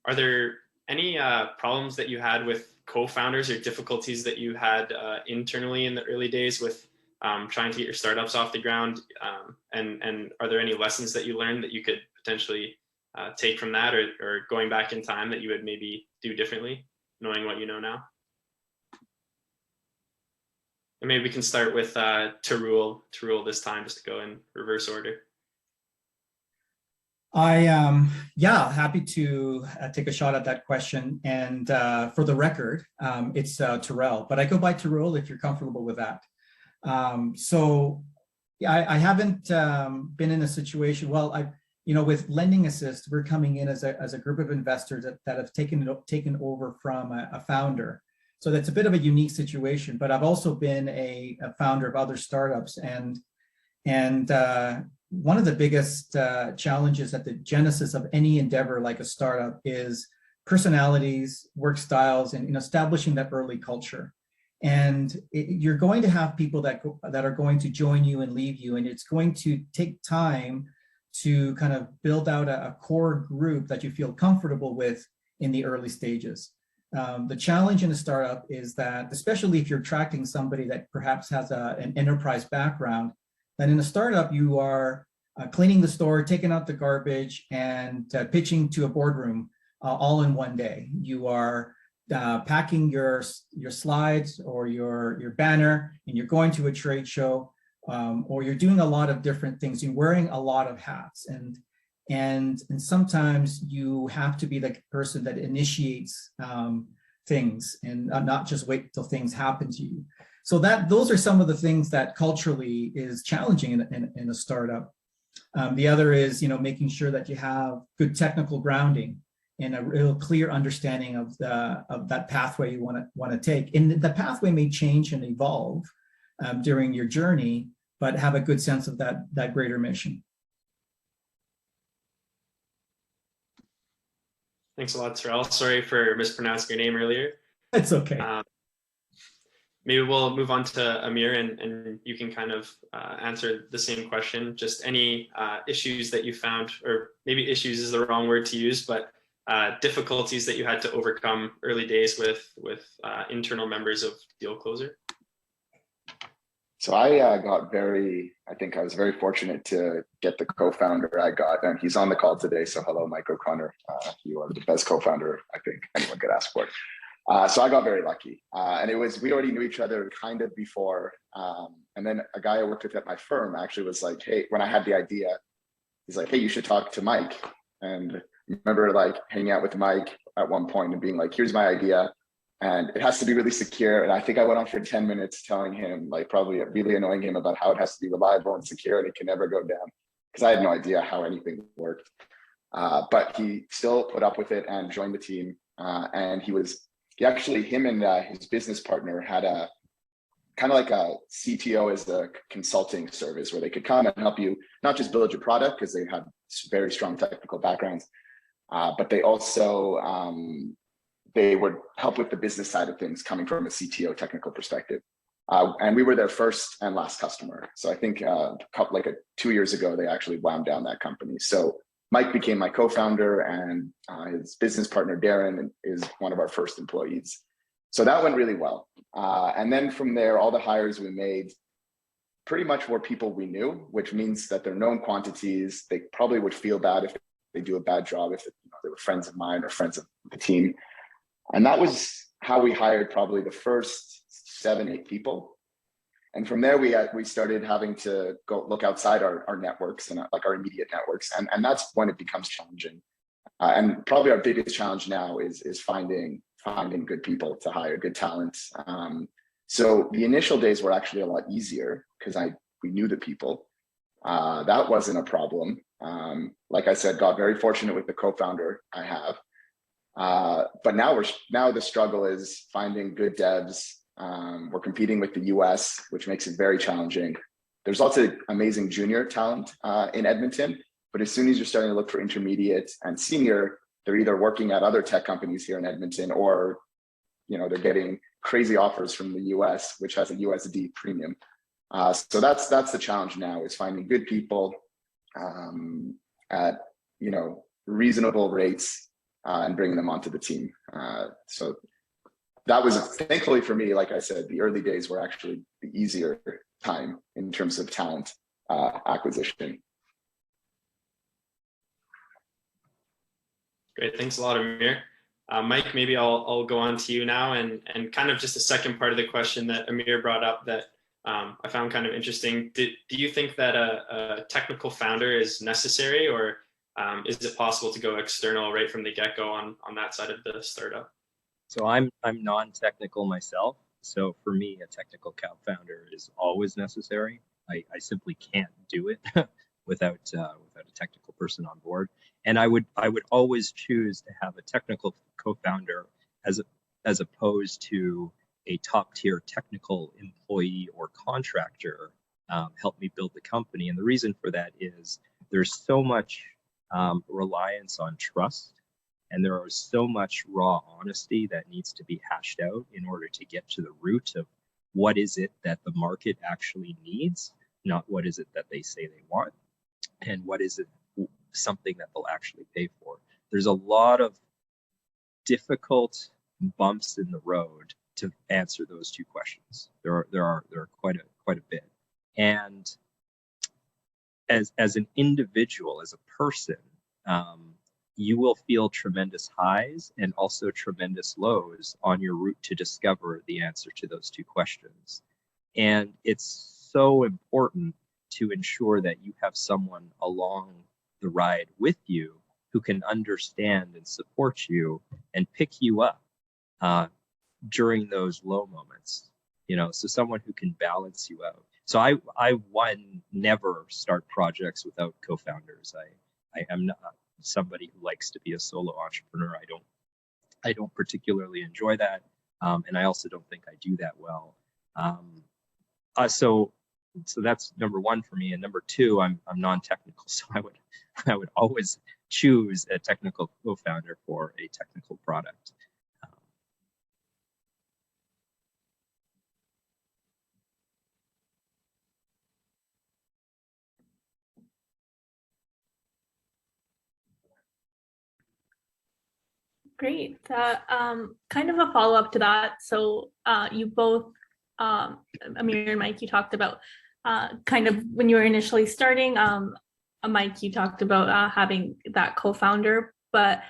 are there any problems that you had with co-founders or difficulties that you had internally in the early days with trying to get your startups off the ground? And are there any lessons that you learned that you could potentially take from that, or going back in time that you would maybe do differently, knowing what you know now? And maybe we can start with Tarul this time, just to go in reverse order. Happy to take a shot at that question. And for the record, it's Terrell, but I go by Tarul if you're comfortable with that. I haven't been in a situation, with Lending Assist, we're coming in as a group of investors that have taken over from a founder. So that's a bit of a unique situation, but I've also been a founder of other startups, and one of the biggest challenges at the genesis of any endeavor like a startup is personalities, work styles, and establishing that early culture. And you're going to have people that are going to join you and leave you, and it's going to take time to kind of build out a core group that you feel comfortable with in the early stages. The challenge in a startup is that, especially if you're attracting somebody that perhaps has an enterprise background, then in a startup, you are cleaning the store, taking out the garbage, and pitching to a boardroom all in one day. You are packing your slides or your banner, and you're going to a trade show, or you're doing a lot of different things. You're wearing a lot of hats, and sometimes you have to be the person that initiates things and not just wait till things happen to you. So those are some of the things that culturally is challenging in a startup. The other is, making sure that you have good technical grounding and a real clear understanding of that pathway you want to take. And the pathway may change and evolve during your journey, but have a good sense of that greater mission. Thanks a lot, Terrell. Sorry for mispronouncing your name earlier. It's okay. Maybe we'll move on to Amir, and you can kind of answer the same question. Just any issues that you found, or maybe issues is the wrong word to use, but difficulties that you had to overcome early days with internal members of Deal Closer. So I think I was very fortunate to get the co-founder I got, and he's on the call today. So hello, Mike O'Connor. You are the best co-founder I think anyone could ask for. So I got very lucky, and we already knew each other kind of before. And then a guy I worked with at my firm actually was like, hey, when I had the idea, he's like, hey, you should talk to Mike. And I remember like hanging out with Mike at one point and being like, here's my idea, and it has to be really secure. And I think I went on for 10 minutes telling him, like, probably really annoying him about how it has to be reliable and secure and it can never go down, because I had no idea how anything worked. But he still put up with it and joined the team. And him and his business partner had kind of like a CTO as a consulting service where they could come and help you not just build your product because they had very strong technical backgrounds, but they also they would help with the business side of things coming from a CTO technical perspective. And we were their first and last customer. So I think 2 years ago, they actually wound down that company. So Mike became my co-founder, and his business partner, Darren, is one of our first employees. So that went really well. And then from there, all the hires we made pretty much were people we knew, which means that they're known quantities. They probably would feel bad if they do a bad job, if they were friends of mine or friends of the team. And that was how we hired probably the first 7-8 people. And from there, we started having to go look outside our networks and like our immediate networks. And that's when it becomes challenging. And probably our biggest challenge now is finding good people to hire, good talent. So the initial days were actually a lot easier because we knew the people. That wasn't a problem. Like I said, got very fortunate with the co-founder I have. But now the struggle is finding good devs. We're competing with the US, which makes it very challenging. There's lots of amazing junior talent in Edmonton, but as soon as you're starting to look for intermediate and senior, they're either working at other tech companies here in Edmonton, or they're getting crazy offers from the US, which has a USD premium. So that's the challenge now, is finding good people at reasonable rates and bringing them onto the team. So that was, thankfully for me, like I said, the early days were actually the easier time in terms of talent acquisition. Great, thanks a lot, Amir. Mike, maybe I'll go on to you now, and kind of just a second part of the question that Amir brought up that I found kind of interesting. Do you think that a technical founder is necessary, or is it possible to go external right from the get-go on that side of the startup? So I'm non-technical myself. So for me, a technical co-founder is always necessary. I simply can't do it without a technical person on board. And I would always choose to have a technical co-founder as opposed to a top tier technical employee or contractor help me build the company. And the reason for that is there's so much reliance on trust, and there is so much raw honesty that needs to be hashed out in order to get to the root of what is it that the market actually needs, not what is it that they say they want, and what is it something that they'll actually pay for. There's a lot of difficult bumps in the road to answer those two questions. There are quite a bit. And as an individual, as a person, you will feel tremendous highs and also tremendous lows on your route to discover the answer to those two questions. And it's so important to ensure that you have someone along the ride with you who can understand and support you and pick you up during those low moments, so someone who can balance you out. So I never start projects without co-founders. I am not somebody who likes to be a solo entrepreneur. I don't particularly enjoy that, and I also don't think I do that well. So that's number one for me. And number two, I'm non-technical, so I would always choose a technical co-founder for a technical product. Great. Kind of a follow-up to that. So you both, Amir and Mike, you talked about kind of when you were initially starting, Mike, you talked about having that co-founder, but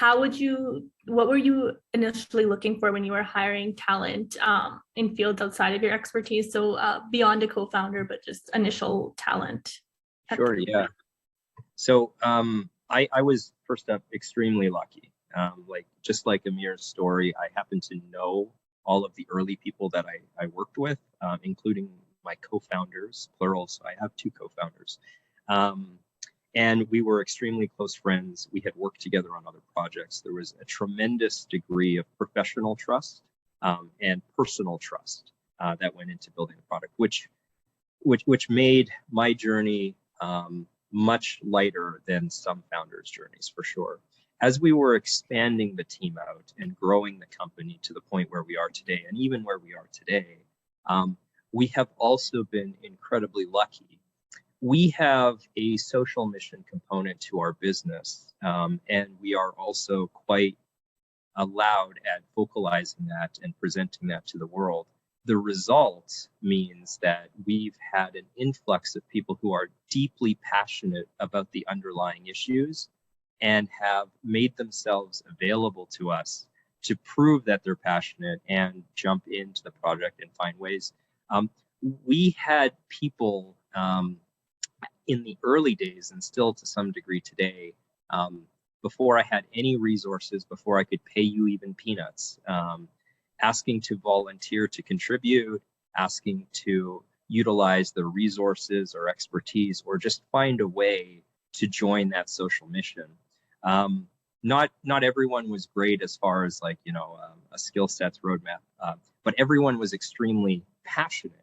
what were you initially looking for when you were hiring talent in fields outside of your expertise? So beyond a co-founder, but just initial talent. Sure, yeah. So I was, first up, extremely lucky. Just like Amir's story, I happen to know all of the early people that I worked with, including my co-founders, plural, so I have two co-founders. And we were extremely close friends. We had worked together on other projects. There was a tremendous degree of professional trust and personal trust that went into building the product, which made my journey much lighter than some founders' journeys, for sure. As we were expanding the team out and growing the company to the point where we are today, and even where we are today, we have also been incredibly lucky. We have a social mission component to our business, and we are also quite loud at vocalizing that and presenting that to the world. The result means that we've had an influx of people who are deeply passionate about the underlying issues and have made themselves available to us to prove that they're passionate and jump into the project and find ways. We had people in the early days, and still to some degree today, before I had any resources, before I could pay you even peanuts, asking to volunteer to contribute, asking to utilize the resources or expertise, or just find a way to join that social mission. Not everyone was great as far as like, a skill sets roadmap, but everyone was extremely passionate.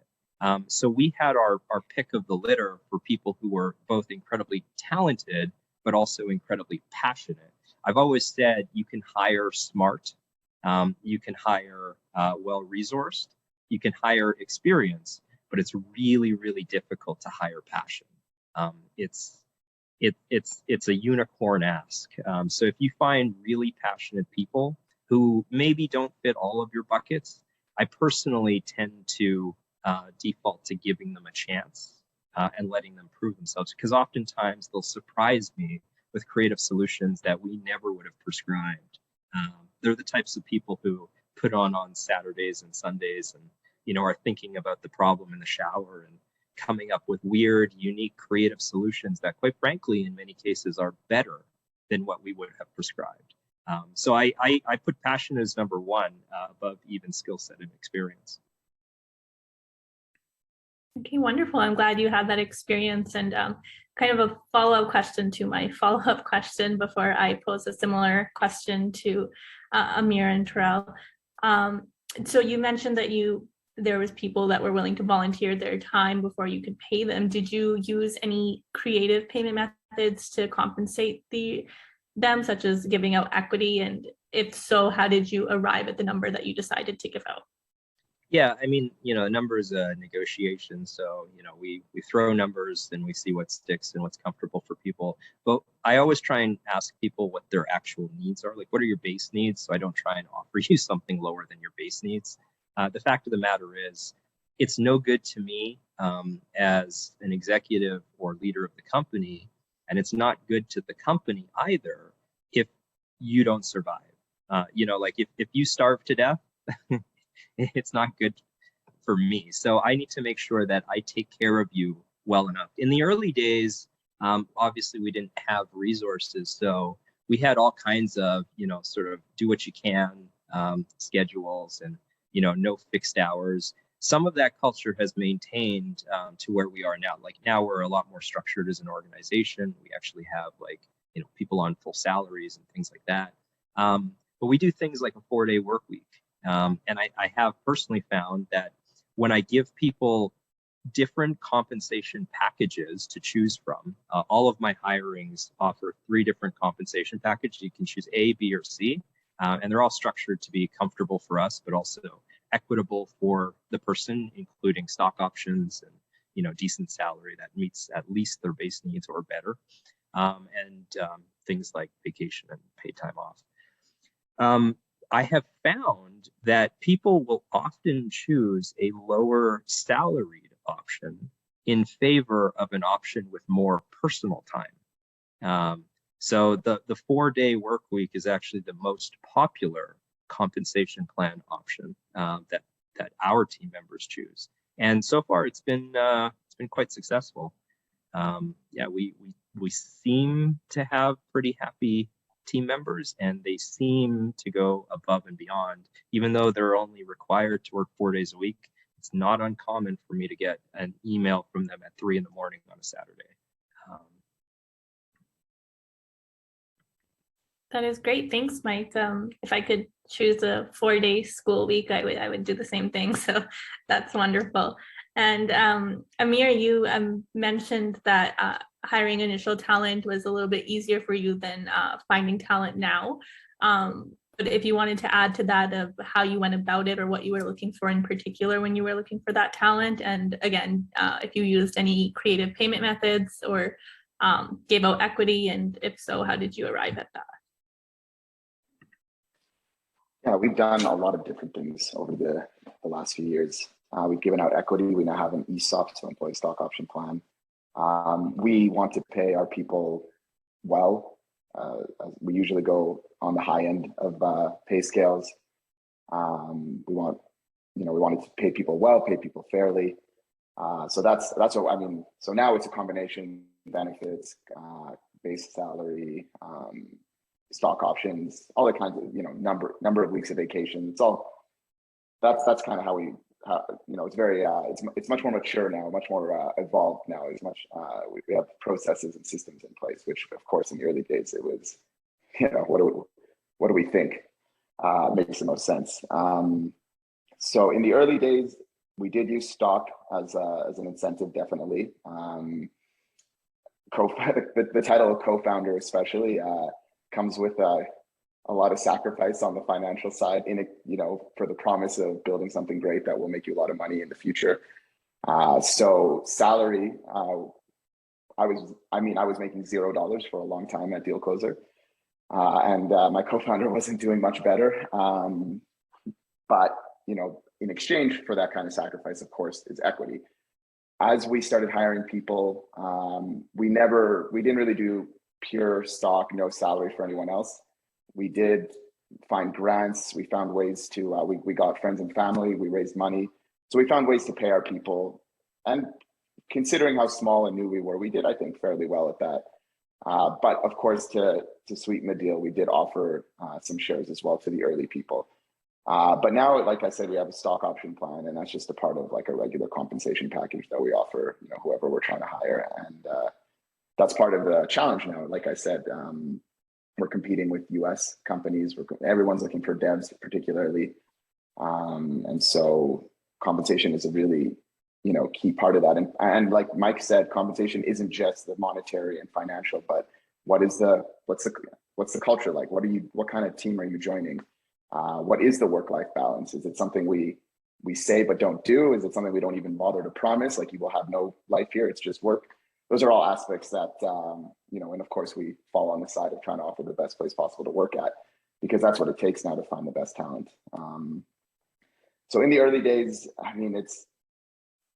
So we had our pick of the litter for people who were both incredibly talented, but also incredibly passionate. I've always said you can hire smart, you can hire well-resourced, you can hire experience, but it's really, really difficult to hire passion. It's a unicorn ask. So if you find really passionate people who maybe don't fit all of your buckets, I personally tend to default to giving them a chance and letting them prove themselves, because oftentimes they'll surprise me with creative solutions that we never would have prescribed. They're the types of people who put on Saturdays and Sundays and, are thinking about the problem in the shower and coming up with weird, unique, creative solutions that, quite frankly, in many cases are better than what we would have prescribed. So I put passion as number one above even skill set and experience. Okay, wonderful. I'm glad you had that experience. And kind of a follow-up question to my follow-up question before I pose a similar question to Amir and Terrell. So you mentioned that there was people that were willing to volunteer their time before you could pay them. Did you use any creative payment methods to compensate them, such as giving out equity? And if so, how did you arrive at the number that you decided to give out? Yeah, I mean, a number is a negotiation. So, we throw numbers and we see what sticks and what's comfortable for people. But I always try and ask people what their actual needs are. Like, what are your base needs? So I don't try and offer you something lower than your base needs. The fact of the matter is, it's no good to me as an executive or leader of the company, and it's not good to the company either if you don't survive. Like if you starve to death, it's not good for me. So I need to make sure that I take care of you well enough. In the early days, obviously we didn't have resources. So we had all kinds of, sort of do what you can schedules and, no fixed hours. Some of that culture has maintained to where we are now. Like now we're a lot more structured as an organization. We actually have people on full salaries and things like that. But we do things like a 4-day work week. And I have personally found that when I give people different compensation packages to choose from, all of my hirings offer 3 different compensation packages. You can choose A, B, or C, and they're all structured to be comfortable for us, but also equitable for the person, including stock options and decent salary that meets at least their base needs or better, and things like vacation and paid time off. I have found that people will often choose a lower salaried option in favor of an option with more personal time. So the 4-day work week is actually the most popular compensation plan option that our team members choose, and so far it's been quite successful. Yeah, we seem to have pretty happy team members, and they seem to go above and beyond, even though they're only required to work 4 days a week. It's not uncommon for me to get an email from them at 3 a.m. on a Saturday. That is great. Thanks, Mike. If I could choose a 4-day school week, I would do the same thing. So that's wonderful. And Amir, you mentioned that hiring initial talent was a little bit easier for you than finding talent now. But if you wanted to add to that of how you went about it or what you were looking for in particular when you were looking for that talent, and again, if you used any creative payment methods or gave out equity, and if so, how did you arrive at that? Yeah, we've done a lot of different things over the last few years. We've given out equity. We now have an ESOP, so employee stock option plan. We want to pay our people well. We usually go on the high end of pay scales. We wanted to pay people well, pay people fairly. So that's what I mean. So now it's a combination: benefits, base salary, stock options, all the kinds of number of weeks of vacation. It's all that's kind of how we. It's very it's much more mature now, much more evolved now. It's much we have processes and systems in place, which of course in the early days it was, what do we think makes the most sense. So in the early days we did use stock as an incentive, definitely. The title of co-founder especially comes with a lot of sacrifice on the financial side for the promise of building something great that will make you a lot of money in the future. So salary, I was making $0 for a long time at Deal Closer. And my co-founder wasn't doing much better. But, in exchange for that kind of sacrifice, of course, is equity. As we started hiring people, we didn't really do pure stock, no salary for anyone else. We did find grants. We found ways to, we got friends and family, we raised money. So we found ways to pay our people. And considering how small and new we were, we did, I think, fairly well at that. But of course, to sweeten the deal, we did offer some shares as well to the early people. But now, like I said, we have a stock option plan, and that's just a part of like a regular compensation package that we offer, whoever we're trying to hire. And that's part of the challenge now. Like I said, we're competing with US companies. Everyone's looking for devs particularly. And so compensation is a really, key part of that. And like Mike said, compensation isn't just the monetary and financial, but what's the culture like? What kind of team are you joining? What is the work-life balance? Is it something we say but don't do? Is it something we don't even bother to promise? Like, you will have no life here, it's just work. Those are all aspects that, and of course we fall on the side of trying to offer the best place possible to work at, because that's what it takes now to find the best talent. So in the early days,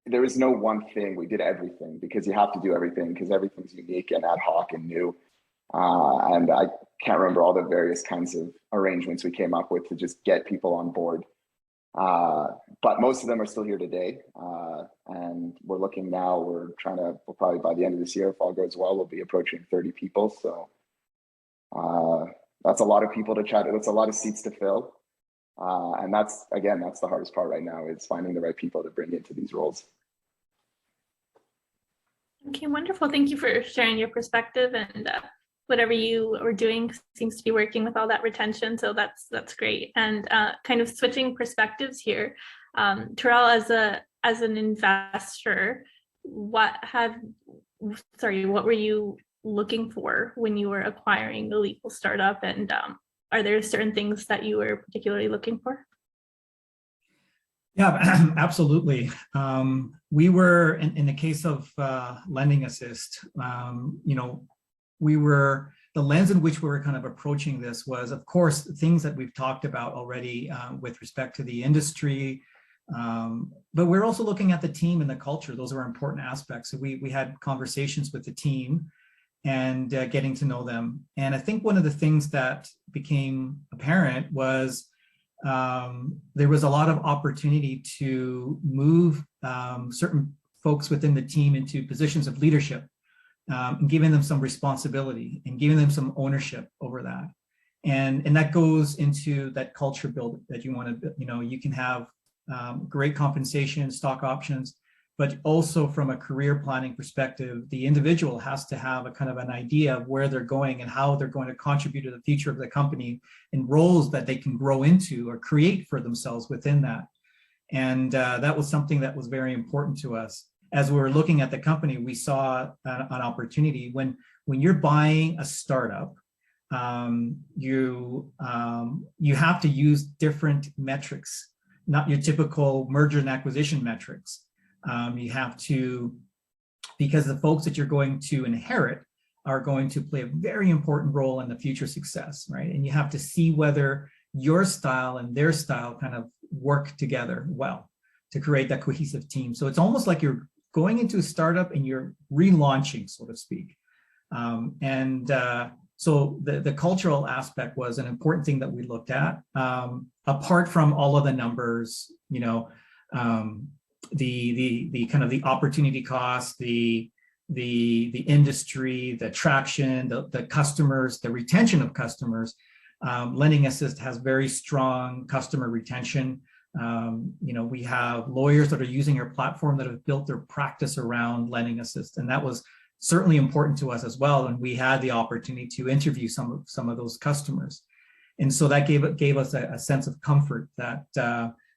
there is no one thing. We did everything because you have to do everything because everything's unique and ad hoc and new. And I can't remember all the various kinds of arrangements we came up with to just get people on board. But most of them are still here today. And we're looking now, we'll probably by the end of this year, if all goes well, we'll be approaching 30 people. So that's a lot of people to chat. That's a lot of seats to fill. And that's the hardest part right now, is finding the right people to bring into these roles. Okay, wonderful. Thank you for sharing your perspective, and whatever you are doing seems to be working with all that retention. So that's great. And kind of switching perspectives here, Terrell, as an investor, what were you looking for when you were acquiring the legal startup? And are there certain things that you were particularly looking for? Yeah, absolutely. We were, in the case of Lending Assist, the lens in which we were kind of approaching this was, of course, things that we've talked about already with respect to the industry, but we're also looking at the team and the culture. Those are important aspects. So we had conversations with the team and getting to know them. And I think one of the things that became apparent was there was a lot of opportunity to move certain folks within the team into positions of leadership, and giving them some responsibility and giving them some ownership over that. And that goes into that culture build that you want to, you can have great compensation, stock options, but also from a career planning perspective, the individual has to have a kind of an idea of where they're going and how they're going to contribute to the future of the company and roles that they can grow into or create for themselves within that. And that was something that was very important to us. As we were looking at the company, we saw an opportunity. When you're buying a startup, you have to use different metrics, not your typical merger and acquisition metrics. You have to, because the folks that you're going to inherit are going to play a very important role in the future success, right? And you have to see whether your style and their style kind of work together well to create that cohesive team. So it's almost like you're going into a startup and you're relaunching, so to speak. So the cultural aspect was an important thing that we looked at. Apart from all of the numbers, you know, the kind of the opportunity cost, the industry, the traction, the customers, the retention of customers. Lending Assist has very strong customer retention. You know, we have lawyers that are using our platform that have built their practice around Lending Assist, and that was certainly important to us as well. And we had the opportunity to interview some of those customers, and so that gave us a sense of comfort that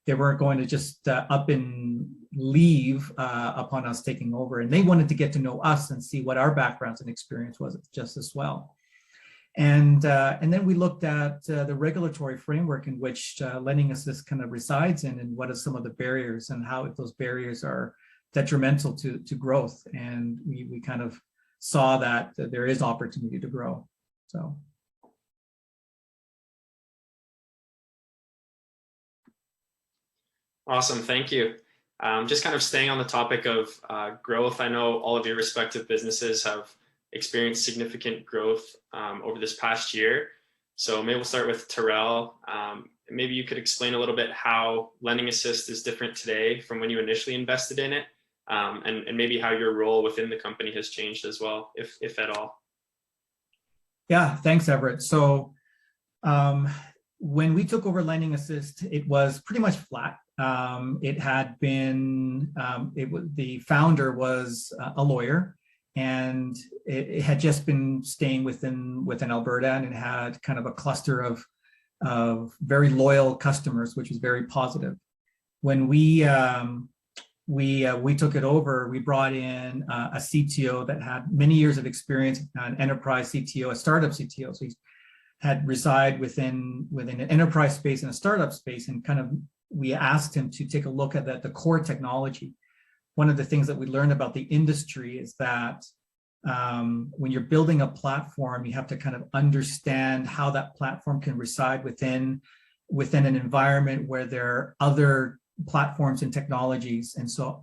they weren't going to just up and leave upon us taking over, and they wanted to get to know us and see what our backgrounds and experience was just as well. And then we looked at the regulatory framework in which Lending Assist kind of resides in, and what are some of the barriers and how those barriers are detrimental to growth. And we kind of saw that there is opportunity to grow. So. Awesome, thank you. Just kind of staying on the topic of growth, I know all of your respective businesses have experienced significant growth over this past year. So maybe we'll start with Terrell. Maybe you could explain a little bit how Lending Assist is different today from when you initially invested in it, and maybe how your role within the company has changed as well, if at all. Yeah, thanks, Everett. So when we took over Lending Assist, it was pretty much flat. It had been, the founder was a lawyer, and it had just been staying within Alberta, and it had kind of a cluster of very loyal customers, which was very positive. When we took it over, we brought in a CTO that had many years of experience, an enterprise CTO, a startup CTO. So he had reside within an enterprise space and a startup space, and kind of we asked him to take a look at the core technology. One of the things that we learned about the industry is that when you're building a platform, you have to kind of understand how that platform can reside within an environment where there are other platforms and technologies. And so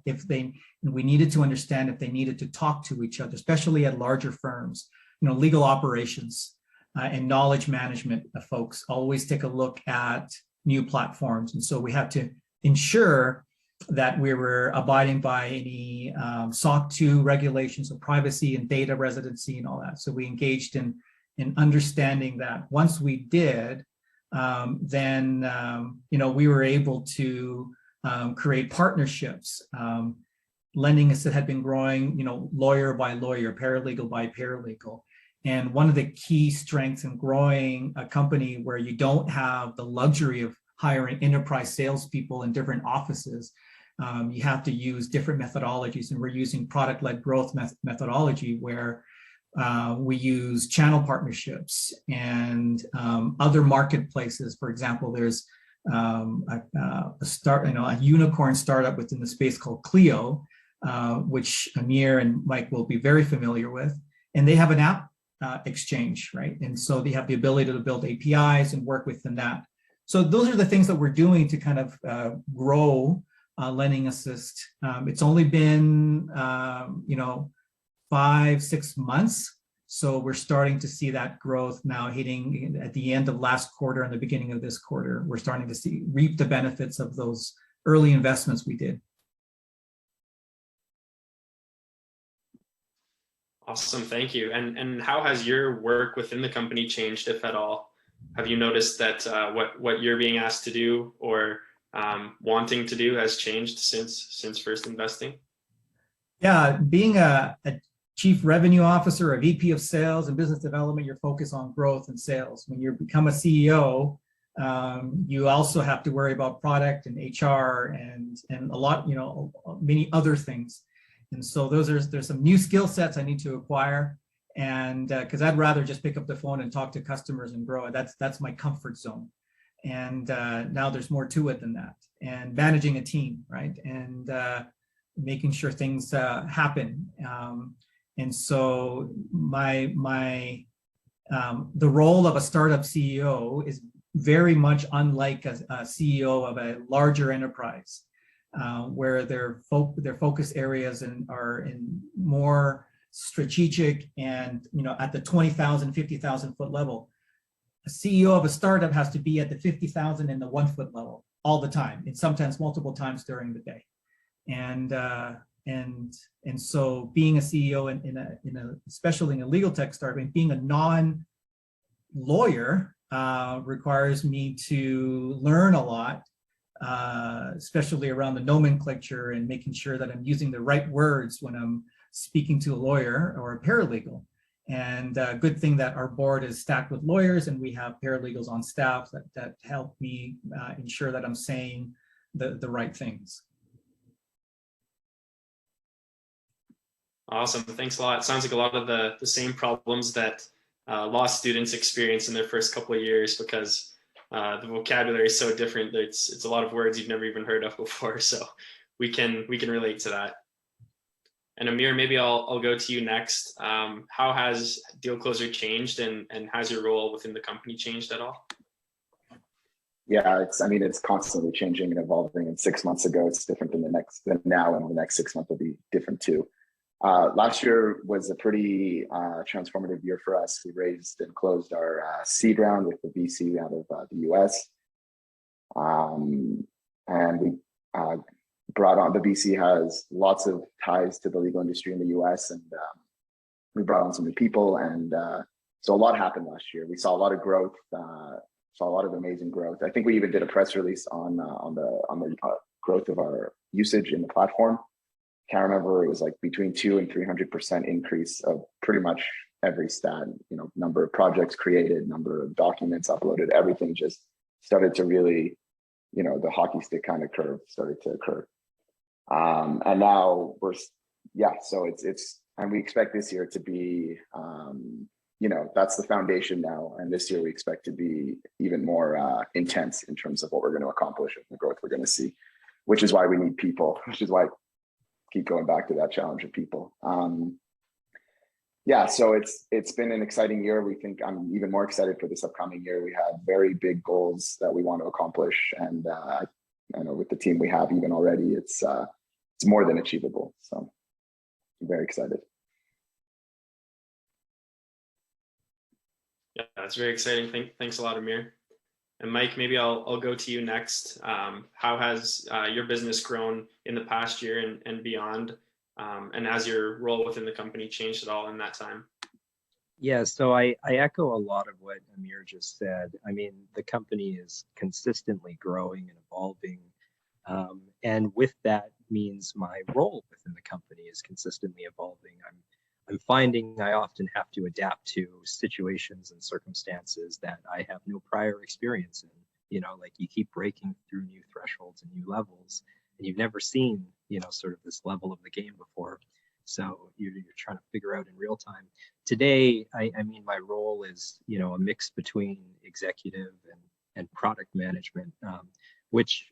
we needed to understand if they needed to talk to each other, especially at larger firms, you know, legal operations and knowledge management folks always take a look at new platforms. And so we had to ensure that we were abiding by any SOC 2 regulations of privacy and data residency and all that. So we engaged in understanding that. Once we did, then you know, we were able to create partnerships. Lending Assist had been growing, you know, lawyer by lawyer, paralegal by paralegal. And one of the key strengths in growing a company where you don't have the luxury of hiring enterprise salespeople in different offices, you have to use different methodologies. And we're using product-led growth methodology, where we use channel partnerships and other marketplaces. For example, there's a unicorn startup within the space called Clio, which Amir and Mike will be very familiar with, and they have an app exchange, right? And so they have the ability to build APIs and work within that. So those are the things that we're doing to kind of grow Lending Assist. It's only been, you know, 5-6 months. So we're starting to see that growth now hitting at the end of last quarter and the beginning of this quarter. We're starting to reap the benefits of those early investments we did. Awesome, thank you. And how has your work within the company changed, if at all? Have you noticed that what you're being asked to do or wanting to do has changed since first investing? Yeah, being a chief revenue officer, a VP of sales and business development, you're focused on growth and sales. When you become a CEO, you also have to worry about product and HR and a lot, many other things. And so there's some new skill sets I need to acquire. And because I'd rather just pick up the phone and talk to customers and grow it. That's my comfort zone. And now there's more to it than that. And managing a team, right? And making sure things happen. And so the role of a startup CEO is very much unlike a CEO of a larger enterprise, where their focus areas are in more strategic and at the 20,000, 50,000 foot level. A CEO of a startup has to be at the 50,000 and the 1 foot level all the time, and sometimes multiple times during the day. And so being a CEO especially in a legal tech startup, and being a non-lawyer requires me to learn a lot, especially around the nomenclature and making sure that I'm using the right words when I'm speaking to a lawyer or a paralegal. And good thing that our board is stacked with lawyers, and we have paralegals on staff that help me ensure that I'm saying the right things. Awesome. Thanks a lot. Sounds like a lot of the same problems that law students experience in their first couple of years, because the vocabulary is so different. It's a lot of words you've never even heard of before. So we can relate to that. And Amir, maybe I'll go to you next. How has Deal Closer changed, and has your role within the company changed at all? Yeah, it's constantly changing and evolving. And 6 months ago, it's different than now, and the next 6 months will be different too. Last year was a pretty transformative year for us. We raised and closed our seed round with the VC out of the US. And we brought on, the VC has lots of ties to the legal industry in the US, and we brought on some new people. And so a lot happened last year. We saw a lot of growth, saw a lot of amazing growth. I think we even did a press release on the growth of our usage in the platform. Can't remember, it was like between 200% and 300% increase of pretty much every stat, number of projects created, number of documents uploaded, everything just started to really, the hockey stick kind of curve started to occur. And now so and we expect this year to be, that's the foundation now. And this year we expect to be even more intense in terms of what we're going to accomplish and the growth we're going to see, which is why we need people, which is why keep going back to that challenge of people. So it's been an exciting year. We think I'm even more excited for this upcoming year. We have very big goals that we want to accomplish, and I know with the team we have even already, it's more than achievable. So I'm very excited. Yeah, that's very exciting. Thanks a lot, Amir. And Mike, maybe I'll go to you next. How has your business grown in the past year and beyond? And has your role within the company changed at all in that time? Yeah, so I echo a lot of what Amir just said. I mean, the company is consistently growing and evolving. And with that means my role within the company is consistently evolving. I'm finding I often have to adapt to situations and circumstances that I have no prior experience in. Like you keep breaking through new thresholds and new levels, and you've never seen, sort of this level of the game before. So you're trying to figure out in real time. Today, I mean, my role is, a mix between executive and product management, which,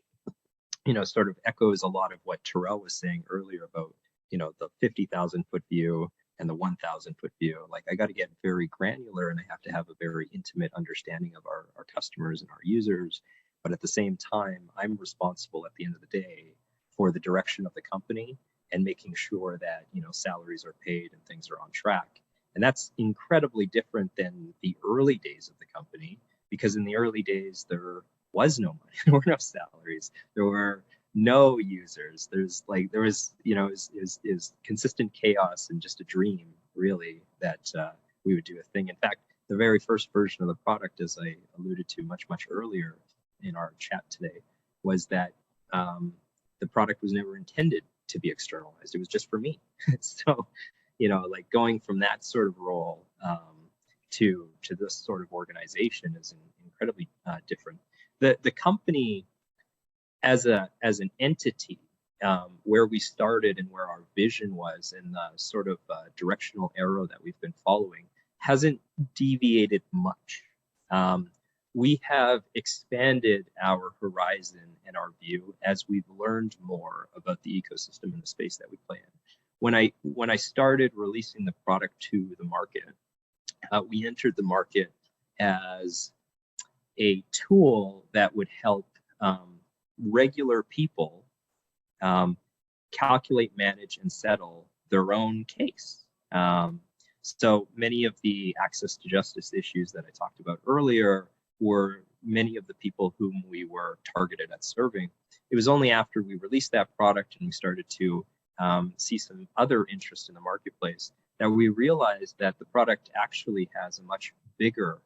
sort of echoes a lot of what Terrell was saying earlier about, the 50,000 foot view and the 1,000 foot view. Like I got to get very granular, and I have to have a very intimate understanding of our customers and our users. But at the same time, I'm responsible at the end of the day for the direction of the company and making sure that, salaries are paid and things are on track. And that's incredibly different than the early days of the company, because in the early days, there was no money, there were no salaries, there were no users. There was, is consistent chaos and just a dream, really, that we would do a thing. In fact, the very first version of the product, as I alluded to much earlier in our chat today, was that the product was never intended to be externalized. It was just for me. So, you know, like going from that sort of role to this sort of organization is incredibly different. The company as an entity, where we started and where our vision was, and the sort of directional arrow that we've been following, hasn't deviated much. We have expanded our horizon and our view as we've learned more about the ecosystem and the space that we play in. When I started releasing the product to the market, we entered the market as a tool that would help regular people calculate, manage, and settle their own case. So many of the access to justice issues that I talked about earlier were many of the people whom we were targeted at serving. It was only after we released that product and we started to see some other interest in the marketplace that we realized that the product actually has a much bigger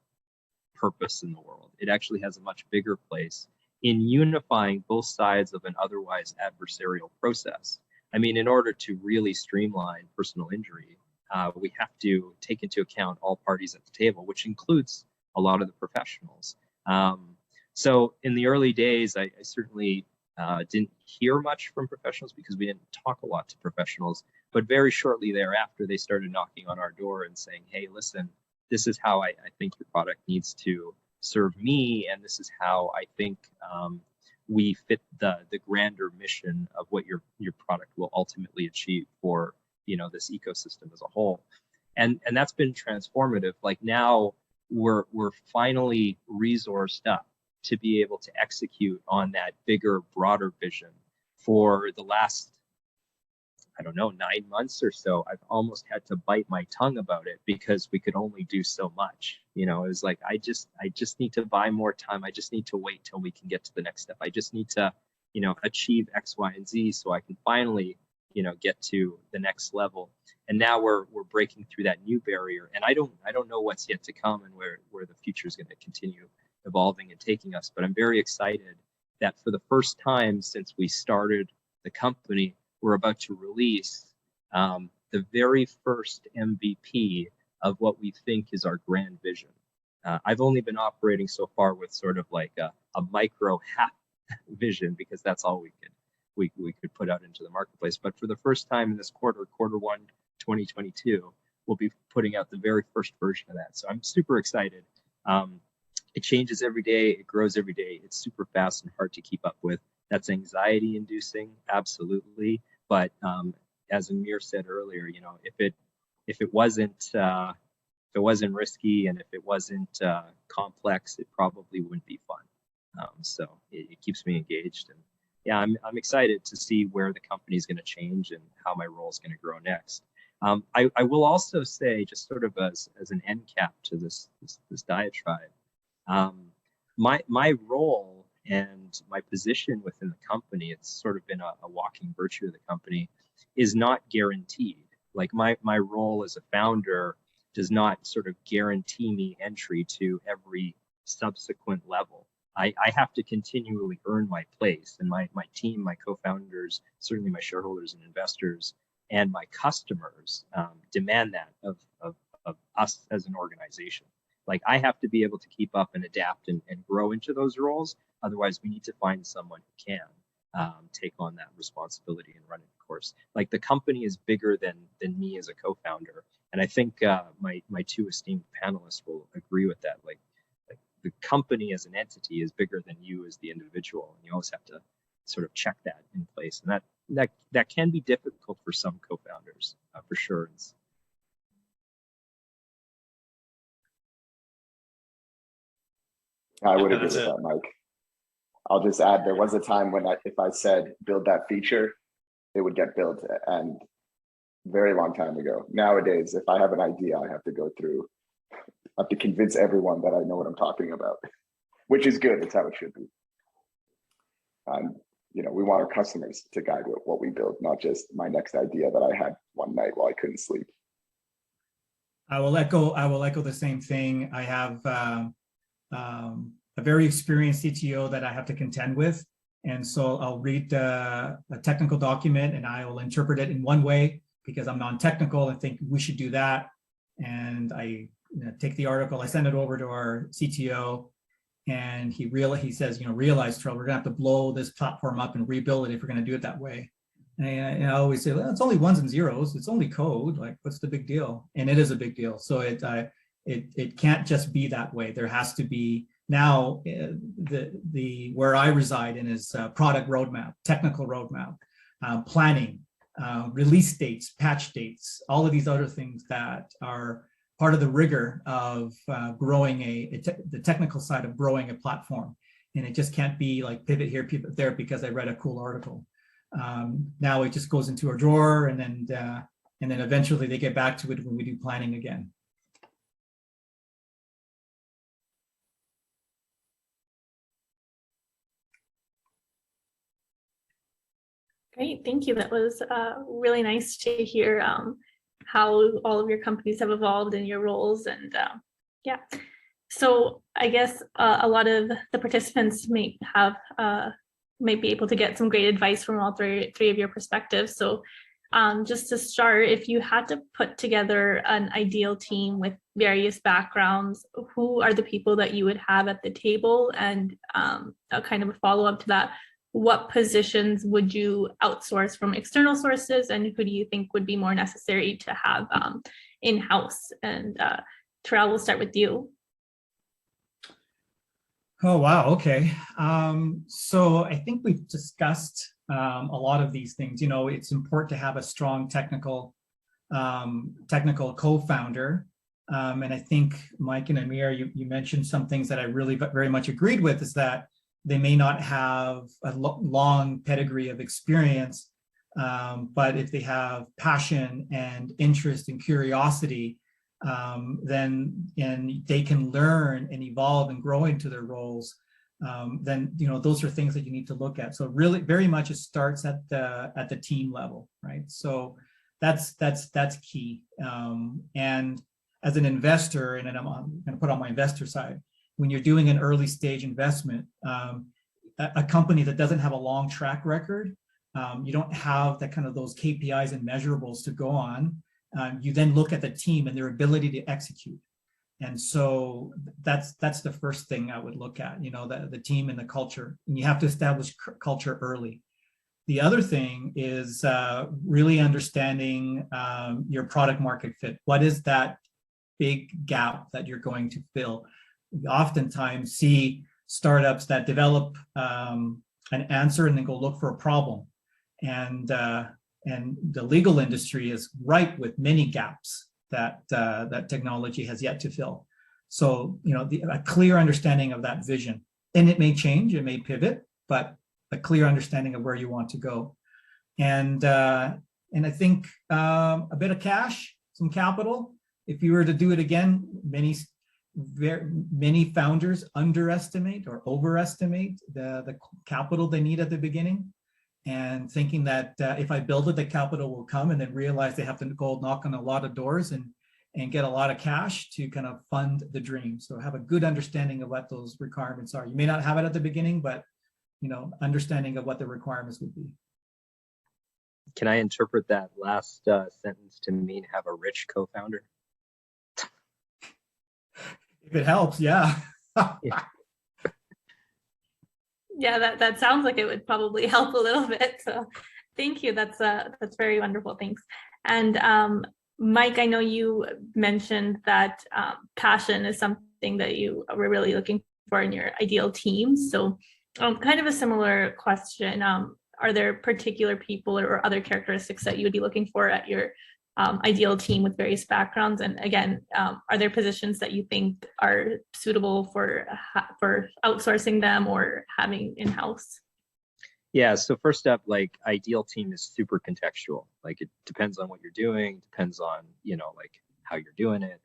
purpose in the world. It actually has a much bigger place in unifying both sides of an otherwise adversarial process. I mean, in order to really streamline personal injury, we have to take into account all parties at the table, which includes a lot of the professionals. So in the early days, I certainly didn't hear much from professionals because we didn't talk a lot to professionals. But very shortly thereafter, they started knocking on our door and saying, hey, listen, this is how I think your product needs to serve me, and this is how I think we fit the grander mission of what your product will ultimately achieve for, you know, this ecosystem as a whole. And that's been transformative. Like now we're finally resourced up to be able to execute on that bigger, broader vision. For the last, I don't know, 9 months or so, I've almost had to bite my tongue about it because we could only do so much. You know, it was like, I just need to buy more time. I just need to wait till we can get to the next step. I just need to, you know, achieve X, Y, and Z so I can finally, you know, get to the next level. And now we're breaking through that new barrier. And I don't know what's yet to come and where the future is going to continue evolving and taking us. But I'm very excited that for the first time since we started the company, we're about to release the very first MVP of what we think is our grand vision. I've only been operating so far with sort of like a micro half vision because that's all we could put out into the marketplace. But for the first time in this quarter 1, 2022, we'll be putting out the very first version of that. So I'm super excited. It changes every day, it grows every day. It's super fast and hard to keep up with. That's anxiety inducing, absolutely. But as Amir said earlier, you know, if it wasn't risky and if it wasn't complex, it probably wouldn't be fun. So it keeps me engaged, and yeah, I'm excited to see where the company is going to change and how my role is going to grow next. I will also say, just sort of as an end cap to this diatribe, my role and my position within the company, it's sort of been a walking virtue of the company, is not guaranteed. Like my role as a founder does not sort of guarantee me entry to every subsequent level. I have to continually earn my place, and my team, my co-founders, certainly my shareholders and investors, and my customers demand that of us as an organization. Like I have to be able to keep up and adapt and grow into those roles. Otherwise, we need to find someone who can take on that responsibility and run it, of course. Like the company is bigger than me as a co-founder. And I think my two esteemed panelists will agree with that. Like the company as an entity is bigger than you as the individual. And you always have to sort of check that in place. And that can be difficult for some co-founders, for sure. I would agree with that, Mike. I'll just add, there was a time when if I said build that feature, it would get built, and very long time ago. Nowadays, if I have an idea, I have to convince everyone that I know what I'm talking about, which is good. It's how it should be. You know, we want our customers to guide what we build, not just my next idea that I had one night while I couldn't sleep. I will echo the same thing. I have a very experienced CTO that I have to contend with. And so I'll read a technical document and I will interpret it in one way because I'm non-technical and think we should do that. And I take the article, I send it over to our CTO, and he says, realize, Trell, we're gonna have to blow this platform up and rebuild it if we're gonna do it that way. And I always say, well, it's only ones and zeros. It's only code. Like, what's the big deal? And it is a big deal. So it can't just be that way. There has to be now where I reside in is product roadmap, technical roadmap, planning, release dates, patch dates, all of these other things that are part of the rigor of growing the technical side of growing a platform. And it just can't be like pivot here, pivot there because I read a cool article. Now it just goes into a drawer, and then eventually they get back to it when we do planning again. Great, thank you. That was really nice to hear how all of your companies have evolved in your roles, and yeah. So I guess a lot of the participants may be able to get some great advice from all three of your perspectives. So just to start, if you had to put together an ideal team with various backgrounds, who are the people that you would have at the table? And a kind of a follow-up to that, what positions would you outsource from external sources, and who do you think would be more necessary to have in-house? And Terrell, we'll start with you. Oh, wow. Okay. So I think we've discussed a lot of these things. It's important to have a strong technical co-founder. And I think Mike and Amir, you mentioned some things that I really very much agreed with, is that they may not have a long pedigree of experience, but if they have passion and interest and curiosity, then they can learn and evolve and grow into their roles. Then those are things that you need to look at. So really, very much it starts at the team level, right? So that's key. And as an investor, and then I'm going to put on my investor side, when you're doing an early stage investment, a company that doesn't have a long track record, you don't have that kind of those KPIs and measurables to go on. You then look at the team and their ability to execute. And so that's the first thing I would look at, the team and the culture. And you have to establish culture early. The other thing is really understanding your product market fit. What is that big gap that you're going to fill? We oftentimes see startups that develop an answer and then go look for a problem. And the legal industry is ripe with many gaps that technology has yet to fill. So, a clear understanding of that vision, and it may change, it may pivot, but a clear understanding of where you want to go. And I think a bit of cash, some capital. If you were to do it again, many founders underestimate or overestimate the capital they need at the beginning, and thinking that if I build it, the capital will come, and then realize they have to go knock on a lot of doors and get a lot of cash to kind of fund the dream. So have a good understanding of what those requirements are. You may not have it at the beginning, but understanding of what the requirements would be. Can I interpret that last sentence to mean have a rich co-founder? If it helps, yeah. Yeah, that sounds like it would probably help a little bit. So thank you. That's very wonderful. Thanks. And Mike, I know you mentioned that passion is something that you were really looking for in your ideal team. So kind of a similar question. Are there particular people or other characteristics that you would be looking for at your ideal team with various backgrounds? And again, are there positions that you think are suitable for outsourcing them or having in-house? Yeah, so first up, like ideal team is super contextual. Like it depends on what you're doing, depends on, like how you're doing it.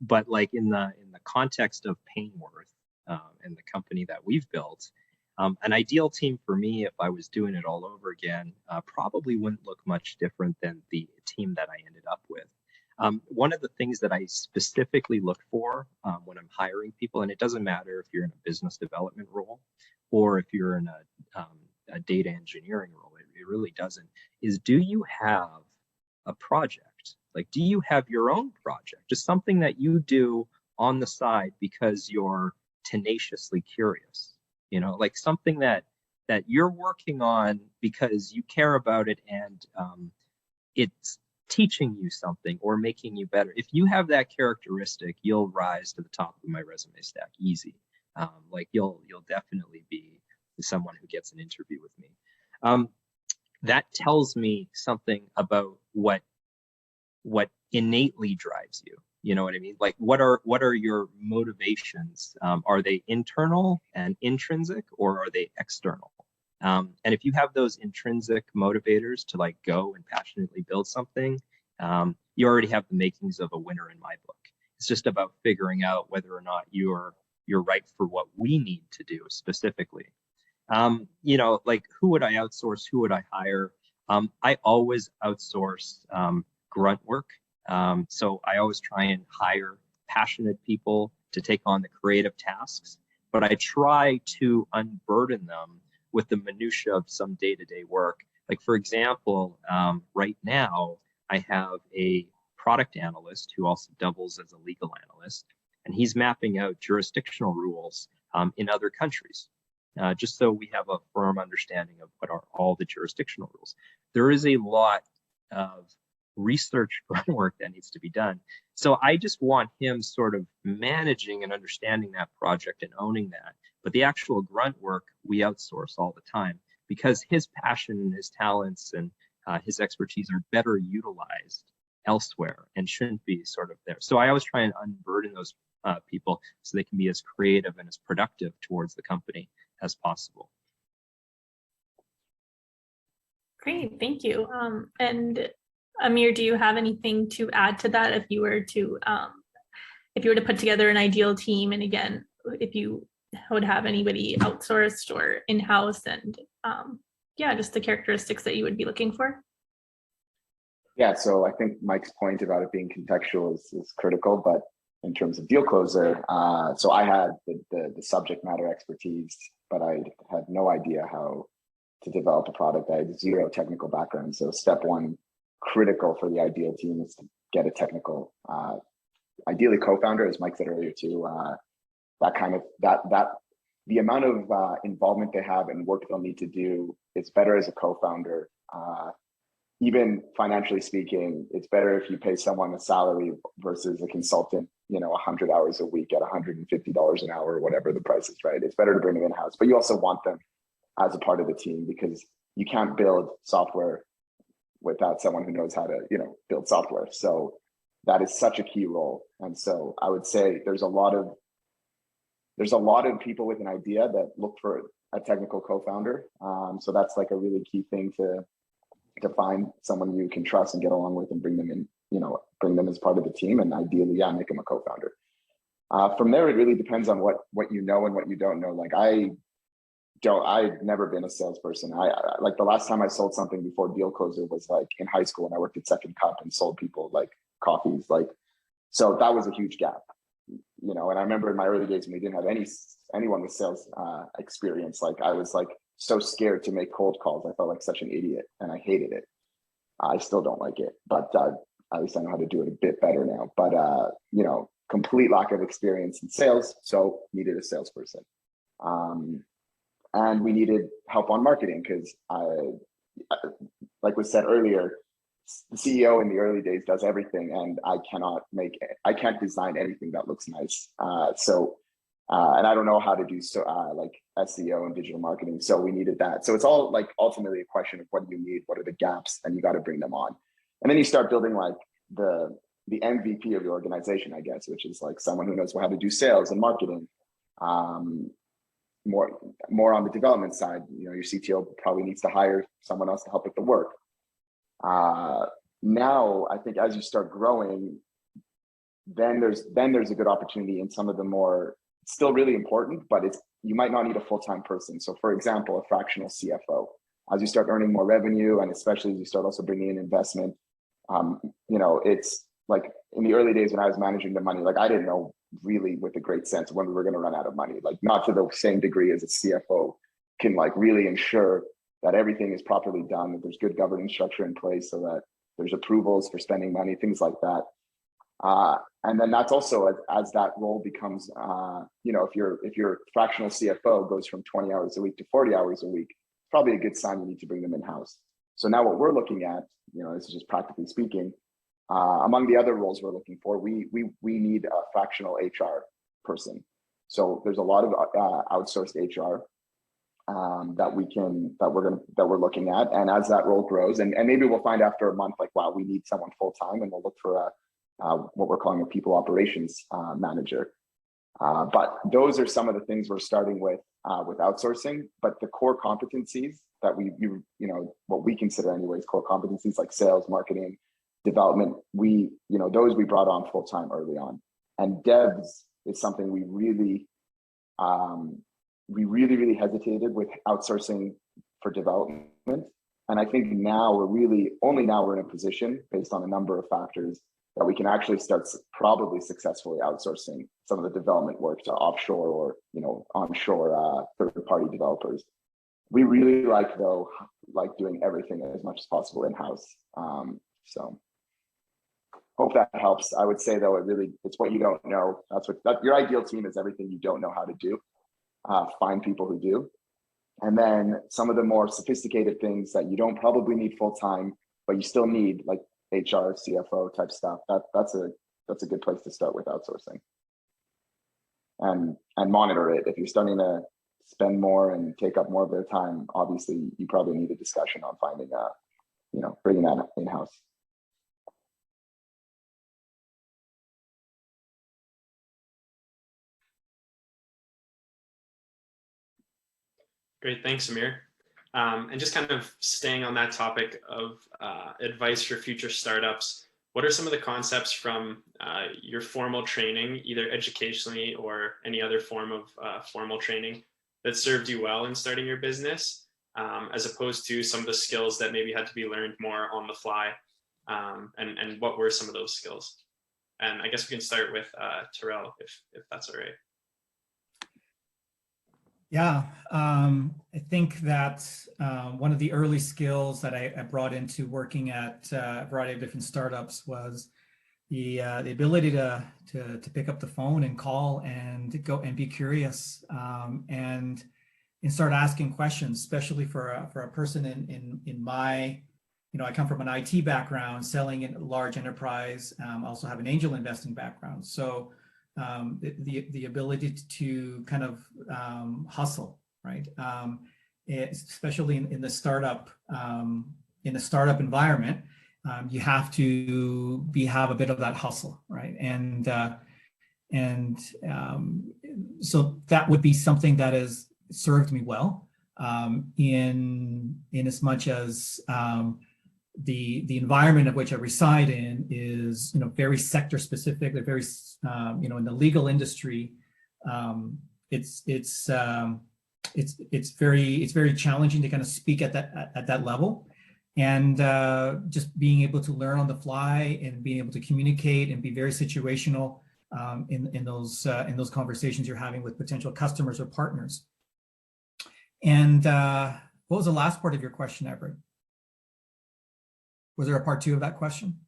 But like in the context of Painworth and the company that we've built, an ideal team for me, if I was doing it all over again, probably wouldn't look much different than the team that I ended up with. One of the things that I specifically look for when I'm hiring people, and it doesn't matter if you're in a business development role or if you're in a data engineering role, it really doesn't, is do you have a project? Like, do you have your own project? Just something that you do on the side because you're tenaciously curious, you know, like something that you're working on because you care about it and it's teaching you something or making you better. If you have that characteristic, you'll rise to the top of my resume stack easy. Like you'll definitely be someone who gets an interview with me. That tells me something about what innately drives you. You know what I mean? Like what are your motivations? Are they internal and intrinsic, or are they external? And if you have those intrinsic motivators to like go and passionately build something, you already have the makings of a winner in my book. It's just about figuring out whether or not you're right for what we need to do specifically. You know, like who would I outsource? Who would I hire? I always outsource grunt work. So I always try and hire passionate people to take on the creative tasks, but I try to unburden them with the minutia of some day-to-day work. Like for example, right now I have a product analyst who also doubles as a legal analyst, and he's mapping out jurisdictional rules in other countries, just so we have a firm understanding of what are all the jurisdictional rules. There is a lot of research grunt that needs to be done. So I just want him sort of managing and understanding that project and owning that. But the actual grunt work we outsource all the time because his passion and his talents and his expertise are better utilized elsewhere and shouldn't be sort of there. So I always try and unburden those people so they can be as creative and as productive towards the company as possible. Great, thank you. And Amir, do you have anything to add to that if you were to put together an ideal team, and again, if you would have anybody outsourced or in-house, and yeah, just the characteristics that you would be looking for? Yeah, so I think Mike's point about it being contextual is critical, but in terms of deal closer, so I had the subject matter expertise, but I had no idea how to develop a product. I had zero technical background. So step one, critical for the ideal team, is to get a technical, ideally co-founder, as Mike said earlier too. The amount of involvement they have and work they'll need to do, it's better as a co-founder. Even financially speaking, it's better if you pay someone a salary versus a consultant, 100 hours a week at $150 an hour, or whatever the price is, right? It's better to bring them in-house, but you also want them as a part of the team, because you can't build software without someone who knows how to, build software. So that is such a key role. And so I would say there's a lot of people with an idea that look for a technical co-founder. So that's like a really key thing to find someone you can trust and get along with and bring them in, bring them as part of the team, and ideally, yeah, make them a co-founder. From there, it really depends on what you know and what you don't know. Like I've never been a salesperson. I like the last time I sold something before deal closer was like in high school, when I worked at Second Cup and sold people like coffees. So that was a huge gap, and I remember in my early days when we didn't have anyone with sales experience, like I was like so scared to make cold calls. I felt like such an idiot and I hated it. I still don't like it, but at least I know how to do it a bit better now. But, complete lack of experience in sales. So needed a salesperson. And we needed help on marketing because like was said earlier, the CEO in the early days does everything, and I can't design anything that looks nice. And I don't know how to do like SEO and digital marketing. So we needed that. So it's all like ultimately a question of what do you need? What are the gaps? And you got to bring them on. And then you start building like the MVP of your organization, I guess, which is like someone who knows how to do sales and marketing. More on the development side, your CTO probably needs to hire someone else to help with the work. Now, I think as you start growing, then there's a good opportunity in some of the more, still really important, but you might not need a full-time person. So for example, a fractional CFO, as you start earning more revenue, and especially as you start also bringing in investment, it's like in the early days when I was managing the money, like I didn't know really with a great sense when we were going to run out of money, like not to the same degree as a CFO can like really ensure that everything is properly done, that there's good governance structure in place so that there's approvals for spending money, things like that. And then that's also as that role becomes, you know, if your fractional CFO goes from 20 hours a week to 40 hours a week, it's probably a good sign you need to bring them in-house. So now what we're looking at, you know, this is just practically speaking, among the other roles we're looking for, we need a fractional HR person. So there's a lot of outsourced HR that we're looking at, and as that role grows, and maybe we'll find after a month, like, wow, we need someone full time, and we'll look for what we're calling a people operations manager. But those are some of the things we're starting with outsourcing. But the core competencies that you know, what we consider anyways, core competencies like sales, marketing, development, those we brought on full time early on. And devs is something we really hesitated with outsourcing for development. And I think now we're in a position based on a number of factors that we can actually start probably successfully outsourcing some of the development work to offshore or, you know, onshore third-party developers. We really like doing everything as much as possible in-house. So hope that helps. I would say though, it's what you don't know. Your ideal team is everything you don't know how to do. Find people who do. And then some of the more sophisticated things that you don't probably need full-time, but you still need, like HR, CFO type stuff. That's a good place to start with outsourcing. And monitor it. If you're starting to spend more and take up more of their time, obviously you probably need a discussion on finding bringing that in-house. Great, thanks, Amir. And just kind of staying on that topic of advice for future startups, what are some of the concepts from your formal training, either educationally or any other form of formal training, that served you well in starting your business, as opposed to some of the skills that maybe had to be learned more on the fly? And what were some of those skills? And I guess we can start with Terrell, if that's all right. Yeah, I think that one of the early skills that I brought into working at a variety of different startups was the ability to pick up the phone and call and go and be curious and start asking questions, especially for a person in my, you know, I come from an IT background, selling in large enterprise. Also have an angel investing background, so. The ability to kind of hustle, right? Especially in the startup environment, you have to have a bit of that hustle, right? And so that would be something that has served me well in as much as the environment of which I reside in is, you know, very sector specific. They're very, you know, in the legal industry, it's very challenging to kind of speak at that level, and just being able to learn on the fly and being able to communicate and be very situational in those conversations you're having with potential customers or partners. And what was the last part of your question, Everett? Was there a part two of that question?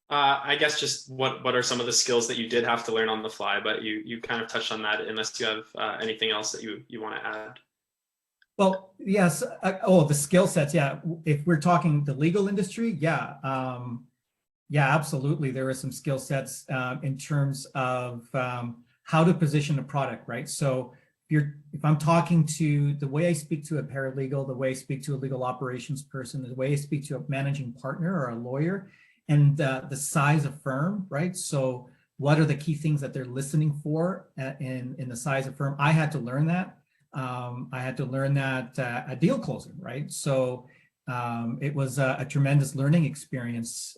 I guess just what are some of the skills that you did have to learn on the fly, but you kind of touched on that, unless you have anything else that you want to add. Well, yes. The skill sets. Yeah. If we're talking the legal industry, yeah. Yeah, absolutely. There are some skill sets in terms of how to position a product, right? So if I'm talking to, the way I speak to a paralegal, the way I speak to a legal operations person, the way I speak to a managing partner or a lawyer, and the size of firm, right? So what are the key things that they're listening for in the size of firm? I had to learn that. I had to learn that at deal closing, right? So it was a tremendous learning experience,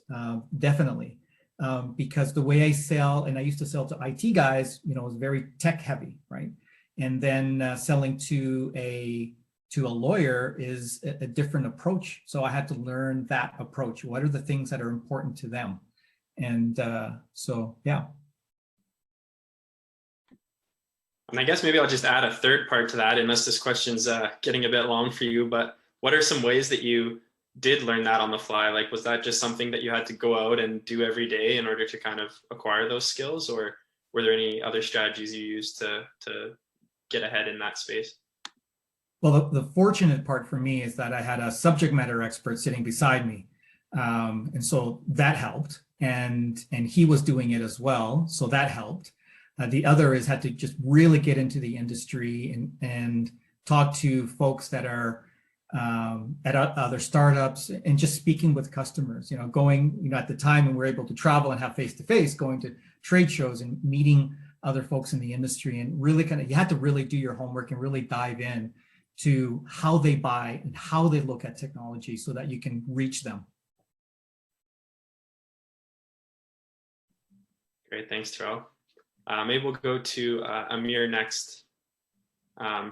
definitely, because the way I sell, and I used to sell to IT guys, you know, was very tech heavy, right? And then selling to a lawyer is a different approach. So I had to learn that approach. What are the things that are important to them? And so, yeah. And I guess maybe I'll just add a third part to that, unless this question's getting a bit long for you, but what are some ways that you did learn that on the fly? Like, was that just something that you had to go out and do every day in order to kind of acquire those skills? Or were there any other strategies you used to get ahead in that space? Well, the fortunate part for me is that I had a subject matter expert sitting beside me. And so that helped. And he was doing it as well. So that helped. The other is had to just really get into the industry and talk to folks that are at other startups and just speaking with customers, going, at the time when we were able to travel and have face-to-face, going to trade shows and meeting other folks in the industry, and really you had to really do your homework and really dive in to how they buy and how they look at technology so that you can reach them. Great, thanks, Terrell. Maybe we'll go to Amir next.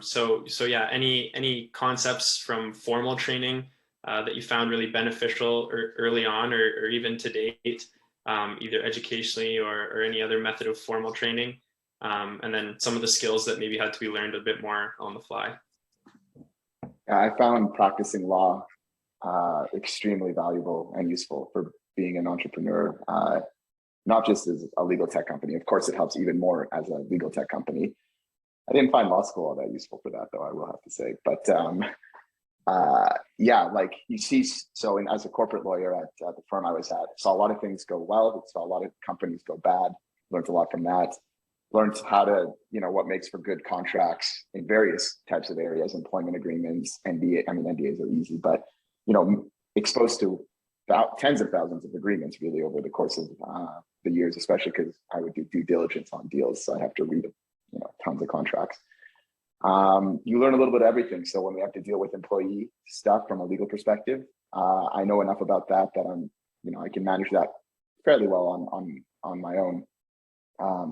So yeah, any concepts from formal training that you found really beneficial early on or even to date, either educationally or any other method of formal training, and then some of the skills that maybe had to be learned a bit more on the fly? I found practicing law extremely valuable and useful for being an entrepreneur, not just as a legal tech company. Of course, it helps even more as a legal tech company. I didn't find law school all that useful for that, though, I will have to say. But yeah, like you see, so as a corporate lawyer at the firm I was at, saw a lot of things go well, saw a lot of companies go bad, learned a lot from that, learned how to, what makes for good contracts in various types of areas, employment agreements, NDAs are easy, but, exposed to tens of thousands of agreements really over the course of the years, especially because I would do due diligence on deals. So I have to read, tons of contracts. You learn a little bit of everything. So when we have to deal with employee stuff from a legal perspective, I know enough about that I can manage that fairly well on my own.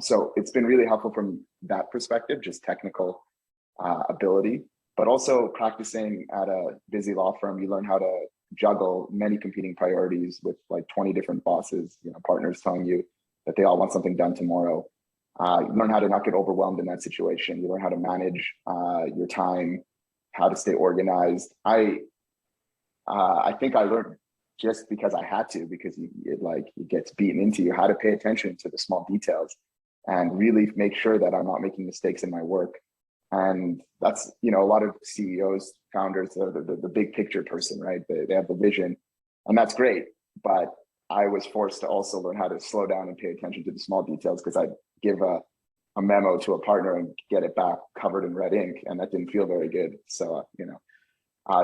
So it's been really helpful from that perspective, just technical ability, but also practicing at a busy law firm. You learn how to juggle many competing priorities with like 20 different bosses, partners telling you that they all want something done tomorrow. You learn how to not get overwhelmed in that situation. You learn how to manage your time, how to stay organized. I think I learned just because I had to, because it gets beaten into you, how to pay attention to the small details and really make sure that I'm not making mistakes in my work. And that's, a lot of CEOs, founders, the big picture person, right? They have the vision, and that's great. But I was forced to also learn how to slow down and pay attention to the small details, because I'd give a memo to a partner and get it back covered in red ink, and that didn't feel very good. So,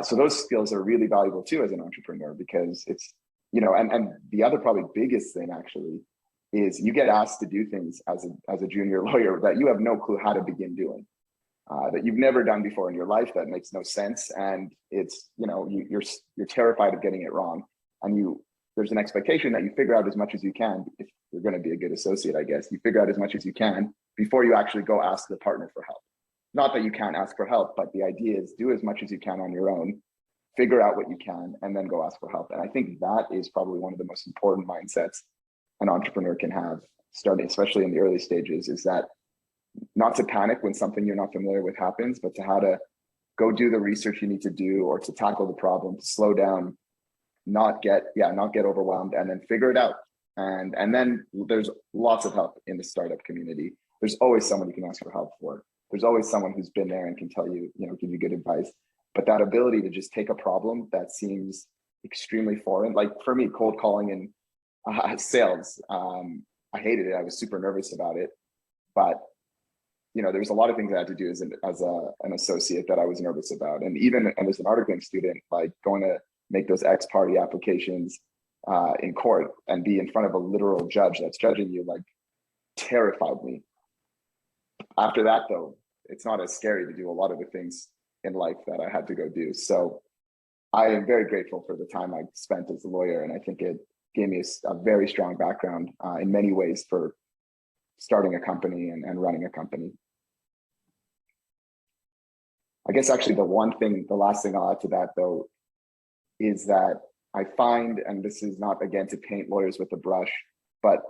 so those skills are really valuable too as an entrepreneur, because it's, and the other probably biggest thing actually is you get asked to do things as a junior lawyer that you have no clue how to begin doing. That you've never done before in your life, that makes no sense, and it's you're terrified of getting it wrong, and there's an expectation that you figure out as much as you can. If you're going to be a good associate, I guess you figure out as much as you can before you actually go ask the partner for help. Not that you can't ask for help, but the idea is do as much as you can on your own, figure out what you can, and then go ask for help. And I think that is probably one of the most important mindsets an entrepreneur can have, starting especially in the early stages, is that not to panic when something you're not familiar with happens, but to how to go do the research you need to do, or to tackle the problem, to slow down, not get overwhelmed, and then figure it out. And then there's lots of help in the startup community. There's always someone you can ask for help for. There's always someone who's been there and can tell you, give you good advice. But that ability to just take a problem that seems extremely foreign, like for me, cold calling and sales, I hated it. I was super nervous about it, but there's a lot of things I had to do as an associate that I was nervous about. And even as an articling student, like going to make those ex-party applications in court and be in front of a literal judge that's judging you, like, terrified me. After that, though, it's not as scary to do a lot of the things in life that I had to go do. So I am very grateful for the time I spent as a lawyer. And I think it gave me a very strong background in many ways for starting a company and running a company. I guess actually the last thing I'll add to that, though, is that I find, and this is not, again, to paint lawyers with a brush, but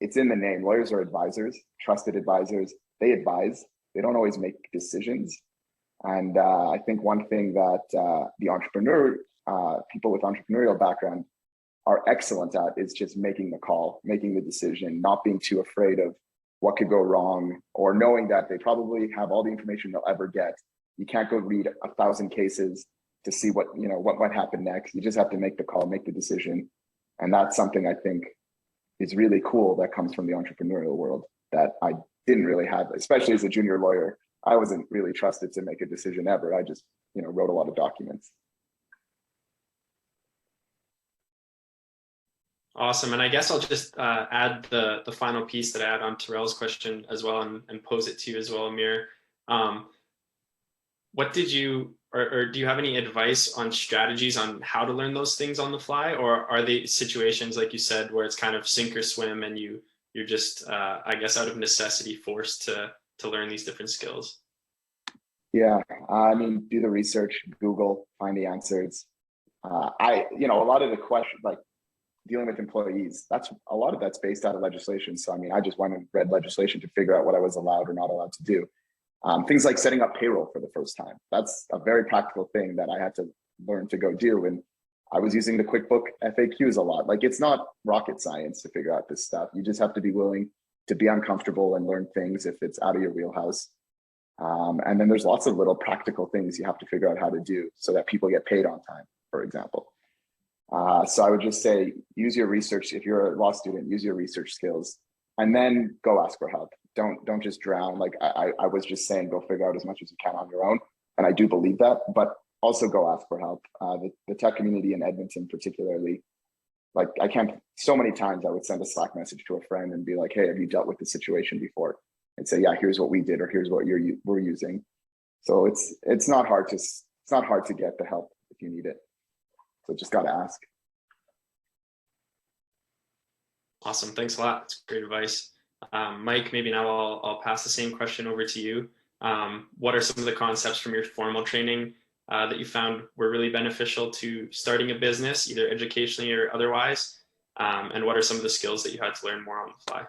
it's in the name. Lawyers are advisors, trusted advisors. They advise. They don't always make decisions. And I think one thing that people with entrepreneurial background are excellent at is just making the call, making the decision, not being too afraid of what could go wrong, or knowing that they probably have all the information they'll ever get. You can't go read 1,000 cases to see what might happen next. You just have to make the call, make the decision. And that's something I think is really cool that comes from the entrepreneurial world that I didn't really have, especially as a junior lawyer. I wasn't really trusted to make a decision ever. I just, wrote a lot of documents. Awesome. And I guess I'll just add the final piece that I add on Terrell's question as well, and pose it to you as well, Amir. What did you, or do you have any advice on strategies on how to learn those things on the fly? Or are they situations, like you said, where it's kind of sink or swim and you're just, I guess, out of necessity forced to learn these different skills? Yeah, do the research, Google, find the answers. A lot of the questions, like dealing with employees, a lot of that's based out of legislation. So, I just went and read legislation to figure out what I was allowed or not allowed to do. Things like setting up payroll for the first time. That's a very practical thing that I had to learn to go do. And I was using the QuickBook FAQs a lot. Like, it's not rocket science to figure out this stuff. You just have to be willing to be uncomfortable and learn things if it's out of your wheelhouse. And then there's lots of little practical things you have to figure out how to do so that people get paid on time, for example. So I would just say, use your research. If you're a law student, use your research skills, and then go ask for help. Don't just drown. Like I was just saying, go figure out as much as you can on your own. And I do believe that, but also go ask for help. The tech community in Edmonton, particularly, like so many times I would send a Slack message to a friend and be like, hey, have you dealt with this situation before? And say, yeah, here's what we did, or here's what we're using. So it's not hard to get the help if you need it. So just got to ask. Awesome. Thanks a lot. That's great advice. Mike, maybe now I'll pass the same question over to you. What are some of the concepts from your formal training that you found were really beneficial to starting a business, either educationally or otherwise? And what are some of the skills that you had to learn more on the fly?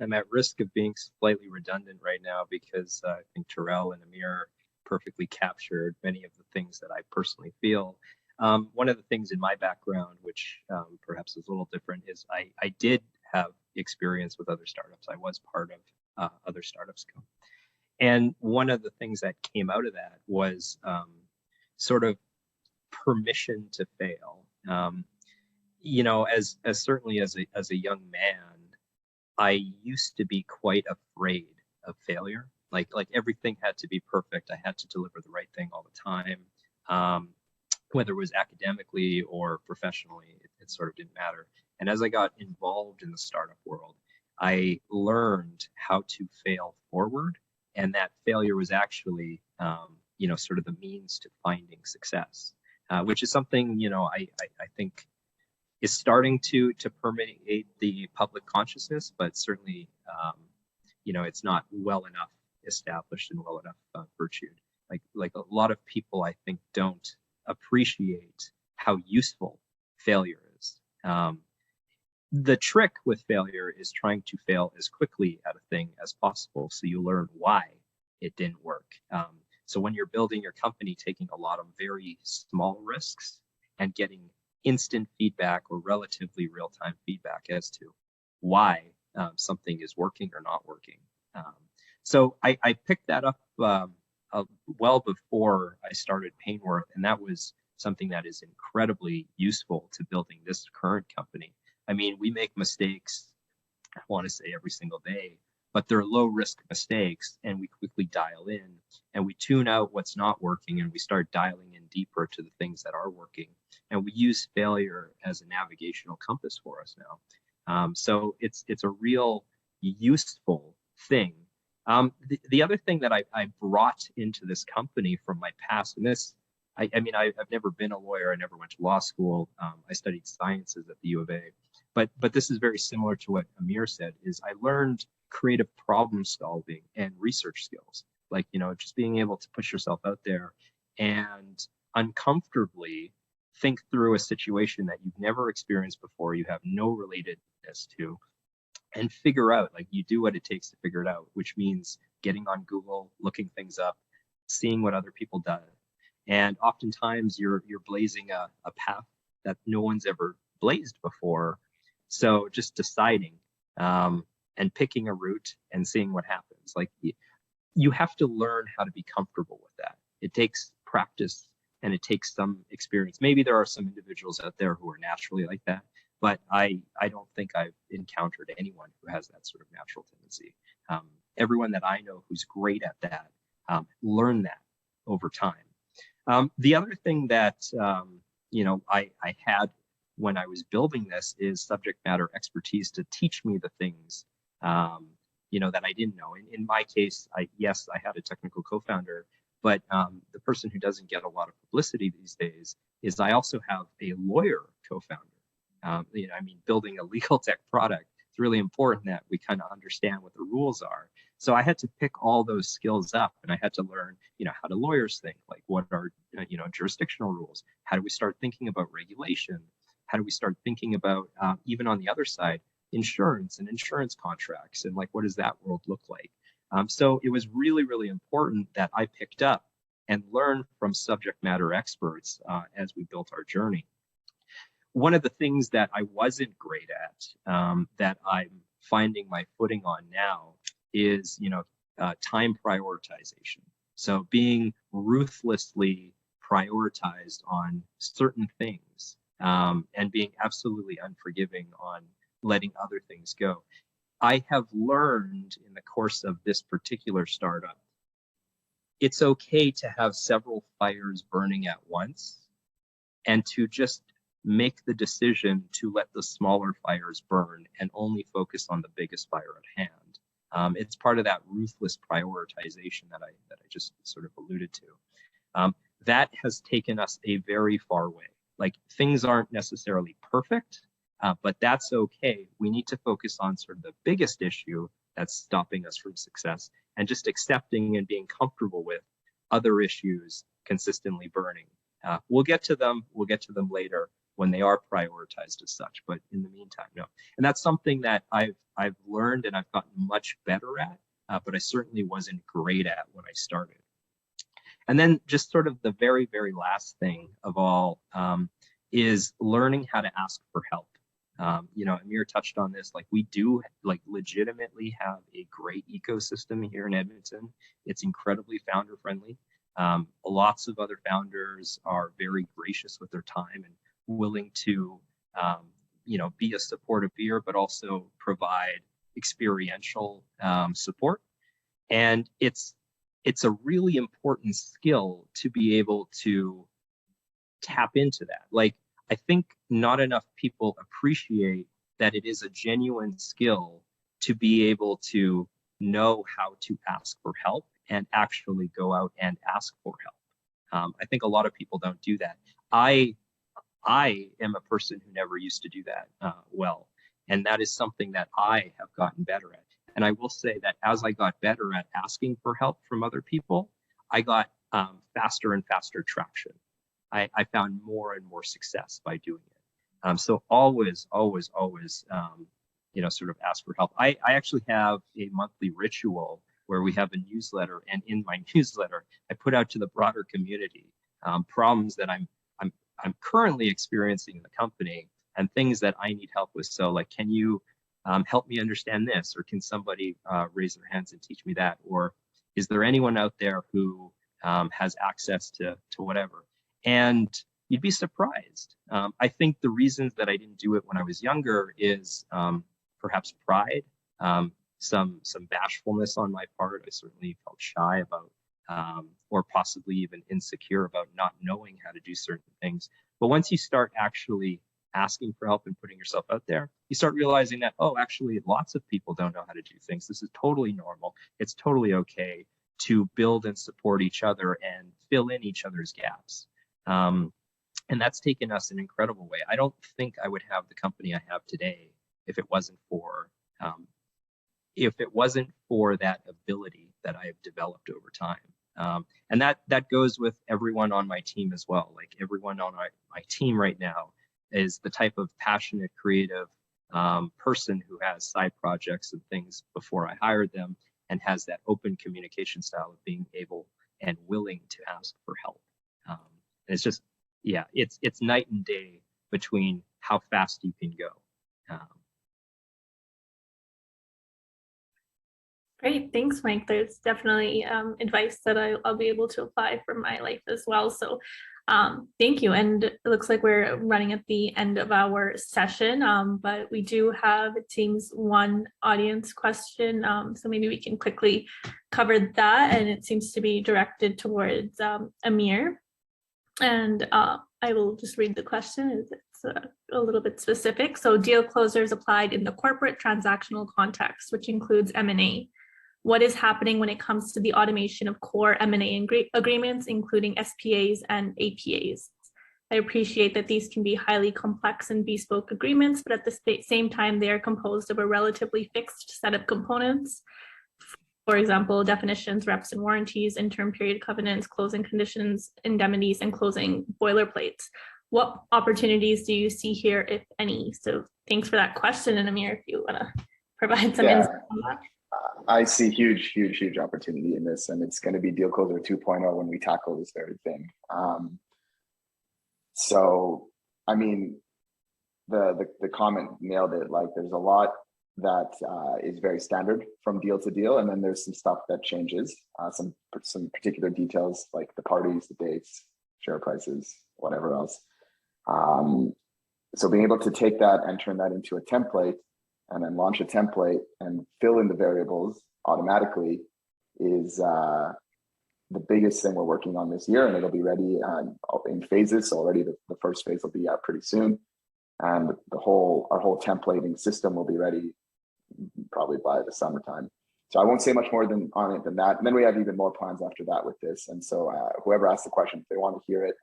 I'm at risk of being slightly redundant right now because I think Terrell and Amir perfectly captured many of the things that I personally feel. One of the things in my background, which perhaps is a little different, is I did have experience with other startups. I was part of other startups. And one of the things that came out of that was sort of permission to fail. As certainly as a young man, I used to be quite afraid of failure. Like everything had to be perfect. I had to deliver the right thing all the time. Whether it was academically or professionally, it sort of didn't matter. And as I got involved in the startup world, I learned how to fail forward. And that failure was actually, sort of the means to finding success, which is something, I think is starting to permeate the public consciousness, but certainly, it's not well enough established and well enough virtued. Like a lot of people, I think, don't appreciate how useful failure is. The trick with failure is trying to fail as quickly at a thing as possible so you learn why it didn't work. So when you're building your company, taking a lot of very small risks and getting instant feedback or relatively real-time feedback as to why something is working or not working. So I picked that up well before I started Painworth, and that was something that is incredibly useful to building this current company. I mean, we make mistakes, I want to say every single day, but they're low risk mistakes, and we quickly dial in and we tune out what's not working and we start dialing in deeper to the things that are working. And we use failure as a navigational compass for us now. So it's a real useful thing. The other thing that I brought into this company from my past, and this, I've never been a lawyer. I never went to law school. I studied sciences at the U of A, but this is very similar to what Amir said, is I learned creative problem solving and research skills, like, just being able to push yourself out there and uncomfortably think through a situation that you've never experienced before, you have no relatedness to, and figure out, like, you do what it takes to figure it out, which means getting on Google, looking things up, seeing what other people do. And oftentimes you're blazing a path that no one's ever blazed before. So just deciding and picking a route and seeing what happens. Like, you have to learn how to be comfortable with that. It takes practice and it takes some experience. Maybe there are some individuals out there who are naturally like that, but I don't think I've encountered anyone who has that sort of natural tendency. Everyone that I know who's great at that, learn that over time. The other thing that I had when I was building this is subject matter expertise to teach me the things that I didn't know. In my case, I had a technical co-founder, but the person who doesn't get a lot of publicity these days is I also have a lawyer co-founder. Building a legal tech product, it's really important that we kind of understand what the rules are. So I had to pick all those skills up, and I had to learn, how do lawyers think? Like, what are, jurisdictional rules? How do we start thinking about regulation? How do we start thinking about, even on the other side, insurance and insurance contracts, and like, what does that world look like? So it was really, really important that I picked up and learned from subject matter experts as we built our journey. One of the things that I wasn't great at, that I'm finding my footing on now, is time prioritization. So being ruthlessly prioritized on certain things, and being absolutely unforgiving on letting other things go. I have learned in the course of this particular startup, it's okay to have several fires burning at once and to just make the decision to let the smaller fires burn and only focus on the biggest fire at hand. It's part of that ruthless prioritization that I just sort of alluded to. That has taken us a very far way. Like, things aren't necessarily perfect, but that's okay. We need to focus on sort of the biggest issue that's stopping us from success, and just accepting and being comfortable with other issues consistently burning. We'll get to them later when they are prioritized as such, but in the meantime, no. And that's something that I've learned and I've gotten much better at, but I certainly wasn't great at when I started. And then just sort of the very, very last thing of all is learning how to ask for help. Amir touched on this, like, we do legitimately have a great ecosystem here in Edmonton. It's incredibly founder friendly. Lots of other founders are very gracious with their time and willing to, be a supportive peer, but also provide experiential support. And it's a really important skill to be able to tap into that. Like, I think not enough people appreciate that it is a genuine skill to be able to know how to ask for help and actually go out and ask for help. I think a lot of people don't do that. I am a person who never used to do that well, and that is something that I have gotten better at. And I will say that as I got better at asking for help from other people, I got faster and faster traction. I found more and more success by doing it. So always, sort of ask for help. I actually have a monthly ritual where we have a newsletter, and in my newsletter, I put out to the broader community problems that I'm currently experiencing in the company and things that I need help with. So, like, can you help me understand this, or can somebody raise their hands and teach me that, or is there anyone out there who has access to whatever? And you'd be surprised. I think the reasons that I didn't do it when I was younger is perhaps pride, some bashfulness on my part. I certainly felt shy about, or possibly even insecure about not knowing how to do certain things. But once you start actually asking for help and putting yourself out there, you start realizing that, oh, actually, lots of people don't know how to do things. This is totally normal. It's totally okay to build and support each other and fill in each other's gaps. And that's taken us an incredible way. I don't think I would have the company I have today if it wasn't for that ability that I have developed over time. And that goes with everyone on my team as well. Like everyone on my team right now is the type of passionate, creative person who has side projects and things before I hired them, and has that open communication style of being able and willing to ask for help. And it's just, yeah, it's night and day between how fast you can go. Great, thanks, Mike. There's definitely advice that I'll be able to apply for my life as well. So thank you. And it looks like we're running at the end of our session, but we do have, it seems, one audience question. So maybe we can quickly cover that. And it seems to be directed towards Amir. And I will just read the question. It's a little bit specific. So deal closers applied in the corporate transactional context, which includes M&A. What is happening when it comes to the automation of core M&A agreements, including SPAs and APAs? I appreciate that these can be highly complex and bespoke agreements, but at the same time, they are composed of a relatively fixed set of components. For example, definitions, reps and warranties, interim period covenants, closing conditions, indemnities, and closing boilerplates. What opportunities do you see here, if any? So thanks for that question. And Amir, if you want to provide some insight on that. I see huge opportunity in this, and it's going to be deal closer 2.0 when we tackle this very thing. So, I mean, the comment nailed it. Like, there's a lot that is very standard from deal to deal, and then there's some stuff that changes, some particular details like the parties, the dates, share prices, whatever else. So being able to take that and turn that into a template, and then launch a template and fill in the variables automatically is the biggest thing we're working on this year, and it'll be ready in phases. So already the first phase will be out pretty soon, and our whole templating system will be ready probably by the summertime. So I won't say much more on it than that. And then we have even more plans after that with this. And so whoever asked the question, if they want to hear it,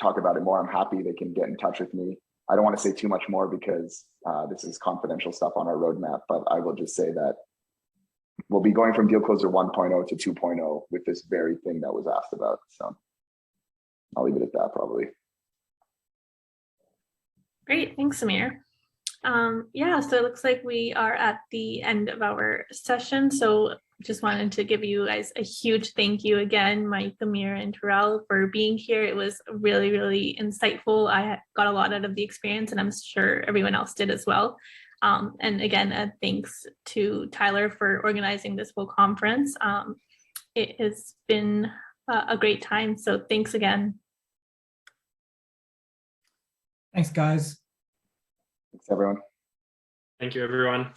talk about it more, I'm happy they can get in touch with me. I don't want to say too much more because this is confidential stuff on our roadmap, but I will just say that we'll be going from deal closer 1.0 to 2.0 with this very thing that was asked about. So I'll leave it at that probably. Great, thanks, Amir. Yeah, so it looks like we are at the end of our session. So just wanted to give you guys a huge thank you again, Mike, Amir, and Terrell, for being here. It was really, really insightful. I got a lot out of the experience, and I'm sure everyone else did as well. And again, thanks to Tyler for organizing this whole conference. It has been a great time, so thanks again. Thanks, guys. Thanks, everyone. Thank you, everyone.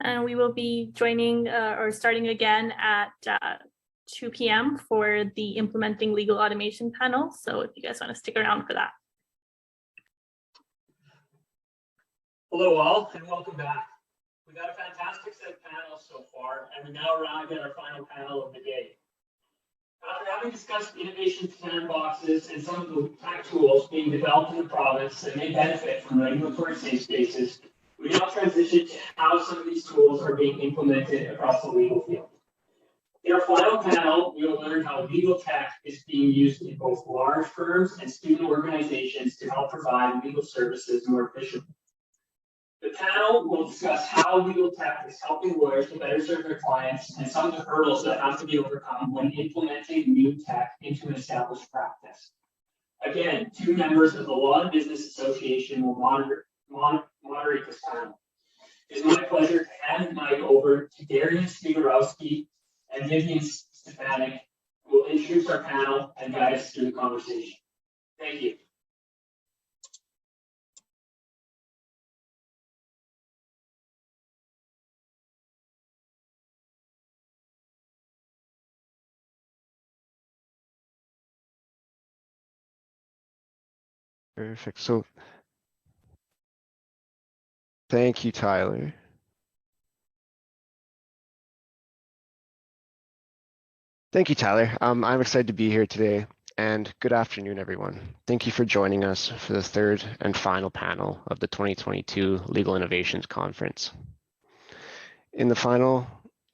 And we will be joining or starting again at 2 p.m. for the Implementing Legal Automation panel. So if you guys want to stick around for that. Hello all, and welcome back. We got a fantastic set of panels so far, and we now arrive at our final panel of the day. After having discussed innovation sandboxes and some of the tech tools being developed in the province that may benefit from regulatory safe spaces, we now transition to how some of these tools are being implemented across the legal field. In our final panel, we will learn how legal tech is being used in both large firms and student organizations to help provide legal services more efficiently. The panel will discuss how legal tech is helping lawyers to better serve their clients and some of the hurdles that have to be overcome when implementing new tech into an established practice. Again, 2 members of the Law and Business Association will moderate this panel. It is my pleasure to hand the mic over to Darian Spigarowski and Vivian Stefanik, who will introduce our panel and guide us through the conversation. Thank you. Perfect. So thank you, Tyler. Thank you, Tyler. I'm excited to be here today. and good afternoon, everyone. Thank you for joining us for the third and final panel of the 2022 Legal Innovations Conference. In the final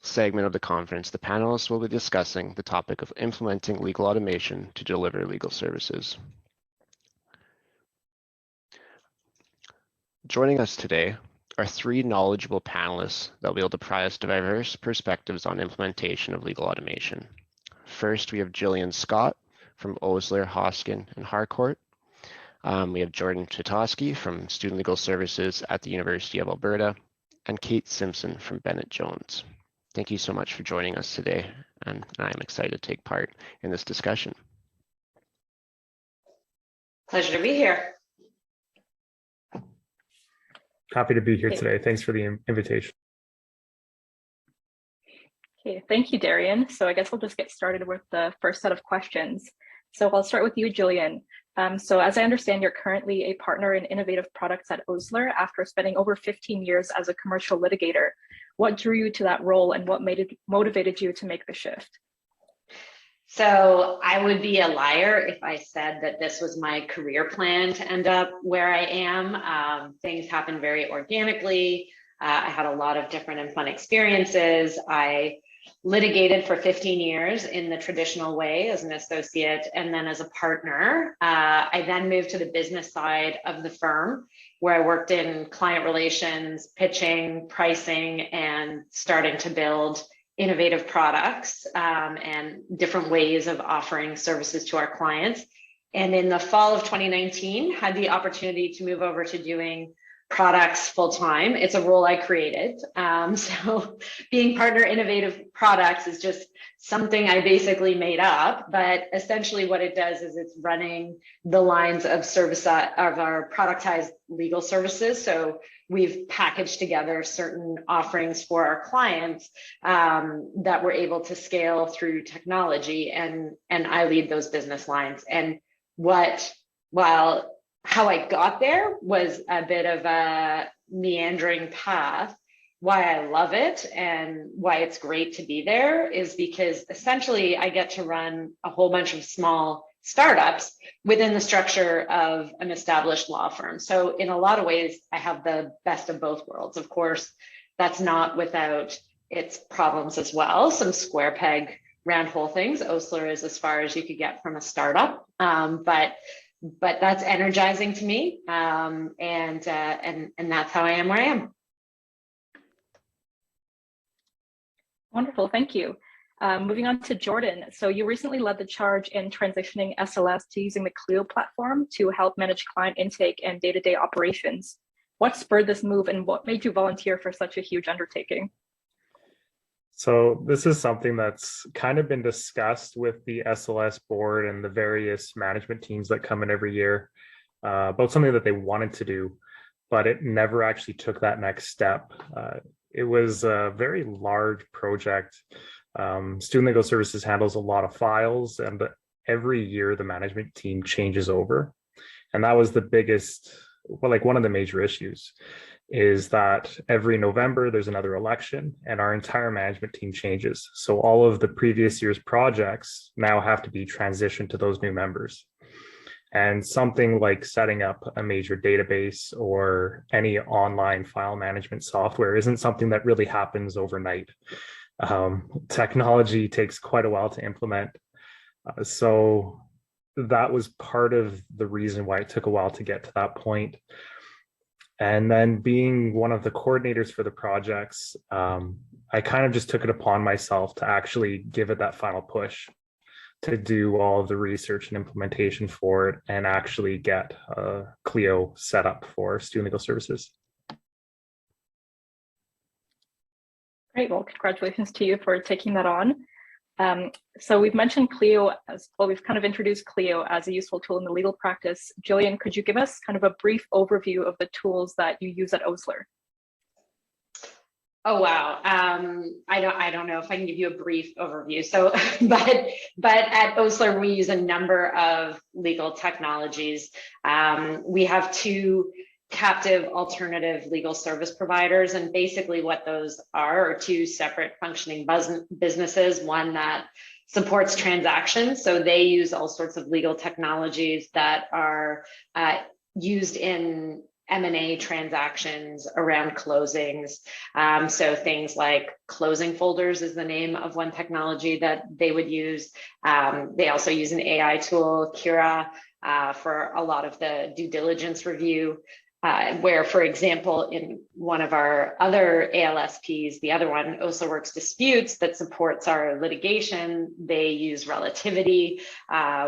segment of the conference, the panelists will be discussing the topic of implementing legal automation to deliver legal services. Joining us today are three knowledgeable panelists that will be able to provide us diverse perspectives on implementation of legal automation. First, we have Jillian Scott from Osler, Hoskin, and Harcourt. We have Jordan Chitosky from Student Legal Services at the University of Alberta, and Kate Simpson from Bennett Jones. Thank you so much for joining us today, and I'm excited to take part in this discussion. Pleasure to be here. Happy to be here today. Thanks for the invitation. Okay, thank you, Darian. So I guess we'll just get started with the first set of questions. So I'll start with you, Jillian. So as I understand, you're currently a partner in innovative products at Osler after spending over 15 years as a commercial litigator. What drew you to that role and what motivated you to make the shift? So I would be a liar if I said that this was my career plan to end up where I am. Things happened very organically. I had a lot of different and fun experiences. I litigated for 15 years in the traditional way as an associate and then as a partner. I then moved to the business side of the firm where I worked in client relations, pitching, pricing, and starting to build innovative products and different ways of offering services to our clients. And in the fall of 2019, had the opportunity to move over to doing products full-time. It's a role I created. So being partner innovative products is just something I basically made up, but essentially what it does is it's running the lines of service of our productized legal services. So we've packaged together certain offerings for our clients that we're able to scale through technology, and I lead those business lines. And how I got there was a bit of a meandering path. Why I love it and why it's great to be there is because essentially I get to run a whole bunch of small startups within the structure of an established law firm. So in a lot of ways, I have the best of both worlds. Of course, that's not without its problems as well. Some square peg, round hole things. Osler is as far as you could get from a startup, but that's energizing to me, and that's how I am where I am. Wonderful, thank you. Moving on to Jordan. So you recently led the charge in transitioning SLS to using the Clio platform to help manage client intake and day-to-day operations. What spurred this move and what made you volunteer for such a huge undertaking? So this is something that's kind of been discussed with the SLS board and the various management teams that come in every year about something that they wanted to do, but it never actually took that next step. It was a very large project. Student Legal Services handles a lot of files, and every year the management team changes over. And that was the biggest, well, like one of the major issues is that every November there's another election and our entire management team changes. So all of the previous year's projects now have to be transitioned to those new members. And something like setting up a major database or any online file management software isn't something that really happens overnight. Technology takes quite a while to implement. So that was part of the reason why it took a while to get to that point. And then being one of the coordinators for the projects, I kind of just took it upon myself to actually give it that final push to do all of the research and implementation for it and actually get Clio set up for Student Legal Services. Great, well, congratulations to you for taking that on. So we've mentioned Clio as well, we've kind of introduced Clio as a useful tool in the legal practice. Jillian, could you give us kind of a brief overview of the tools that you use at Osler? Oh, wow. I don't know if I can give you a brief overview. So, but at Osler, we use a number of legal technologies. We have two captive alternative legal service providers. And basically what those are two separate functioning businesses, one that supports transactions. So they use all sorts of legal technologies that are used in M&A transactions around closings. So things like closing folders is the name of one technology that they would use. They also use an AI tool, Kira, for a lot of the due diligence review, where, for example, in one of our other ALSPs, the other one also works disputes that supports our litigation. They use Relativity,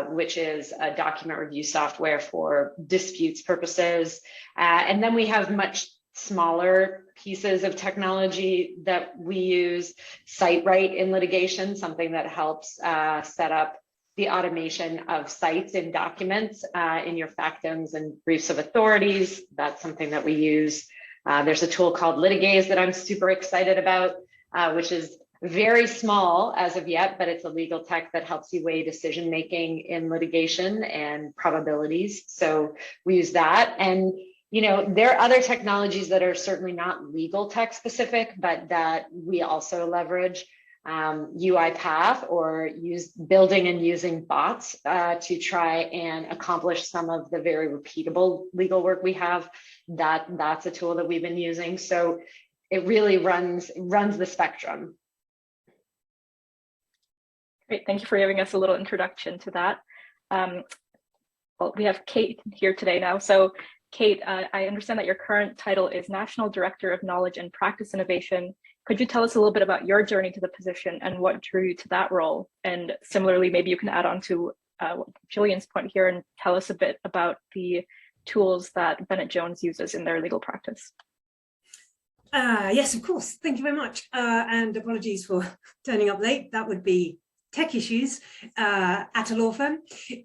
which is a document review software for disputes purposes. And then we have much smaller pieces of technology that we use. SiteWrite in litigation, something that helps set up the automation of cites in documents in your factums and briefs of authorities. That's something that we use. There's a tool called Litigaze that I'm super excited about, which is very small as of yet, but it's a legal tech that helps you weigh decision-making in litigation and probabilities. So we use that. And there are other technologies that are certainly not legal tech specific, but that we also leverage. UiPath, or building and using bots to try and accomplish some of the very repeatable legal work we have. That's a tool that we've been using. So it really runs the spectrum. Great, thank you for giving us a little introduction to that. Well, we have Kate here today now. So Kate, I understand that your current title is National Director of Knowledge and Practice Innovation. Could you tell us a little bit about your journey to the position and what drew you to that role? And similarly, maybe you can add on to Jillian's point here and tell us a bit about the tools that Bennett Jones uses in their legal practice. Yes, of course. Thank you very much. And apologies for turning up late. That would be tech issues at a law firm.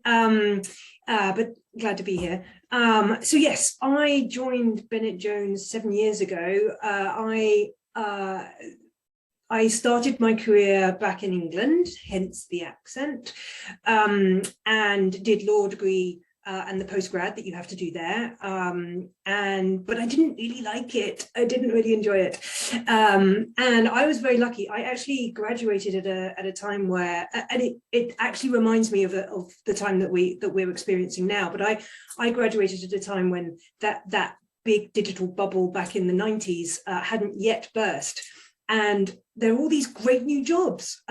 But glad to be here. So yes, I joined Bennett Jones 7 years ago. I started my career back in England, hence the accent, and did law degree and the postgrad that you have to do there. But I didn't really like it. I didn't really enjoy it. And I was very lucky. I actually graduated at a time where, and it actually reminds me of the time that we're experiencing now. But I graduated at a time when that big digital bubble back in the 90s hadn't yet burst. And there are all these great new jobs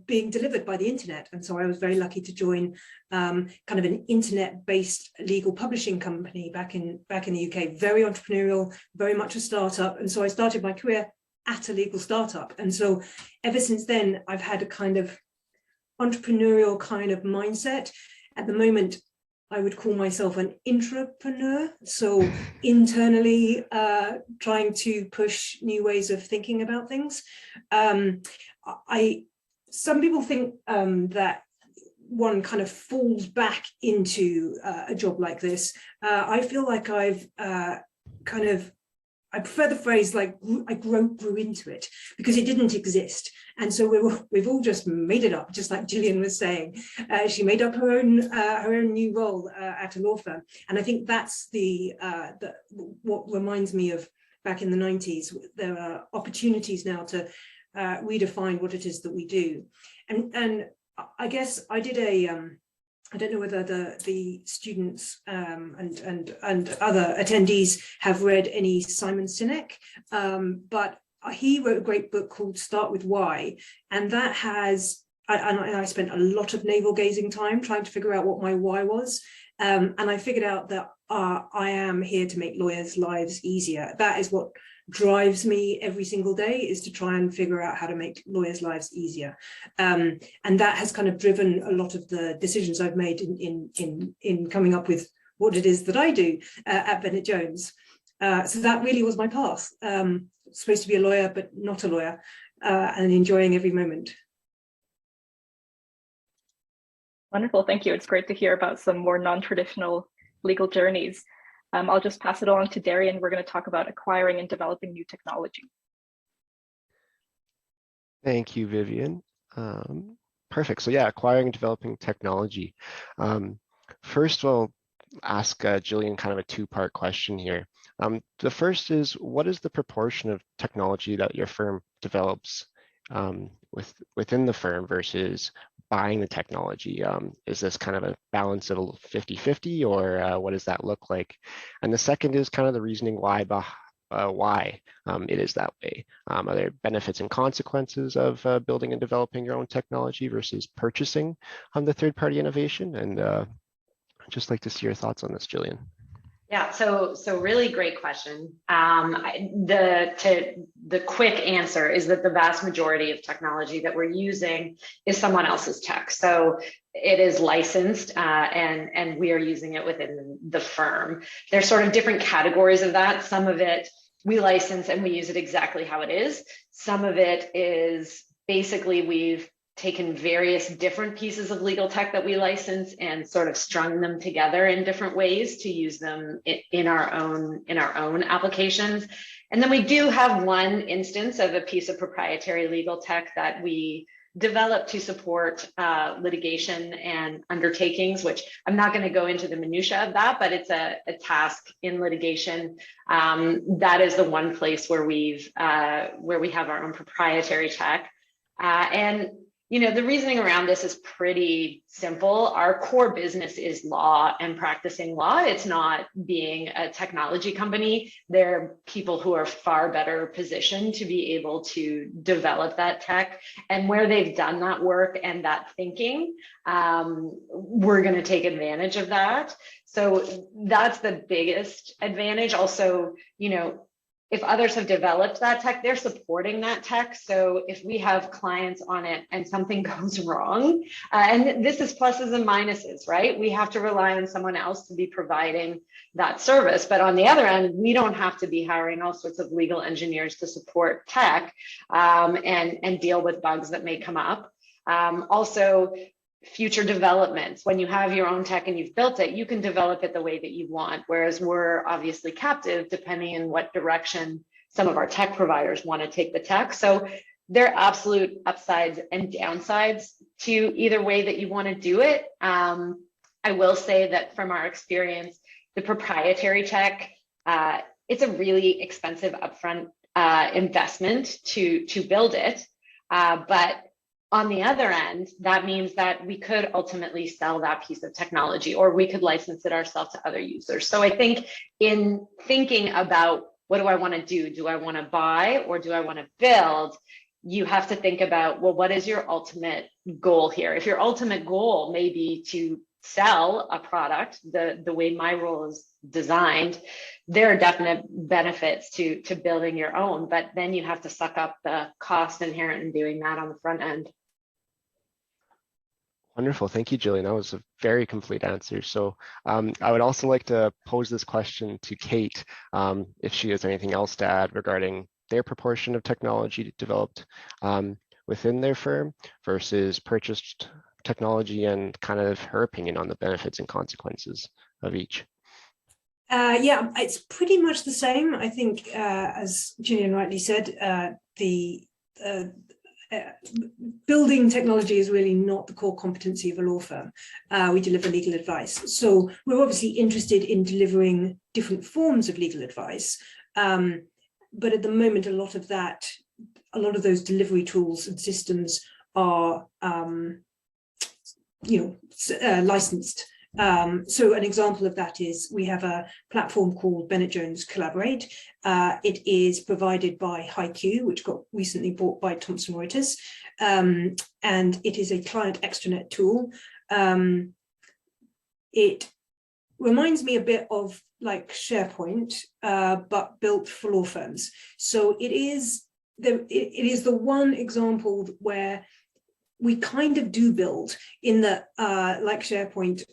being delivered by the internet. And so I was very lucky to join kind of an internet-based legal publishing company back in the UK, very entrepreneurial, very much a startup. And so I started my career at a legal startup. And so ever since then, I've had a kind of entrepreneurial kind of mindset. At the moment, I would call myself an intrapreneur, so internally trying to push new ways of thinking about things. Some people think that one kind of falls back into a job like this. I feel like I've I prefer the phrase like I grew into it, because it didn't exist. And so we've all just made it up, just like Gillian was saying. She made up her own new role at a law firm. And I think that's what reminds me of back in the 90s. There are opportunities now to redefine what it is that we do. And I guess I did I don't know whether the students and other attendees have read any Simon Sinek, but he wrote a great book called Start With Why, and that has, and I spent a lot of navel gazing time trying to figure out what my why was, and I figured out that I am here to make lawyers' lives easier. That is what drives me every single day, is to try and figure out how to make lawyers' lives easier. And that has kind of driven a lot of the decisions I've made in coming up with what it is that I do at Bennett Jones. So that really was my path. Supposed to be a lawyer, but not a lawyer, and enjoying every moment. Wonderful, thank you. It's great to hear about some more non-traditional legal journeys. I'll just pass it along to Darian. We're going to talk about acquiring and developing new technology. Thank you, Vivian. Perfect. So yeah, acquiring and developing technology. First, we'll ask Jillian kind of a two-part question here. The first is, what is the proportion of technology that your firm develops within the firm versus buying the technology? Is this kind of a balance of 50-50, or what does that look like? And the second is kind of the reasoning why it is that way. Are there benefits and consequences of building and developing your own technology versus purchasing the third-party innovation? And I'd just like to see your thoughts on this, Jillian. Yeah, so really great question. The quick answer is that the vast majority of technology that we're using is someone else's tech. So it is licensed and we are using it within the firm. There's sort of different categories of that. Some of it we license and we use it exactly how it is. Some of it is basically we've taken various different pieces of legal tech that we license and sort of strung them together in different ways to use them in our own applications. And then we do have one instance of a piece of proprietary legal tech that we developed to support litigation and undertakings, which I'm not going to go into the minutia of that, but it's a task in litigation. That is the one place where we have our own proprietary tech. And you know, the reasoning around this is pretty simple. Our core business is law and practicing law. It's not being a technology company. There are people who are far better positioned to be able to develop that tech. And where they've done that work and that thinking, we're going to take advantage of that. So that's the biggest advantage. Also, you know, if others have developed that tech, they're supporting that tech. So if we have clients on it and something goes wrong, and this is pluses and minuses, right? We have to rely on someone else to be providing that service. But on the other end, we don't have to be hiring all sorts of legal engineers to support tech and deal with bugs that may come up. Also, future developments. When you have your own tech and you've built it, you can develop it the way that you want, whereas we're obviously captive depending on what direction some of our tech providers want to take the tech. So there are absolute upsides and downsides to either way that you want to do it. I will say that from our experience, the proprietary tech, it's a really expensive upfront investment to build it, but on the other end, that means that we could ultimately sell that piece of technology, or we could license it ourselves to other users. So I think in thinking about what do I want to do I want to buy or do I want to build? You have to think about, well, what is your ultimate goal here? If your ultimate goal may be to sell a product, the way my role is designed, there are definite benefits to building your own, but then you have to suck up the cost inherent in doing that on the front end. Wonderful. Thank you, Jillian. That was a very complete answer. So I would also like to pose this question to Kate, if she has anything else to add regarding their proportion of technology developed within their firm versus purchased technology, and kind of her opinion on the benefits and consequences of each. Yeah, it's pretty much the same. I think, as Jillian rightly said, building technology is really not the core competency of a law firm. We deliver legal advice. So we're obviously interested in delivering different forms of legal advice. But at the moment, a lot of those delivery tools and systems are, licensed. So an example of that is we have a platform called Bennett Jones Collaborate. It is provided by HiQ, which got recently bought by Thomson Reuters, and it is a client extranet tool. It reminds me a bit of like SharePoint, but built for law firms. So it is the one example where we kind of do build in that, like SharePoint,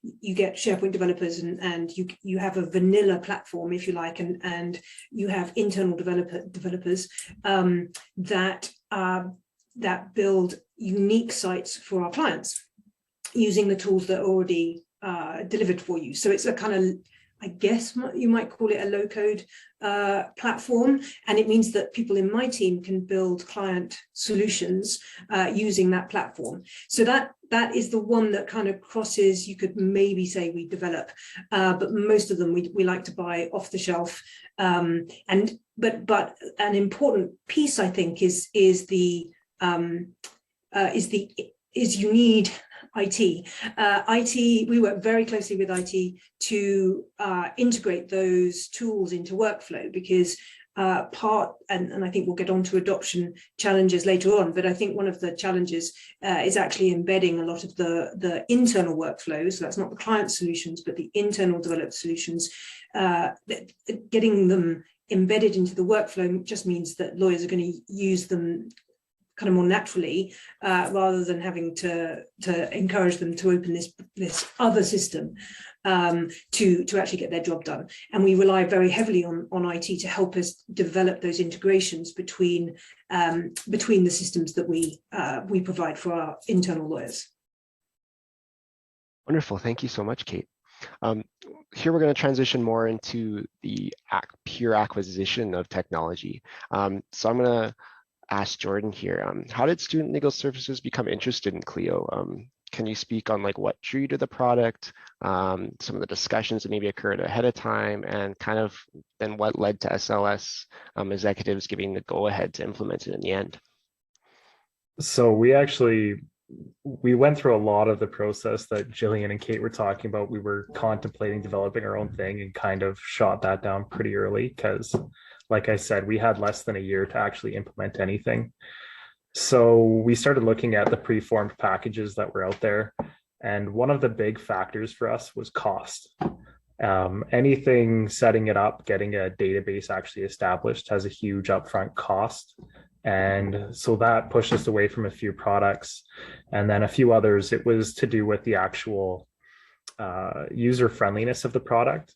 you get SharePoint developers and you have a vanilla platform, if you like, and you have internal developers that build unique sites for our clients using the tools that are already delivered for you. So it's a kind of, I guess you might call it a low-code platform, and it means that people in my team can build client solutions using that platform. So that is the one that kind of crosses, you could maybe say we develop, but most of them we like to buy off the shelf. But an important piece, I think, is the is you need IT. We work very closely with IT to integrate those tools into workflow, because and I think we'll get on to adoption challenges later on, but I think one of the challenges is actually embedding a lot of the internal workflows. So that's not the client solutions, but the internal developed solutions. Getting them embedded into the workflow just means that lawyers are going to use them kind of more naturally, rather than having to encourage them to open this other system to actually get their job done. And we rely very heavily on IT to help us develop those integrations between the systems that we provide for our internal lawyers. Wonderful. Thank you so much, Kate. Here we're going to transition more into the pure acquisition of technology. So I'm going to ask Jordan here, how did Student Legal Services become interested in Clio? Can you speak on like what drew you to the product, some of the discussions that maybe occurred ahead of time, and kind of then what led to SLS executives giving the go-ahead to implement it in the end? So we went through a lot of the process that Jillian and Kate were talking about. We were contemplating developing our own thing and kind of shot that down pretty early because, like I said, we had less than a year to actually implement anything. So we started looking at the preformed packages that were out there. And one of the big factors for us was cost. Anything setting it up, getting a database actually established has a huge upfront cost. And so that pushed us away from a few products. And then a few others, it was to do with the actual user friendliness of the product.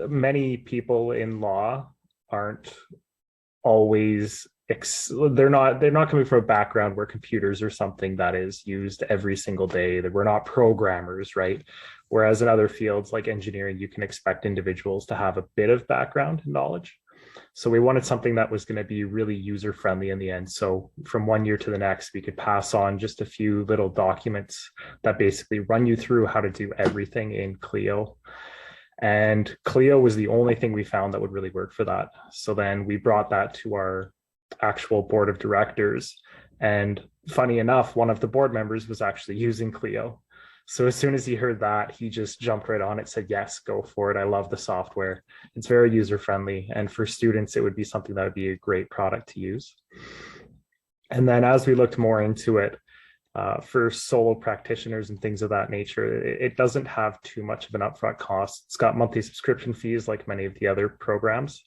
Many people in law aren't always, they're not coming from a background where computers are something that is used every single day, that we're not programmers, right? Whereas in other fields like engineering, you can expect individuals to have a bit of background knowledge. So we wanted something that was going to be really user friendly in the end. So from one year to the next, we could pass on just a few little documents that basically run you through how to do everything in Clio. And Clio was the only thing we found that would really work for that. So then we brought that to our actual board of directors. And funny enough, one of the board members was actually using Clio. So as soon as he heard that, he just jumped right on it, said, yes, go for it. I love the software. It's very user friendly. And for students, it would be something that would be a great product to use. And then as we looked more into it, for solo practitioners and things of that nature, it doesn't have too much of an upfront cost. It's got monthly subscription fees like many of the other programs,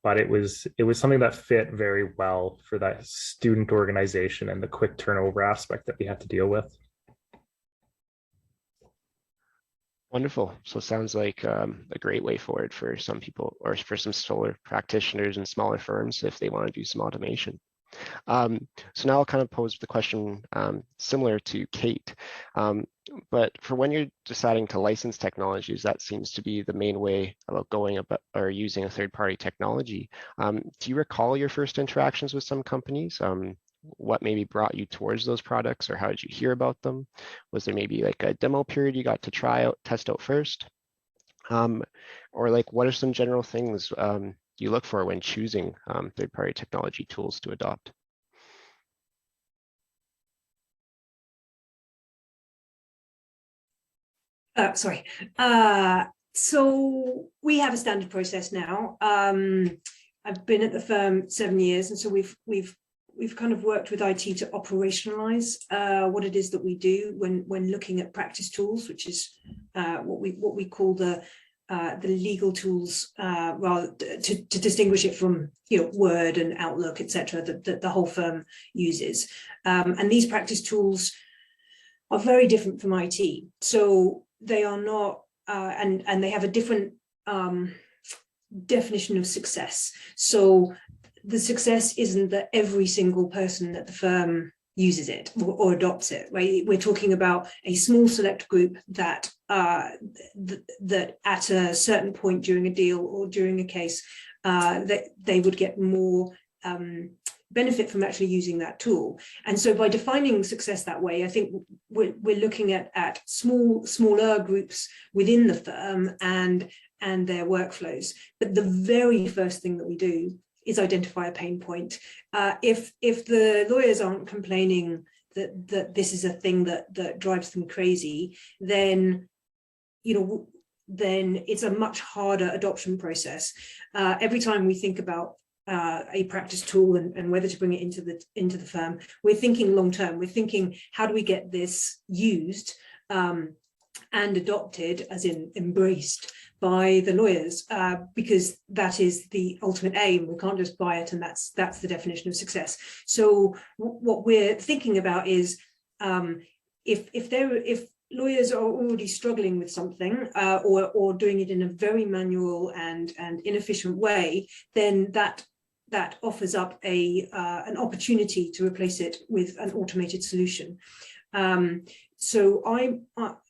but it was something that fit very well for that student organization and the quick turnover aspect that we had to deal with. Wonderful. So it sounds like a great way forward for some people, or for some solo practitioners and smaller firms if they want to do some automation. So now I'll kind of pose the question similar to Kate, but for when you're deciding to license technologies, that seems to be the main way about going about or using a third-party technology. Do you recall your first interactions with some companies? What maybe brought you towards those products, or how did you hear about them? Was there maybe like a demo period you got to test out first? Or like, what are some general things you look for when choosing third-party technology tools to adopt? So we have a standard process now. I've been at the firm 7 years, and so we've kind of worked with IT to operationalize what it is that we do when looking at practice tools, which is what we call the legal tools, rather to distinguish it from Word and Outlook, etc., that the whole firm uses. And these practice tools are very different from IT. So they are not, and they have a different definition of success. So the success isn't that every single person at the firm uses it or adopts it, right? We're talking about a small select group that that at a certain point during a deal or during a case, that they would get more benefit from actually using that tool. And so by defining success that way, I think we're looking at smaller groups within the firm and their workflows. But the very first thing that we do is identify a pain point. If the lawyers aren't complaining that this is a thing that drives them crazy, then then it's a much harder adoption process. Every time we think about a practice tool and whether to bring it into the firm, we're thinking long term. We're thinking, how do we get this used and adopted, as in embraced by the lawyers, because that is the ultimate aim. We can't just buy it, and that's the definition of success. So what we're thinking about is if lawyers are already struggling with something or doing it in a very manual and inefficient way, then that offers up an opportunity to replace it with an automated solution. So I'm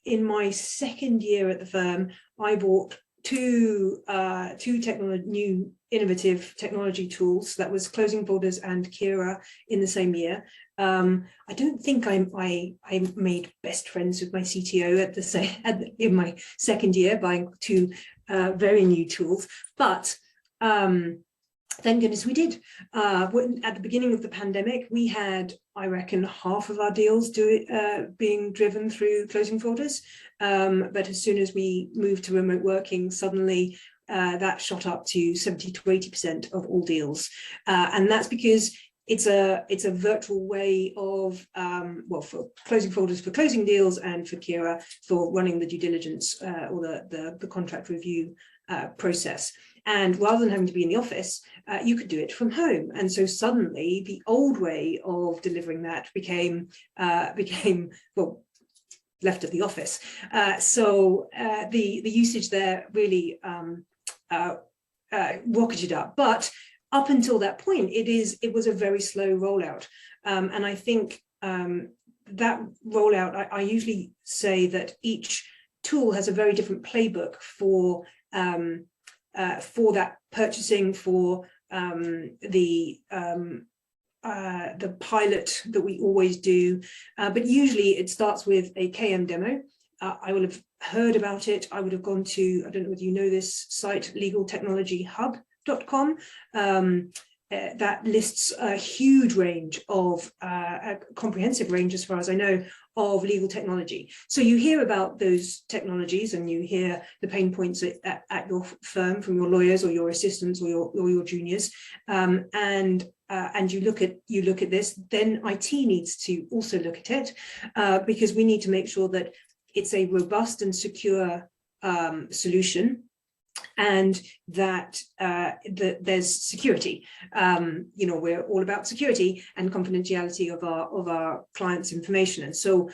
in my second year at the firm, I bought two new innovative technology tools. That was Closing Folders and Kira in the same year. I don't think I made best friends with my CTO in my second year buying two very new tools, but thank goodness we did. At the beginning of the pandemic, we had, I reckon, half of our deals being driven through Closing Folders. But as soon as we moved to remote working, suddenly that shot up to 70 to 80% of all deals. And that's because it's a virtual way of, for Closing Folders for closing deals, and for Kira for running the due diligence or the contract review process. And rather than having to be in the office, you could do it from home. And so suddenly the old way of delivering that became left of the office. So the usage there really rocketed up. But up until that point, it was a very slow rollout. And I think that rollout, I usually say that each tool has a very different playbook for that purchasing, for the pilot that we always do, but usually it starts with a KM demo. I will have heard about it. I would have gone to, I don't know whether you know this site, legaltechnologyhub.com. That lists a huge range of, a comprehensive range as far as I know, of legal technology. So you hear about those technologies and you hear the pain points at your firm from your lawyers or your assistants or your juniors, and you look at this. Then IT needs to also look at it because we need to make sure that it's a robust and secure solution, and that there's security. We're all about security and confidentiality of our clients' information, and so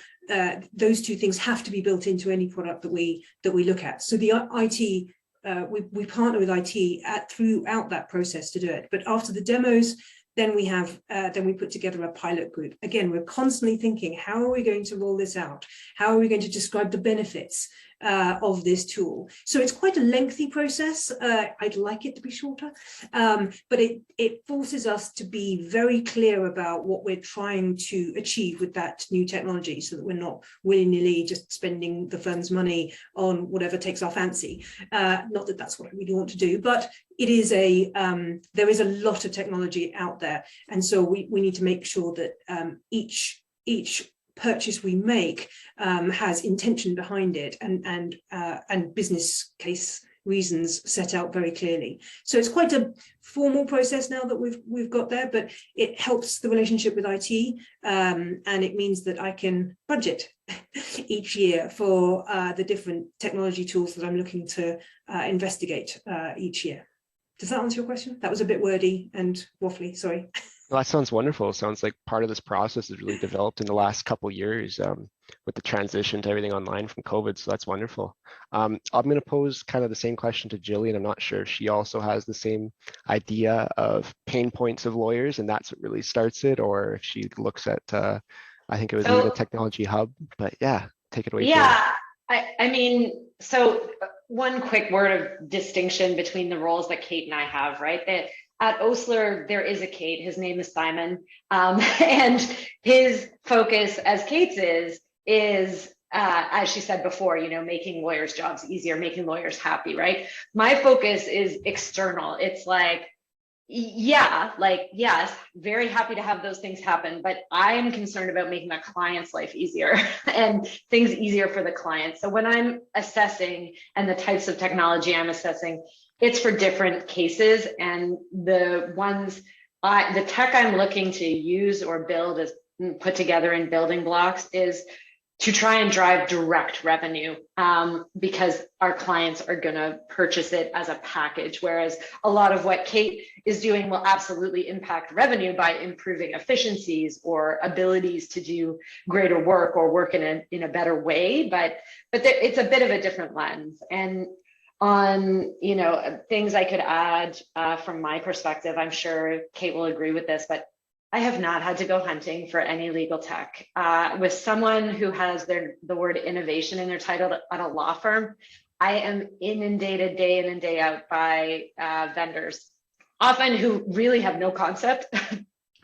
those two things have to be built into any product that we look at. So the IT, we partner with IT throughout that process to do it. But after the demos, then we put together a pilot group. Again, we're constantly thinking, how are we going to roll this out? How are we going to describe the benefits of this tool? So it's quite a lengthy process. I'd like it to be shorter, but it forces us to be very clear about what we're trying to achieve with that new technology, so that we're not willy-nilly just spending the firm's money on whatever takes our fancy. Not that that's what I really want to do, but it is there is a lot of technology out there, and so we need to make sure that each purchase we make has intention behind it, and business case reasons set out very clearly. So it's quite a formal process now that we've got there, but it helps the relationship with IT, and it means that I can budget each year for the different technology tools that I'm looking to investigate each year. Does that answer your question? That was a bit wordy and waffly, sorry. Well, that sounds wonderful. It sounds like part of this process has really developed in the last couple of years with the transition to everything online from COVID. So that's wonderful. I'm going to pose kind of the same question to Jillian. I'm not sure if she also has the same idea of pain points of lawyers, and that's what really starts it, or if she looks at, I think it was Legal Technology Hub. But yeah, take it away. Yeah, I mean, so one quick word of distinction between the roles that Kate and I have, right? At Osler, there is a Kate, his name is Simon, and his focus, as Kate's is as she said before, making lawyers' jobs easier, making lawyers happy, right? My focus is external. It's like, Yeah, like, yes, very happy to have those things happen, but I am concerned about making the client's life easier and things easier for the client. So when I'm assessing and the types of technology I'm assessing, it's for different cases, and the tech I'm looking to use or build is put together in building blocks is to try and drive direct revenue, because our clients are going to purchase it as a package, whereas a lot of what Kate is doing will absolutely impact revenue by improving efficiencies or abilities to do greater work or work in a better way. But it's a bit of a different lens. And on, you know, things I could add from my perspective, I'm sure Kate will agree with this, but I have not had to go hunting for any legal tech. With someone who has the word innovation in their title at a law firm, I am inundated day in and day out by vendors, often who really have no concept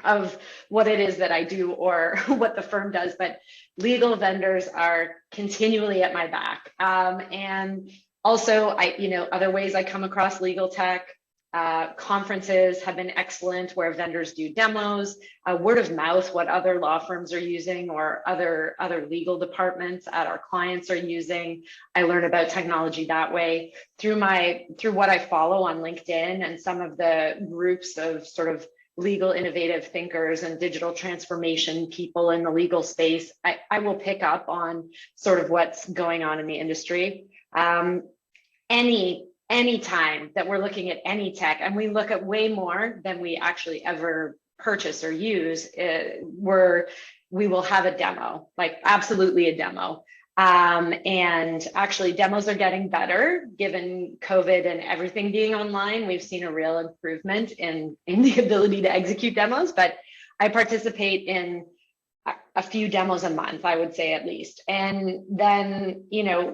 of what it is that I do or what the firm does, but legal vendors are continually at my back. And also, other ways I come across legal tech. Conferences have been excellent where vendors do demos, word of mouth, what other law firms are using or other legal departments at our clients are using. I learn about technology that way through what I follow on LinkedIn and some of the groups of sort of legal innovative thinkers and digital transformation people in the legal space. I will pick up on sort of what's going on in the industry. Any time that we're looking at any tech, and we look at way more than we actually ever purchase or use, we will have a demo, like absolutely a demo. And actually demos are getting better given COVID and everything being online. We've seen a real improvement in the ability to execute demos, but I participate in a few demos a month, I would say at least. And then,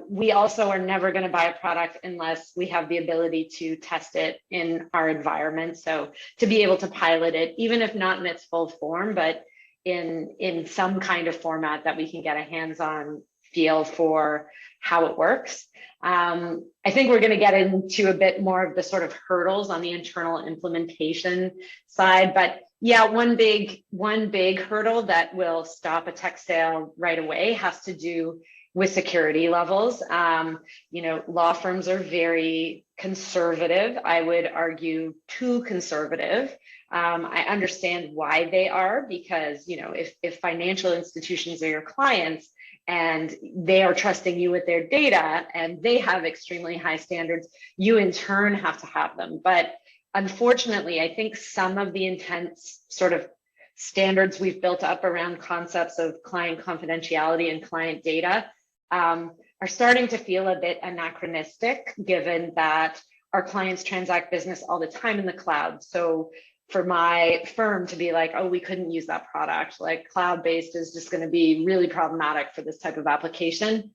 we also are never going to buy a product unless we have the ability to test it in our environment. So to be able to pilot it, even if not in its full form, but in some kind of format that we can get a hands-on feel for how it works. I think we're going to get into a bit more of the sort of hurdles on the internal implementation side, but yeah, one big hurdle that will stop a tech sale right away has to do with security levels. Law firms are very conservative. I would argue too conservative. I understand why they are, because if financial institutions are your clients and they are trusting you with their data and they have extremely high standards, you in turn have to have them. But unfortunately, I think some of the intense sort of standards we've built up around concepts of client confidentiality and client data are starting to feel a bit anachronistic, given that our clients transact business all the time in the cloud. So for my firm to be like, oh, we couldn't use that product, like cloud-based is just going to be really problematic for this type of application.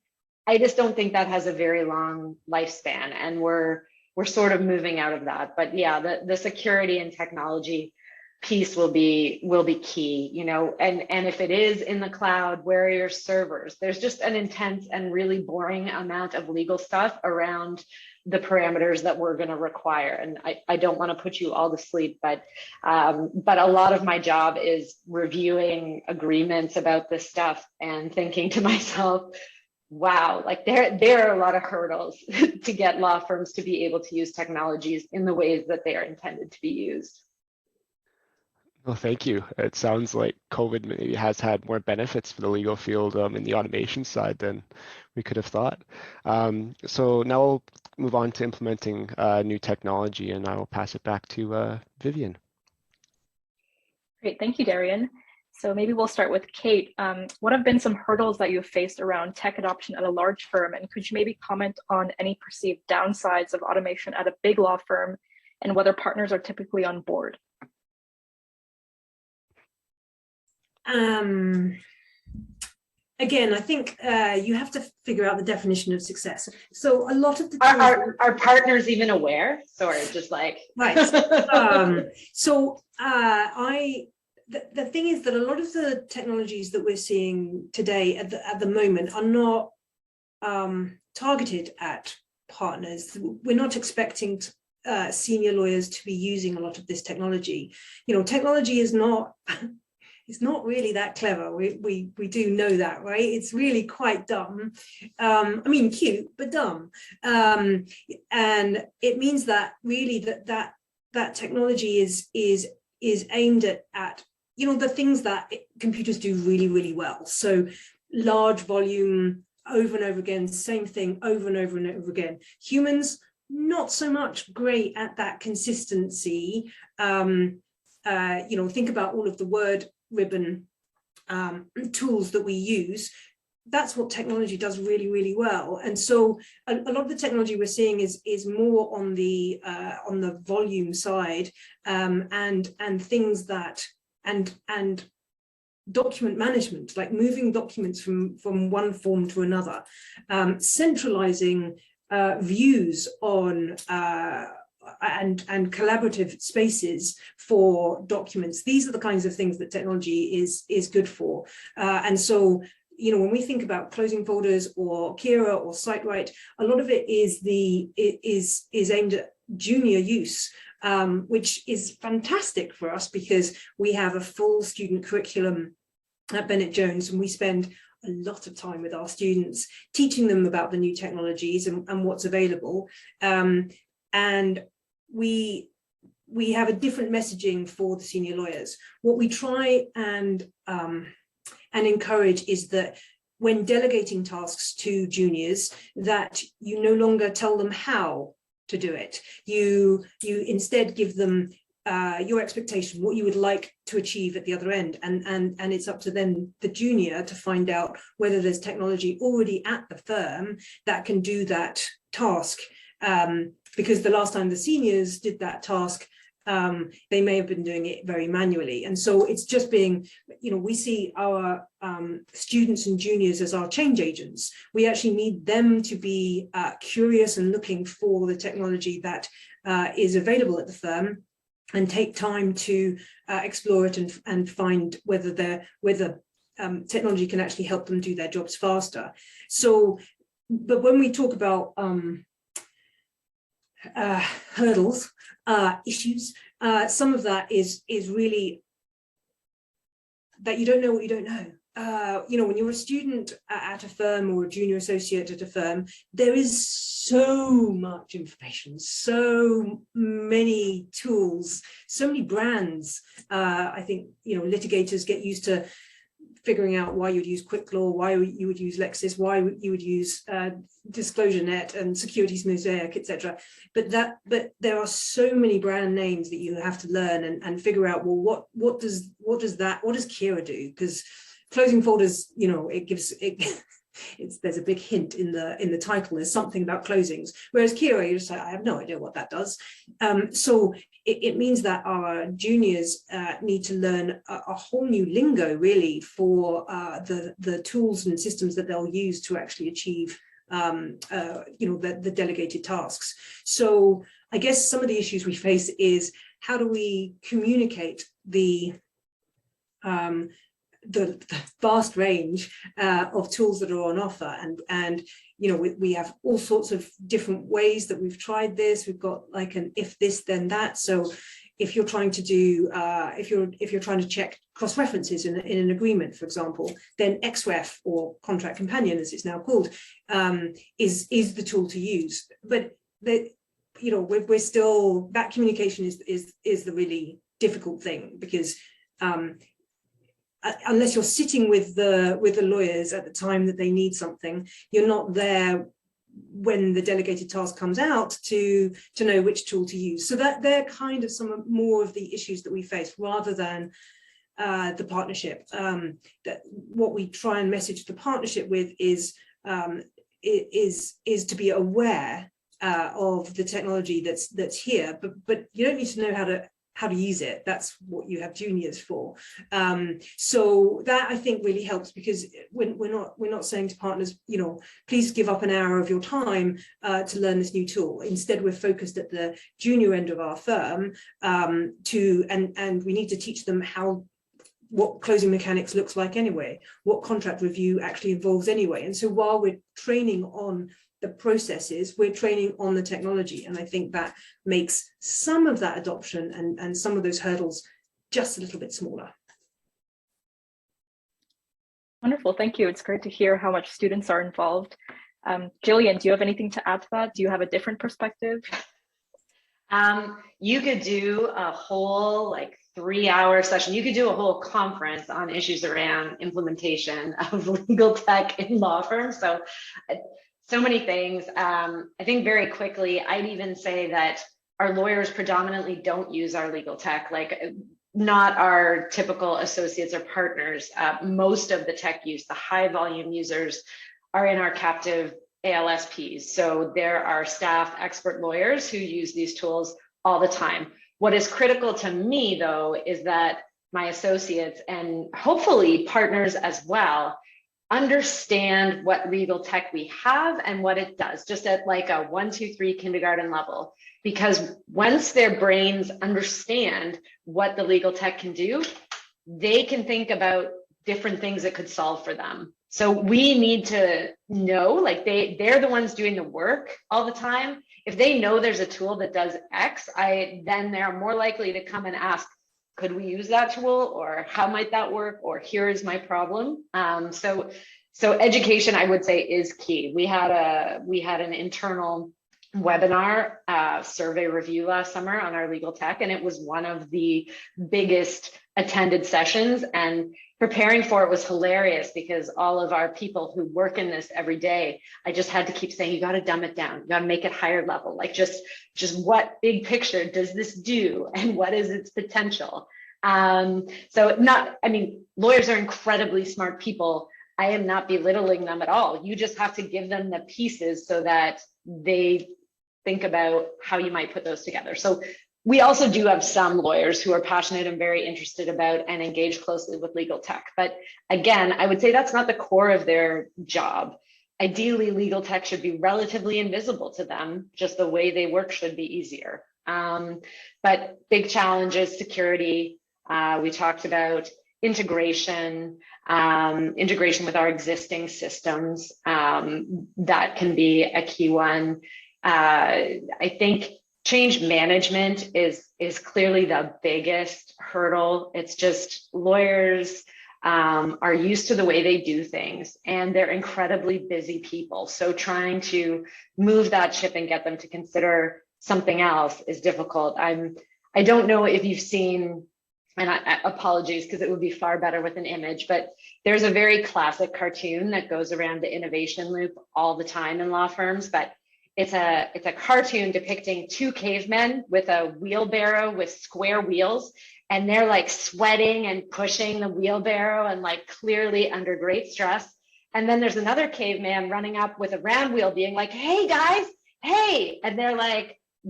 I just don't think that has a very long lifespan, and we're sort of moving out of that. But yeah, the security and technology piece will be key, and if it is in the cloud, where are your servers? There's just an intense and really boring amount of legal stuff around the parameters that we're going to require. And I don't want to put you all to sleep, but a lot of my job is reviewing agreements about this stuff and thinking to myself, wow, like there are a lot of hurdles to get law firms to be able to use technologies in the ways that they are intended to be used. Well, thank you. It sounds like COVID maybe has had more benefits for the legal field in the automation side than we could have thought. So now we'll move on to implementing new technology, and I will pass it back to Vivian. Great, thank you, Darian. So maybe we'll start with Kate. What have been some hurdles that you've faced around tech adoption at a large firm? And could you maybe comment on any perceived downsides of automation at a big law firm and whether partners are typically on board? Again, I think you have to figure out the definition of success. So a lot of the are partners even aware? Sorry, just like right. The thing is that a lot of the technologies that we're seeing today at the moment are not targeted at partners. We're not expecting senior lawyers to be using a lot of this technology. You know, technology is not, it's not really that clever. We do know that, right? It's really quite dumb. I mean, cute, but dumb. And it means that really that technology is aimed at, you know, the things that computers do really, really well. So large volume, over and over again, same thing over and over and over again. Humans, not so much great at that consistency. You know, think about all of the word ribbon tools that we use. That's what technology does really, really well. And so a lot of the technology we're seeing is more on the volume side, and things that and document management, like moving documents from one form to another, centralizing views on and collaborative spaces for documents. These are the kinds of things that technology is good for. And so, you know, when we think about closing folders or Kira or SiteWrite, a lot of it is aimed at junior use, which is fantastic for us because we have a full student curriculum at Bennett Jones, and we spend a lot of time with our students teaching them about the new technologies and what's available. And we have a different messaging for the senior lawyers. What we try and encourage is that when delegating tasks to juniors, that you no longer tell them how to do it. You instead give them your expectation, what you would like to achieve at the other end, and it's up to then the junior to find out whether there's technology already at the firm that can do that task. Because the last time the seniors did that task, they may have been doing it very manually. And so it's just being, you know, we see our students and juniors as our change agents. We actually need them to be curious and looking for the technology that is available at the firm, and take time to explore it and find whether technology can actually help them do their jobs faster. So, but when we talk about hurdles, issues, some of that is really that you don't know what you don't know. You know, when you're a student at a firm or a junior associate at a firm, there is so much information, so many tools, so many brands. I think, you know, litigators get used to figuring out why you'd use Quick Law, why you would use Lexis, why you would use DisclosureNet and Securities Mosaic, etc. But there are so many brand names that you have to learn and figure out, well, what does Kira do? Because closing folders, you know, there's a big hint in the title. There's something about closings, whereas Kira, you just say, I have no idea what that does. So it means that our juniors need to learn a whole new lingo, really, for the tools and systems that they'll use to actually achieve, you know, the delegated tasks. So I guess some of the issues we face is, how do we communicate the vast range of tools that are on offer, and you know, we have all sorts of different ways that we've tried this. We've got like an if this then that. So if you're trying to do if you're trying to check cross references in an agreement, for example, then XREF, or Contract Companion as it's now called, is the tool to use. But you know, we're still, that communication is the really difficult thing, because unless you're sitting with the lawyers at the time that they need something, you're not there when the delegated task comes out to know which tool to use. So that they're kind of some more of the issues that we face, rather than the partnership. That what we try and message the partnership with is to be aware of the technology that's here, but you don't need to know how to use it. That's what you have juniors for. So that, I think, really helps, because we're not saying to partners, you know, please give up an hour of your time to learn this new tool. Instead, we're focused at the junior end of our firm, and we need to teach them what closing mechanics looks like anyway, what contract review actually involves anyway. And so while we're training on the processes, we're training on the technology. And I think that makes some of that adoption and some of those hurdles just a little bit smaller. Wonderful, thank you. It's great to hear how much students are involved. Jillian, do you have anything to add to that? Do you have a different perspective? You could do a whole 3-hour session. You could do a whole conference on issues around implementation of legal tech in law firms. So many things. I think very quickly, I'd even say that our lawyers predominantly don't use our legal tech, not our typical associates or partners. Most of the tech use, the high volume users, are in our captive ALSPs. So there are staff expert lawyers who use these tools all the time. What is critical to me, though, is that my associates and hopefully partners as well understand what legal tech we have and what it does, just at a 1, 2, 3 kindergarten level. Because once their brains understand what the legal tech can do, they can think about different things it could solve for them. So we need to know, they're the ones doing the work all the time. If they know there's a tool that does X, then they're more likely to come and ask, could we use that tool, or how might that work, or here is my problem. So education, I would say, is key. We had an internal webinar survey review last summer on our legal tech, and it was one of the biggest attended sessions, and preparing for it was hilarious because all of our people who work in this every day, I just had to keep saying, you got to dumb it down, you got to make it higher level, just what big picture does this do and what is its potential. Lawyers are incredibly smart people. I am not belittling them at all. You just have to give them the pieces so that they think about how you might put those together. So we also do have some lawyers who are passionate and very interested about and engage closely with legal tech. But again, I would say that's not the core of their job. Ideally, legal tech should be relatively invisible to them. Just the way they work should be easier. But big challenges, security. We talked about integration with our existing systems. That can be a key one. I think change management is clearly the biggest hurdle. It's just lawyers are used to the way they do things, and they're incredibly busy people. So trying to move that ship and get them to consider something else is difficult. I don't know if you've seen, and apologies because it would be far better with an image, but there's a very classic cartoon that goes around the innovation loop all the time in law firms, but it's a cartoon depicting 2 cavemen with a wheelbarrow with square wheels, and they're sweating and pushing the wheelbarrow and clearly under great stress. And then there's another caveman running up with a round wheel being like, hey guys, hey, and they're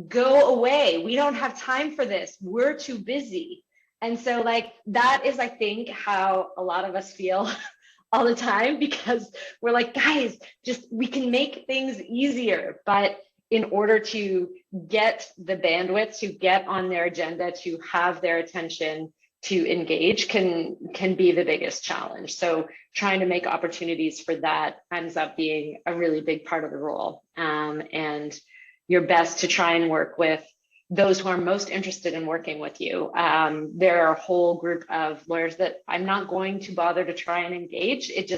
go away, we don't have time for this, we're too busy. And so that is, I think, how a lot of us feel all the time, because we're guys, we can make things easier. But in order to get the bandwidth, to get on their agenda, to have their attention, to engage can be the biggest challenge. So trying to make opportunities for that ends up being a really big part of the role. And your best to try and work with those who are most interested in working with you. There are a whole group of lawyers that I'm not going to bother to try and engage. It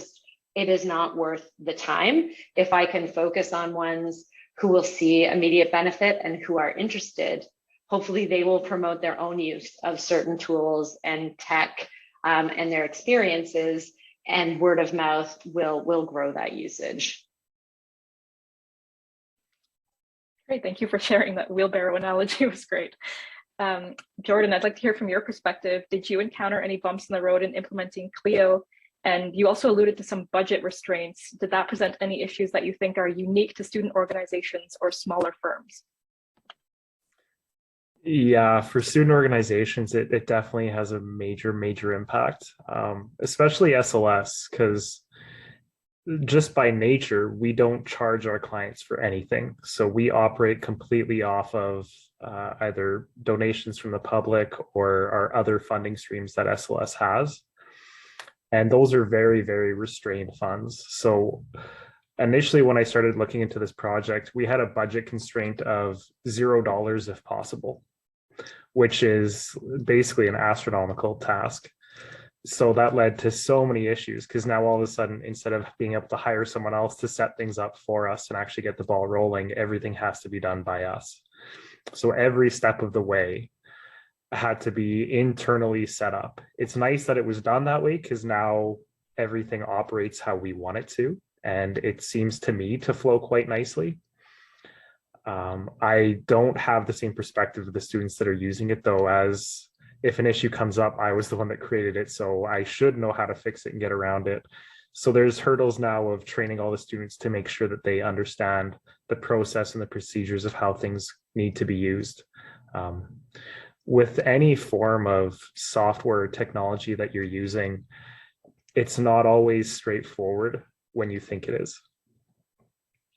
is not worth the time. If I can focus on ones who will see immediate benefit and who are interested, hopefully they will promote their own use of certain tools and tech and their experiences, and word of mouth will grow that usage. Great, thank you for sharing that wheelbarrow analogy. It was great. Jordan, I'd like to hear from your perspective. Did you encounter any bumps in the road in implementing Clio? And you also alluded to some budget restraints. Did that present any issues that you think are unique to student organizations or smaller firms? Yeah, for student organizations, it definitely has a major impact, especially SLS, because just by nature, we don't charge our clients for anything. So we operate completely off of either donations from the public or our other funding streams that SLS has. And those are very restrained funds. So Initially, when I started looking into this project, we had a budget constraint of $0 if possible, which is basically an astronomical task. So that led to so many issues, because now all of a sudden, instead of being able to hire someone else to set things up for us and actually get the ball rolling, everything has to be done by us. So every step of the way had to be internally set up. It's nice that it was done that way, because now everything operates how we want it to. And it seems to me to flow quite nicely. I don't have the same perspective of the students that are using it, though, as if an issue comes up, I was the one that created it, so I should know how to fix it and get around it. So there's hurdles now of training all the students to make sure that they understand the process and the procedures of how things need to be used. With any form of software technology that you're using, it's not always straightforward when you think it is.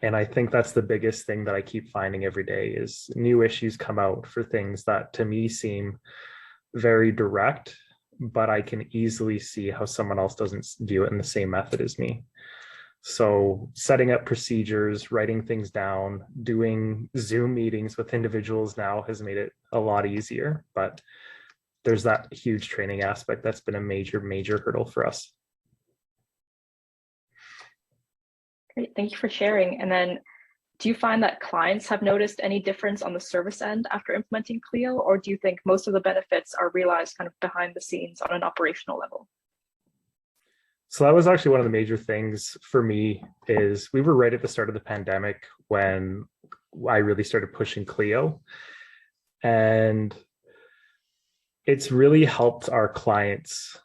And I think that's the biggest thing that I keep finding every day is new issues come out for things that to me seem very direct, but I can easily see how someone else doesn't view it in the same method as me. So setting up procedures, writing things down, doing Zoom meetings with individuals now has made it a lot easier, but there's that huge training aspect that's been a major, major hurdle for us. Great, thank you for sharing. And then do you find that clients have noticed any difference on the service end after implementing Clio, or do you think most of the benefits are realized kind of behind the scenes on an operational level? So that was actually one of the major things for me is we were right at the start of the pandemic when I really started pushing Clio. And it's really helped our clients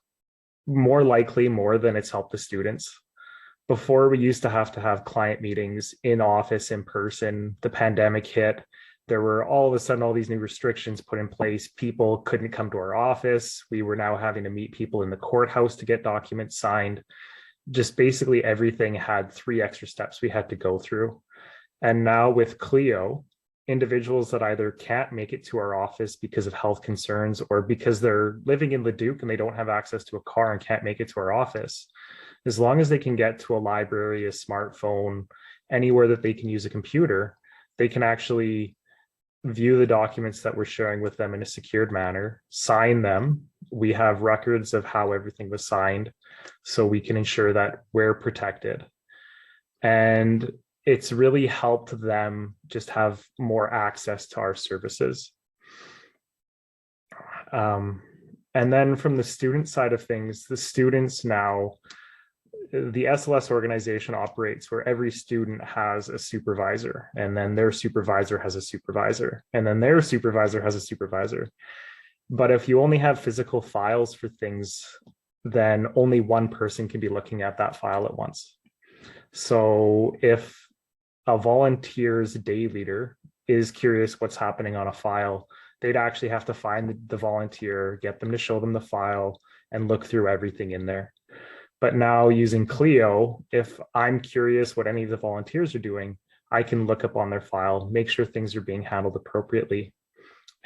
more than it's helped the students. Before, we used to have client meetings in office, in person. The pandemic hit. There were all of a sudden all these new restrictions put in place. People couldn't come to our office. We were now having to meet people in the courthouse to get documents signed. Just basically everything had 3 extra steps we had to go through. And now with Clio, individuals that either can't make it to our office because of health concerns or because they're living in Leduc and they don't have access to a car and can't make it to our office, as long as they can get to a library, a smartphone, anywhere that they can use a computer, they can actually view the documents that we're sharing with them in a secured manner, sign them. We have records of how everything was signed, so we can ensure that we're protected. And it's really helped them just have more access to our services. And then from the student side of things, the students now, the SLS organization operates where every student has a supervisor, and then their supervisor has a supervisor, and then their supervisor has a supervisor. But if you only have physical files for things, then only one person can be looking at that file at once. So if a volunteer's day leader is curious what's happening on a file, they'd actually have to find the volunteer, get them to show them the file, and look through everything in there. But now using Clio, if I'm curious what any of the volunteers are doing, I can look up on their file, make sure things are being handled appropriately.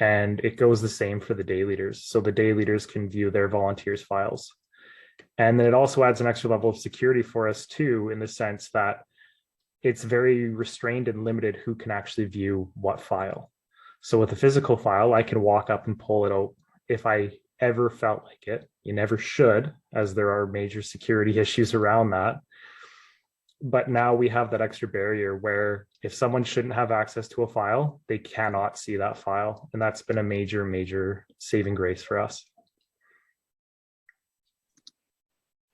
And it goes the same for the day leaders. So the day leaders can view their volunteers' files. And then it also adds an extra level of security for us too, in the sense that it's very restrained and limited who can actually view what file. So with a physical file, I can walk up and pull it out if I ever felt like it. You never should, as there are major security issues around that. But now we have that extra barrier where if someone shouldn't have access to a file, they cannot see that file. And that's been a major, major saving grace for us.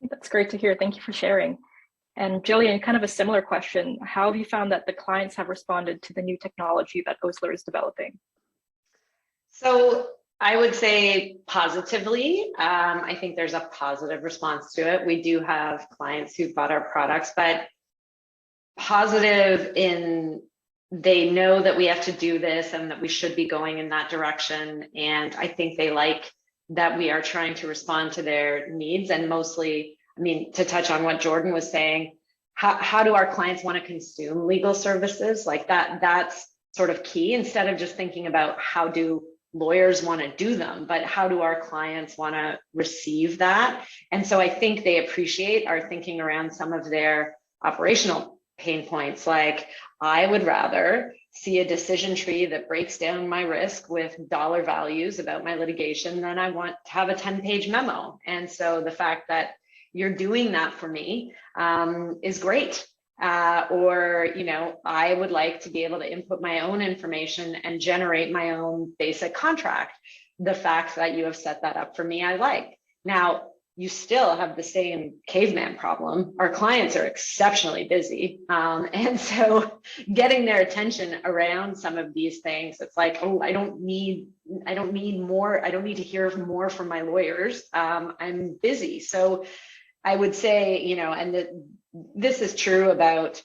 That's great to hear. Thank you for sharing. And Jillian, kind of a similar question. How have you found that the clients have responded to the new technology that Osler is developing? So I would say positively. I think there's a positive response to it. We do have clients who bought our products, but positive in they know that we have to do this and that we should be going in that direction. And I think they like that we are trying to respond to their needs. And mostly, I mean, to touch on what Jordan was saying, how do our clients want to consume legal services? Like that's sort of key, instead of just thinking about how do lawyers want to do them, but how do our clients want to receive that? And so I think they appreciate our thinking around some of their operational pain points. Like, I would rather see a decision tree that breaks down my risk with dollar values about my litigation than I want to have a 10-page memo. And so the fact that you're doing that for me is great. Or, you know, I would like to be able to input my own information and generate my own basic contract. The fact that you have set that up for me, I like. Now, you still have the same caveman problem. Our clients are exceptionally busy. And so getting their attention around some of these things, it's like, oh, I don't need more. I don't need to hear more from my lawyers. I'm busy. So I would say, you know, and this is true about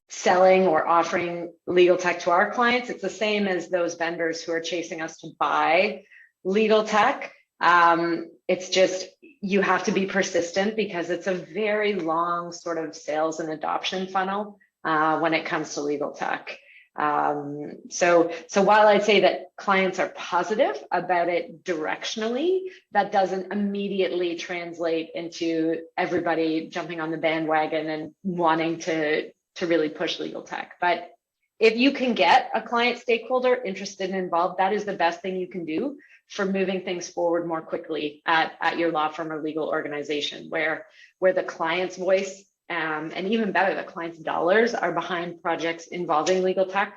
selling or offering legal tech to our clients. It's the same as those vendors who are chasing us to buy legal tech. It's just, you have to be persistent because it's a very long sort of sales and adoption funnel when it comes to legal tech. So while I'd say that clients are positive about it directionally, that doesn't immediately translate into everybody jumping on the bandwagon and wanting to really push legal tech. But if you can get a client stakeholder interested and involved, that is the best thing you can do for moving things forward more quickly at your law firm or legal organization, where the client's voice and even better, the client's dollars are behind projects involving legal tech,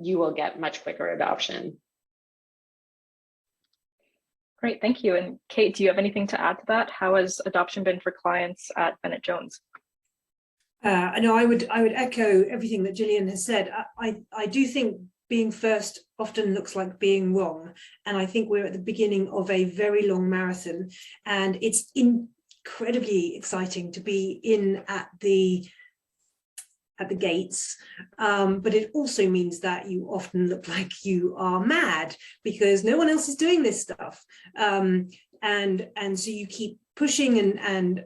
you will get much quicker adoption. Great, thank you. And Kate, do you have anything to add to that? How has adoption been for clients at Bennett Jones? No, I would echo everything that Gillian has said. I do think being first often looks like being wrong. And I think we're at the beginning of a very long marathon, and it's incredibly exciting to be in at the gates, but it also means that you often look like you are mad because no one else is doing this stuff, and so you keep pushing and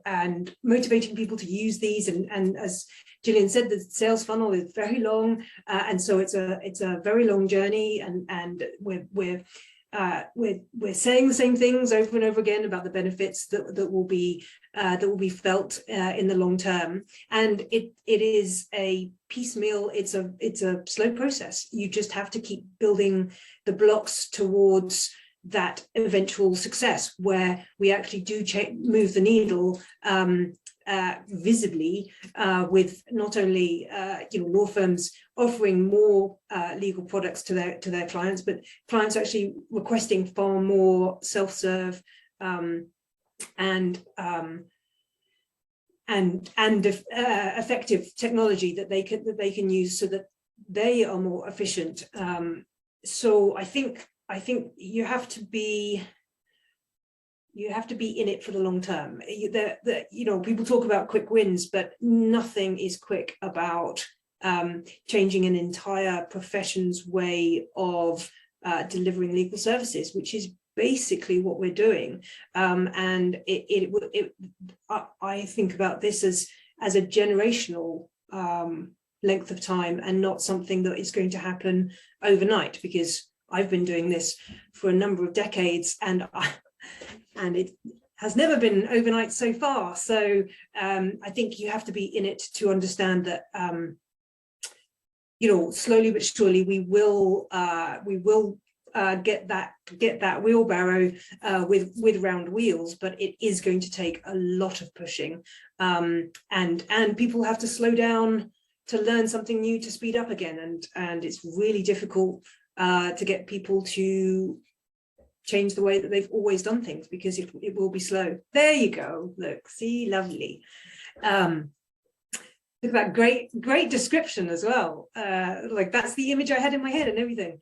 motivating people to use these, and as Gillian said, the sales funnel is very long, and so it's a very long journey, and we're saying the same things over and over again about the benefits that will be felt in the long term. And it is a piecemeal. It's a slow process. You just have to keep building the blocks towards that eventual success, where we actually do move the needle visibly, with not only law firms offering more legal products to their clients, but clients actually requesting far more self-serve and effective technology that they can use so that they are more efficient. So I think you have to be in it for the long term. People talk about quick wins, but nothing is quick about changing an entire profession's way of delivering legal services, which is basically what we're doing. And I think about this as a generational length of time, and not something that is going to happen overnight, because I've been doing this for a number of decades, and it has never been overnight so far. So I think you have to be in it to understand that, slowly but surely we will get that wheelbarrow with round wheels, but it is going to take a lot of pushing, and people have to slow down to learn something new to speed up again, and it's really difficult to get people to change the way that they've always done things, because it will be slow. There you go. Look, see, lovely. Look at that great description as well. Like, that's the image I had in my head and everything.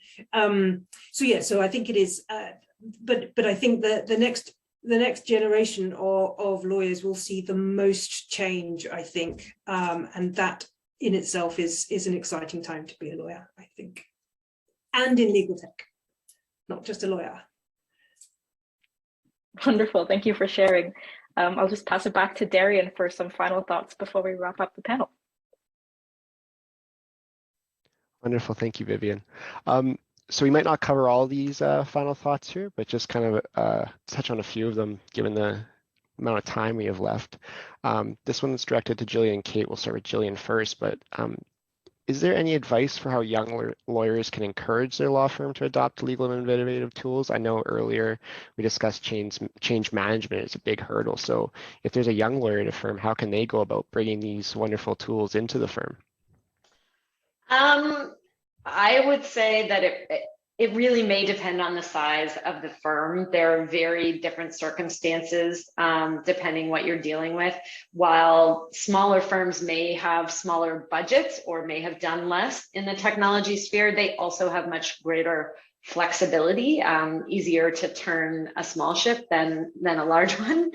So I think it is. But I think that the next generation of lawyers will see the most change, I think, and that in itself is an exciting time to be a lawyer, I think, and in legal tech, not just a lawyer. Wonderful. Thank you for sharing. I'll just pass it back to Darian for some final thoughts before we wrap up the panel. Wonderful. Thank you, Vivian. So we might not cover all these final thoughts here, but just kind of touch on a few of them, given the amount of time we have left. This one's directed to Jillian and Kate. We'll start with Jillian first, but is there any advice for how young lawyers can encourage their law firm to adopt legal and innovative tools? I know earlier we discussed change management is a big hurdle. So if there's a young lawyer at a firm, how can they go about bringing these wonderful tools into the firm? I would say that it really may depend on the size of the firm. There are very different circumstances depending what you're dealing with. While smaller firms may have smaller budgets or may have done less in the technology sphere, they also have much greater flexibility, easier to turn a small ship than a large one.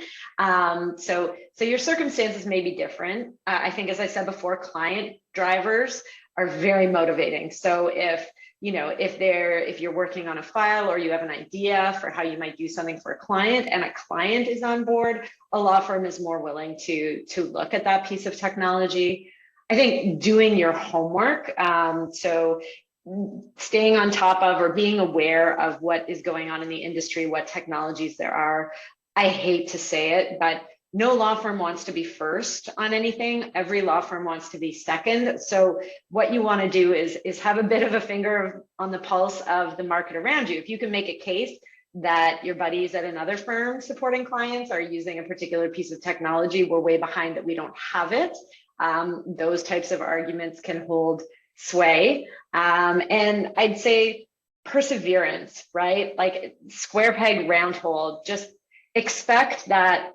So your circumstances may be different. I think, as I said before, client drivers are very motivating. So if you're working on a file or you have an idea for how you might do something for a client and a client is on board, a law firm is more willing to look at that piece of technology. I think doing your homework, so staying on top of or being aware of what is going on in the industry, what technologies there are. I hate to say it, but no law firm wants to be first on anything. Every law firm wants to be second. So what you want to do is have a bit of a finger on the pulse of the market around you. If you can make a case that your buddies at another firm supporting clients are using a particular piece of technology, we're way behind that we don't have it. Those types of arguments can hold sway. And I'd say perseverance, right? Like square peg, round hole. Just expect that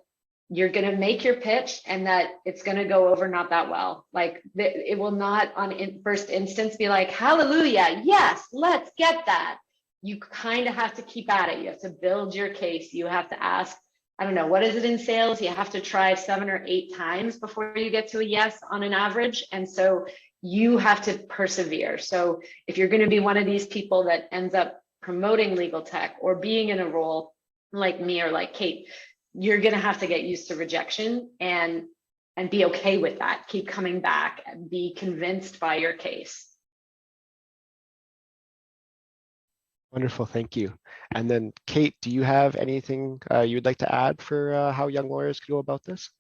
you're going to make your pitch and that it's going to go over not that well. Like it will not on first instance be like, hallelujah, yes, let's get that. You kind of have to keep at it. You have to build your case. You have to ask, I don't know, what is it in sales? You have to try 7 or 8 times before you get to a yes on an average. And so you have to persevere. So if you're going to be one of these people that ends up promoting legal tech or being in a role like me or like Kate, you're going to have to get used to rejection and be okay with that. Keep coming back and be convinced by your case. Wonderful, thank you. And then Kate, do you have anything you would like to add for how young lawyers can go about this?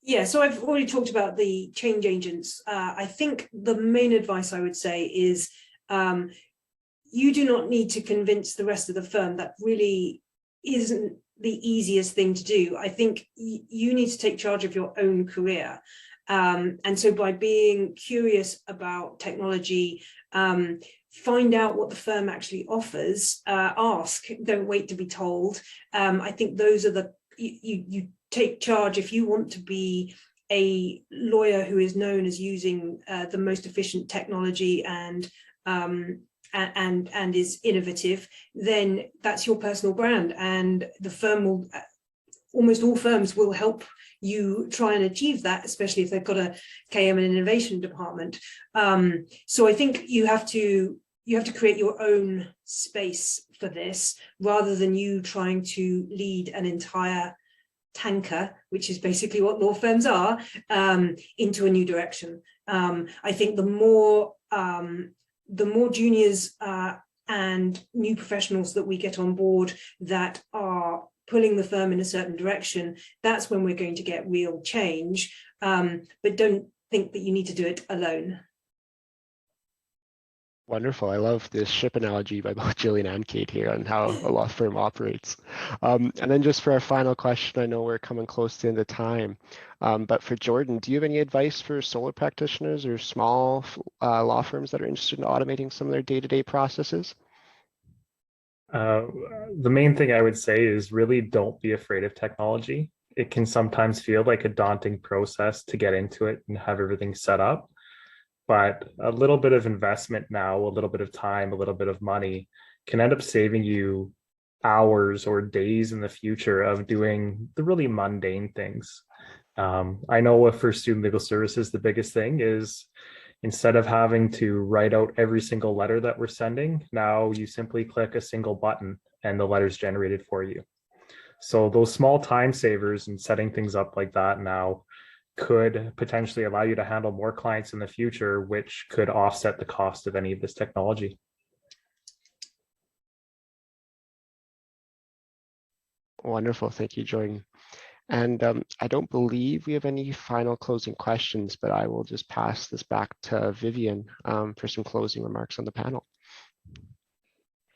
Yeah, so I've already talked about the change agents. I think the main advice I would say is you do not need to convince the rest of the firm. That really isn't the easiest thing to do. I think you need to take charge of your own career. And so by being curious about technology, find out what the firm actually offers, ask, don't wait to be told. I think those are you take charge. If you want to be a lawyer who is known as using the most efficient technology and is innovative, then that's your personal brand, and the firm will, almost all firms will help you try and achieve that, especially if they've got a KM and innovation department. So I think you have to create your own space for this, rather than you trying to lead an entire tanker, which is basically what law firms are, into a new direction. I think the more juniors and new professionals that we get on board that are pulling the firm in a certain direction, that's when we're going to get real change. But don't think that you need to do it alone. Wonderful. I love this ship analogy by both Jillian and Kate here on how a law firm operates. And then just for our final question, I know we're coming close to the end of time, but for Jordan, do you have any advice for solo practitioners or small law firms that are interested in automating some of their day-to-day processes? The main thing I would say is really don't be afraid of technology. It can sometimes feel like a daunting process to get into it and have everything set up. But a little bit of investment now, a little bit of time, a little bit of money can end up saving you hours or days in the future of doing the really mundane things. I know for student legal services, the biggest thing is instead of having to write out every single letter that we're sending, now you simply click a single button and the letter's generated for you. So those small time savers and setting things up like that now could potentially allow you to handle more clients in the future, which could offset the cost of any of this technology. Wonderful. Thank you, Jordan. And I don't believe we have any final closing questions, but I will just pass this back to Vivian for some closing remarks on the panel.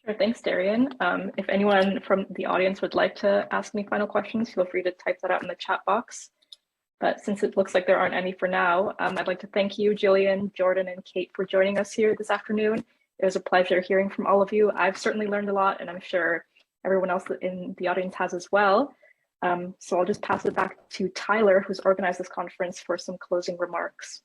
Sure, thanks, Darian. If anyone from the audience would like to ask any final questions, feel free to type that out in the chat box. But since it looks like there aren't any for now, I'd like to thank you, Jillian, Jordan, and Kate for joining us here this afternoon. It was a pleasure hearing from all of you. I've certainly learned a lot, and I'm sure everyone else in the audience has as well. So I'll just pass it back to Tyler, who's organized this conference, for some closing remarks.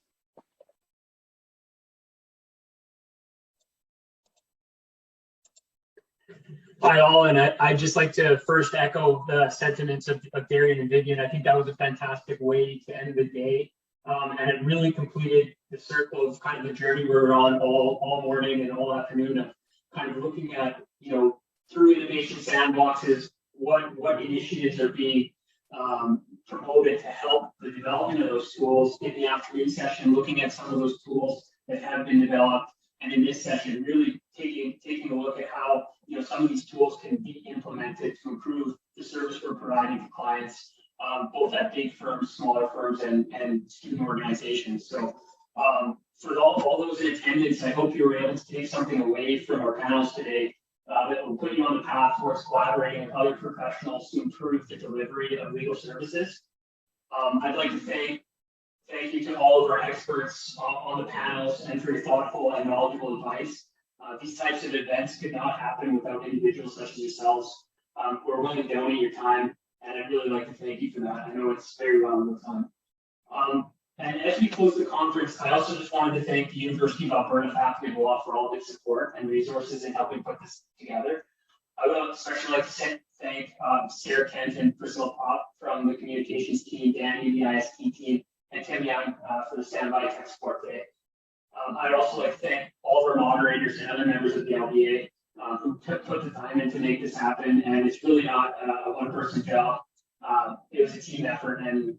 Hi all, and I'd just like to first echo the sentiments of Darian and Vivian. I think that was a fantastic way to end the day, and it really completed the circle of kind of the journey we were on all morning and all afternoon of kind of looking at, you know, through innovation sandboxes, what initiatives are being promoted to help the development of those tools. In the afternoon session, looking at some of those tools that have been developed, and in this session, really taking a look at how, you know, some of these tools can be implemented to improve the service we're providing to clients, both at big firms, smaller firms, and student organizations. So for all those in attendance, I hope you were able to take something away from our panels today that will put you on the path towards collaborating with other professionals to improve the delivery of legal services. I'd like to thank you to all of our experts on the panels and for your thoughtful and knowledgeable advice. These types of events could not happen without individuals such as yourselves who are willing to donate your time, and I'd really like to thank you for that. I know it's very valuable time. And as we close the conference, I also just wanted to thank the University of Alberta Faculty of Law for all of its support and resources in helping put this together. I would especially like to thank Sarah Kent and Priscilla Pop from the communications team, Danny, the IST team, and Tim Young for the standby tech support today. I'd also like to thank all of our moderators and other members of the LBA who put the time in to make this happen. And it's really not a one-person job. It was a team effort, and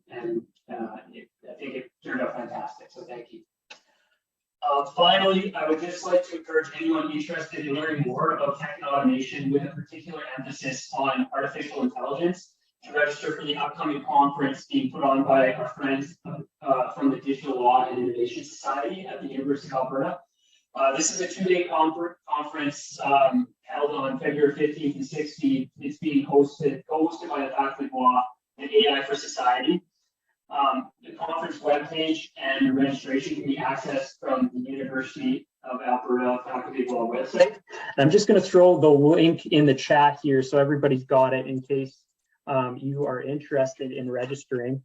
I think it turned out fantastic. So thank you. Finally, I would just like to encourage anyone interested in learning more about tech and automation with a particular emphasis on artificial intelligence to register for the upcoming conference being put on by our friends from the Digital Law and Innovation Society at the University of Alberta. This is a two-day conference held on February 15th and 16th. It's being co-hosted by the Faculty of Law and AI for Society. The conference webpage and registration can be accessed from the University of Alberta Faculty of Law website. And I'm just going to throw the link in the chat here so everybody's got it in case you are interested in registering.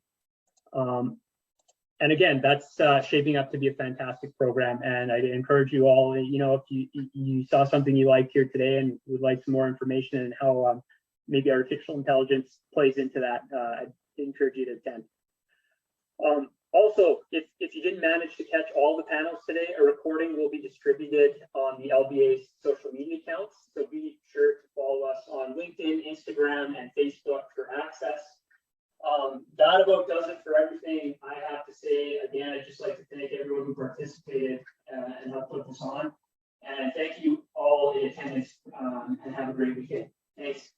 And again, that's shaping up to be a fantastic program. And I'd encourage you all, you know, if you saw something you liked here today and would like some more information and how maybe artificial intelligence plays into that, I'd encourage you to attend. Also, if you didn't manage to catch all the panels today, a recording will be distributed on the LBA's social media accounts. So be sure to follow us on LinkedIn, Instagram, and Facebook for access. That about does it for everything I have to say. Again, I'd just like to thank everyone who participated and helped put this on. And thank you all in attendance and have a great weekend. Thanks.